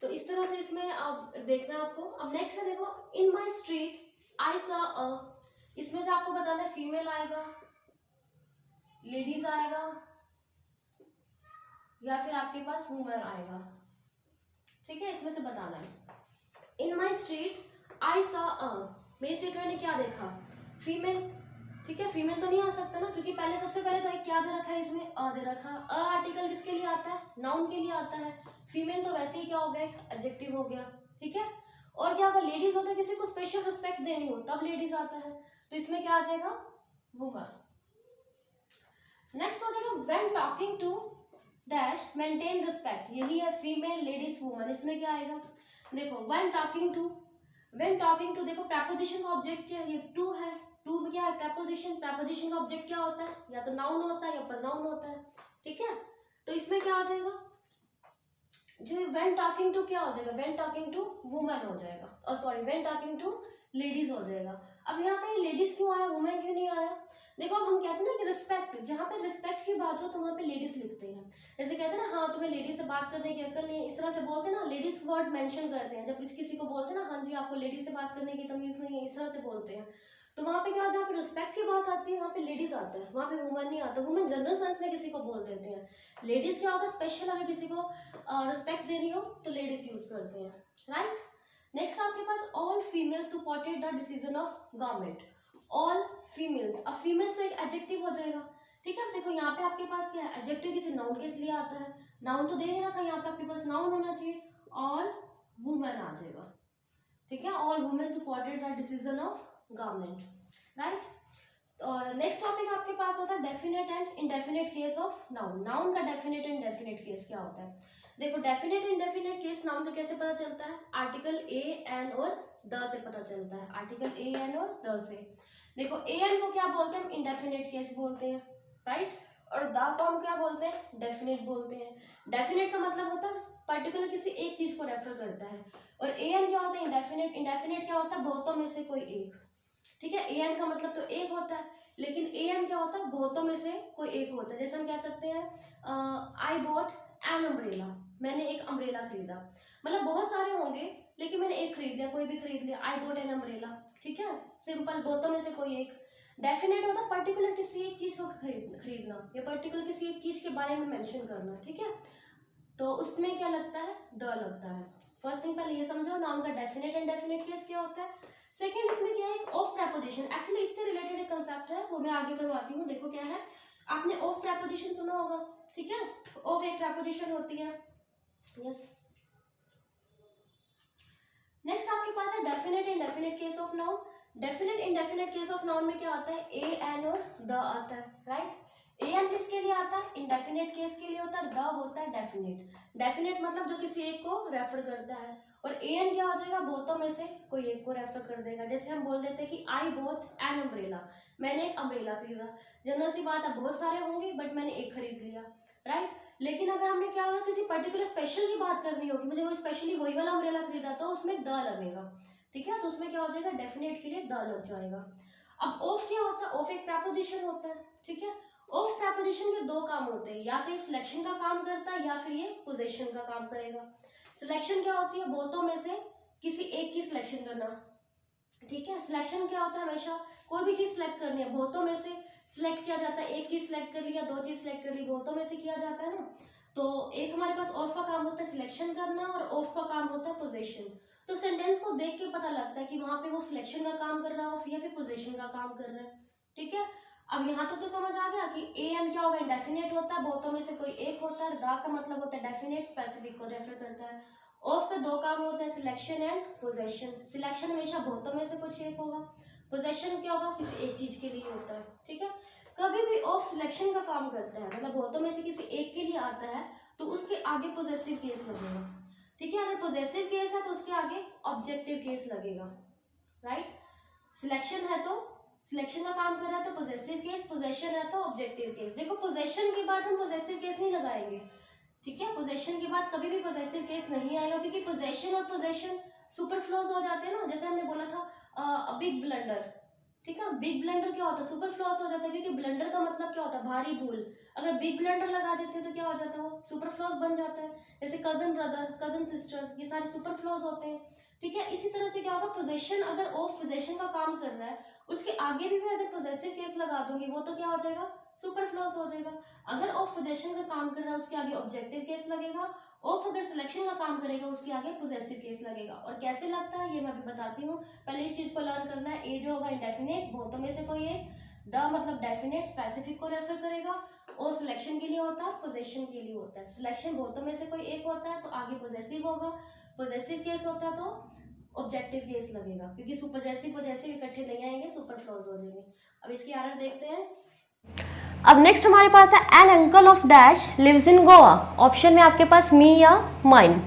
तो इस तरह से इसमें आप देखना है आपको। अब नेक्स्ट है देखो, इन माई स्ट्रीट आई सॉ अ, इसमें से आपको बताना है फीमेल आएगा, लेडीज आएगा, या फिर आपके पास वुमेन आएगा। ठीक है, इसमें से बताना है। इन माई स्ट्रीट आई सॉ अ, मेरी स्ट्रीट में मैंने क्या देखा, फीमेल। ठीक है, फीमेल तो नहीं आ सकता ना, क्योंकि पहले सबसे पहले तो एक क्या दे रखा है, इसमें अ दे रखा। अ आर्टिकल किसके लिए आता है, नाउन के लिए आता है। फीमेल तो वैसे ही क्या हो गया, एक एडजेक्टिव हो गया। ठीक है, और क्या होगा, लेडीज होता है, किसी को स्पेशल रिस्पेक्ट देनी हो तब लेडीज आता है, तो इसमें क्या आ जाएगा, वुमन। नेक्स्ट हो जाएगा, when talking to dash maintain respect, यही है फीमेल, लेडीज, वुमन। इसमें क्या आएगा, देखो when talking to, when talking to, देखो प्रपोजिशन का ऑब्जेक्ट क्या है, ये टू है। टू क्या है, प्रपोजिशन, प्रपोजिशन का ऑब्जेक्ट क्या होता है, या तो नाउन होता है या प्रोनाउन होता है। ठीक है, तो इसमें क्या आ जाएगा, जो व्हेन टॉकिंग टू क्या हो जाएगा, व्हेन टॉकिंग टू वुमेन हो जाएगा, sorry when talking to ladies हो जाएगा। अब यहाँ पे लेडीज क्यों आया, वुमेन क्यों नहीं आया, देखो अब हम कहते हैं ना कि रिस्पेक्ट, जहाँ पे रिस्पेक्ट की बात हो तो वहाँ पे लेडीज लिखते हैं। जैसे कहते हैं ना हाँ तुम्हें लेडीज से बात करने की अक्ल नहीं है, इस तरह से बोलते हैं ना, लेडीज वर्ड मेंशन करते हैं। जब किसी को बोलते हैं ना हाँ जी आपको लेडीज से बात करने की तमीज नहीं है, इस तरह से बोलते हैं। तो वहाँ पे क्या, जहाँ पे रिस्पेक्ट की बात आती है वहाँ पे लेडीज आता है, वहाँ पे वुमन नहीं आता। वुमन जनरल सेंस में किसी को बोल देते हैं। लेडीज क्या होगा, स्पेशल अगर किसी को रिस्पेक्ट देनी हो तो लेडीज यूज करते हैं, राइट। नेक्स्ट आपके पास all females supported the decision of government. All females, अब फीमेल्स तो एक एडजेक्टिव हो जाएगा, ठीक है। अब देखो यहाँ पे आपके पास क्या है, एडजेक्टिव किसी नाउन के लिए आता है, नाउन तो दे नहीं रखा, यहाँ पे आपके पास नाउन होना चाहिए, ऑल वुमेन आ जाएगा, ठीक है। All women supported the decision of government, right. और नेक्स्ट टॉपिक आपके पास होता है definite and indefinite case of noun. Noun का डेफिनेट एंड इंडेफिनेट केस क्या होता है, देखो डेफिनेट इंडेफिनेट केस नाउन का कैसे पता चलता है, आर्टिकल ए एन और द से पता चलता है, आर्टिकल ए एन और द से। देखो ए एन को क्या बोलते हैं, हम इंडेफिनेट केस बोलते हैं, राइट। और द को हम क्या बोलते हैं, डेफिनेट बोलते हैं। डेफिनेट का मतलब होता है पर्टिकुलर किसी एक चीज को रेफर करता है, और ए एन क्या होता है, इंडेफिनेट। इंडेफिनेट क्या होता है, बहुतों में से कोई एक, ठीक है। ए एन का मतलब तो एक होता है, लेकिन ए एन क्या होता है, बहुतों में से कोई एक होता है। जैसे हम कह सकते हैं आई बॉट एन अम्ब्रेला, मैंने एक अम्ब्रेला खरीदा, मतलब बहुत सारे होंगे लेकिन मैंने एक खरीद लिया, कोई भी खरीद लिया, आई बॉट एन अम्ब्रेला, ठीक है। सिंपल, बहुतों में से कोई एक। डेफिनेट होता है पर्टिकुलर किसी एक चीज को खरीदना या पर्टिकुलर किसी एक चीज के बारे में मेंशन करना, ठीक है। तो उसमें क्या लगता है, द लगता है। फर्स्ट थिंग पहले ये समझो नाउन का डेफिनेट एंड डेफिनेट केस क्या होता है। सेकंड इसमें क्या है, एक ऑफ प्रेपोजिशन, एक्चुअली इससे रिलेटेड एक कंसेप्ट है, वो मैं आगे करवाती हूँ। देखो क्या है, आपने ऑफ प्रेपोजिशन सुना होगा, ठीक है। ऑफ एक प्रेपोजिशन होती है, यस। नेक्स्ट आपके पास है definite indefinite case of noun. Definite indefinite case of noun में क्या आता है, ए एन और द आता है, राइट। ए एन किसके लिए आता है, इंडेफिनेट केस के लिए होता है, द होता है डेफिनेट। डेफिनेट मतलब जो किसी एक को रेफर करता है, और ए एन क्या हो जाएगा, बहुतों में से कोई एक को रेफर कर देगा। जैसे हम बोल देते हैं कि आई बॉट एन अम्ब्रेला, मैंने एक अम्ब्रेला खरीदा। जनरल सी बात है, बहुत सारे होंगे बट मैंने एक खरीद लिया, राइट। लेकिन अगर हमने क्या होगा, किसी पर्टिकुलर स्पेशल की बात करनी होगी, मुझे वो स्पेशली वही वाला अम्ब्रेला खरीदा, तो उसमें द लगेगा, ठीक है। तो उसमें क्या हो जाएगा, डेफिनेट के लिए द लग जाएगा। अब ऑफ क्या होता है, ऑफ एक प्रेपोजिशन होता है, ठीक है। ऑफ प्रेपोजिशन के दो काम होते हैं, या तो ये सिलेक्शन का काम करता है या फिर ये पोजीशन का काम करेगा। सिलेक्शन क्या होती है, बहुतों में से किसी एक की सिलेक्शन करना, ठीक है। सिलेक्शन क्या होता है, हमेशा कोई भी चीज सिलेक्ट करनी है, बहुतों में से सिलेक्ट किया जाता है। एक चीज सिलेक्ट कर लिया, दो चीज सिलेक्ट कर ली, बहुतों में से किया जाता है ना। तो एक हमारे पास ऑफ का काम होता है सिलेक्शन करना, और ऑफ का काम होता है पोजीशन। तो सेंटेंस को देख के पता लगता है कि वहां पे वो सिलेक्शन का काम कर रहा है या फिर पोजीशन का काम कर रहा है, ठीक है। अब यहाँ तो समझ आ गया कि ए एन क्या होगा, इंडेफिनेट होता है, बहुतों में से कोई एक होता है। द का मतलब होता है डेफिनेट, स्पेसिफिक को रेफर करता है। ऑफ के दो काम होते हैं, सिलेक्शन एंड पोजेशन। सिलेक्शन हमेशा बहुतों में से कुछ एक होगा, पोजेशन क्या होगा, किसी एक चीज के लिए होता है, ठीक है। कभी भी ऑफ सिलेक्शन का काम करता है, मतलब बहुतों में से किसी एक के लिए आता है, तो उसके आगे पोजेसिव केस लगेगा, ठीक है। अगर पोजेसिव केस है तो उसके आगे ऑब्जेक्टिव केस लगेगा, राइट। सिलेक्शन है तो सिलेक्शन का काम कर रहा है तो पोजेसिव केस, पोजेशन है तो ऑब्जेक्टिव केस। देखो पोजेशन के बाद हम पोजेसिव केस नहीं लगाएंगे, ठीक है। पोजेशन के बाद कभी भी पोजेसिव केस नहीं आएगा, क्योंकि पोजेशन और पोजेशन सुपरफ्लोज हो जाते हैं ना। जैसे हमने बोला था बिग ब्लंडर, ठीक है। बिग ब्लंडर क्या होता है, सुपरफ्लोज हो जाता है, क्योंकि ब्लंडर का मतलब क्या होता है, भारी भूल। अगर बिग ब्लंडर लगा देते हैं तो क्या हो जाता है, वो सुपरफ्लोज बन जाता है। जैसे कजन ब्रदर, कजन सिस्टर, ये सारे सुपरफ्लोज होते हैं, ठीक है। इसी तरह से क्या होगा, पोजेशन अगर ऑफ पोजेशन का काम कर रहा है, उसके आगे भी मैं अगर पोजेसिव केस लगा दूंगी, वो तो क्या हो जाएगा, सुपरफ्लोज हो जाएगा। अगर ऑफ पोजेशन का काम कर रहा है, उसके आगे ऑब्जेक्टिव केस लगेगा। ऑफ अगर सिलेक्शन का काम करेगा, उसके आगे पोजेसिव केस लगेगा। और कैसे लगता है ये मैं अभी बताती हूँ, पहले इस चीज को लर्न करना है। ए जो होगा इंडेफिनेट, बहुतों में से कोई एक। द मतलब डेफिनेट, स्पेसिफिक को रेफर करेगा। ओ सिलेक्शन के लिए होता है, पोजेशन के लिए होता है। सिलेक्शन बहुतों में से कोई एक होता है तो आगे पोजेसिव होगा, पोजेसिव केस होता है तो ऑब्जेक्टिव केस लगेगा, क्योंकि सुपरजेसिव पोजेसिव इकट्ठे नहीं आएंगे, सुपरफ्लोज हो जाएंगे। अब इसकी आर्डर देखते हैं। अब नेक्स्ट हमारे पास है an uncle of dash lives in Goa. Option में आपके पास मी या माइन।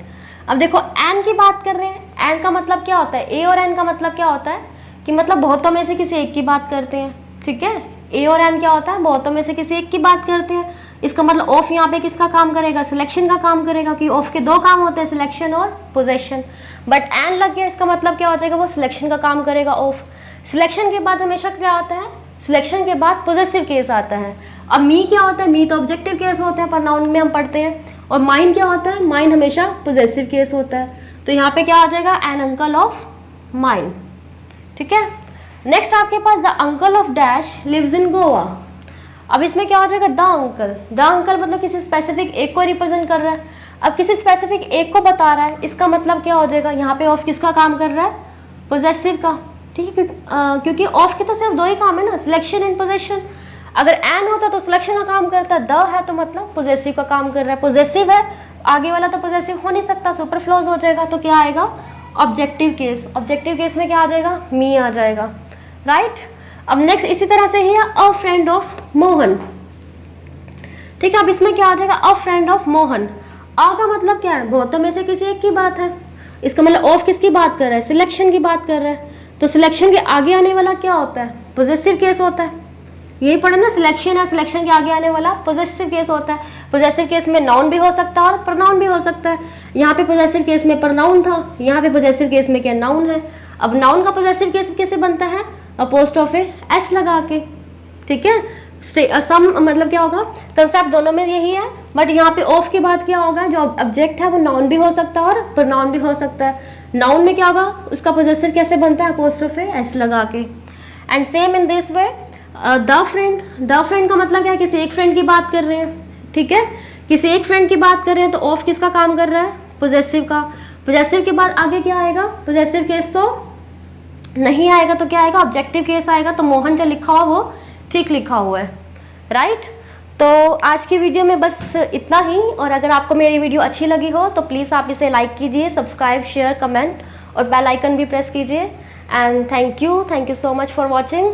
अब देखो एन की बात कर रहे हैं, एन का मतलब क्या होता है, ए और एन का मतलब क्या होता है कि मतलब बहुतों में से किसी एक की बात करते हैं, ठीक है। ए और एन क्या होता है, बहुतों में से किसी एक की बात करते हैं। इसका मतलब ऑफ यहाँ पे किसका काम करेगा, सिलेक्शन का काम करेगा, कि ऑफ के दो काम होते हैं, सिलेक्शन और पोजेशन। बट एन लग गया, इसका मतलब क्या हो जाएगा, वो सिलेक्शन का काम करेगा ऑफ। सिलेक्शन के बाद हमेशा क्या होता है, सिलेक्शन के बाद पोजेसिव केस आता है। अब मी क्या होता है, मी तो ऑब्जेक्टिव केस होते हैं पर नाउन में हम पढ़ते हैं, और माइन क्या होता है, माइन हमेशा पोजेसिव केस होता है। तो यहाँ पे क्या आ जाएगा, एन अंकल ऑफ माइन। ठीक है, नेक्स्ट आपके पास the uncle of dash lives in Goa. अब इसमें क्या हो जाएगा, द अंकल। द अंकल मतलब किसी स्पेसिफिक एक को रिप्रेजेंट कर रहा है। अब किसी स्पेसिफिक एक को बता रहा है, इसका मतलब क्या हो जाएगा, यहाँ पे ऑफ किसका काम कर रहा है, पोजेसिव का। ठीक है, क्योंकि ऑफ के तो सिर्फ दो ही काम है ना, सिलेक्शन एंड पोजेशन। अगर एन होता तो सिलेक्शन का काम करता, द है तो मतलब पोजेसिव का काम कर रहा है। पोजेसिव है, आगे वाला तो पोजेसिव हो नहीं सकता, सुपरफ्लोज हो जाएगा, तो क्या आएगा, ऑब्जेक्टिव केस। ऑब्जेक्टिव केस में क्या आ जाएगा, मी आ जाएगा, राइट। अब नेक्स्ट इसी तरह से ही है अ फ्रेंड ऑफ मोहन। ठीक है, अब इसमें क्या आ जाएगा, अ फ्रेंड ऑफ मोहन। अ का मतलब क्या है, बहुतों में से किसी एक की बात है। इसका मतलब ऑफ किसकी बात कर रहा है, सिलेक्शन की बात कर रहा है। तो सिलेक्शन के आगे आने वाला क्या होता है, पोजेसिव केस होता है। यही पढ़ा ना, सिलेक्शन है, सिलेक्शन के आगे आने वाला पोजेसिव केस होता है। पोजेसिव केस में नाउन भी हो सकता है और प्रोनाउन भी हो सकता है। यहाँ पे पोजेसिव केस में प्रोनाउन था, यहाँ पे पोजेसिव केस में क्या, नाउन है। अब नाउन का पोजेसिव केस कैसे बनता है, अपोस्ट्रोफी एस लगा के। ठीक है, सम मतलब क्या होगा, कंसेप्ट दोनों में यही है, बट यहाँ पे ऑफ के बाद क्या होगा, जो ऑब्जेक्ट है वो नाउन भी हो सकता है और प्रोनाउन भी हो सकता है। नाउन में क्या होगा, उसका पोजेसिव कैसे बनता है, अपोस्ट्रोफी एस लगा के। And same in this way the friend. The friend का मतलब क्या है, किसी एक फ्रेंड की बात कर रहे हैं। ठीक है, किसी एक फ्रेंड की बात कर रहे हैं, तो ऑफ किसका काम कर रहा है, पोजेसिव का। पोजेसिव के बाद आगे क्या आएगा, पोजेसिव केस तो नहीं आएगा, तो क्या आएगा, ऑब्जेक्टिव केस आएगा। तो मोहन जो लिखा हुआ वो ठीक लिखा हुआ है, राइट। तो आज की वीडियो में बस इतना ही, और अगर आपको मेरी वीडियो अच्छी लगी हो तो प्लीज़ आप इसे लाइक कीजिए, सब्सक्राइब, शेयर, कमेंट और बेल आइकन भी प्रेस कीजिए। And thank you so much for watching.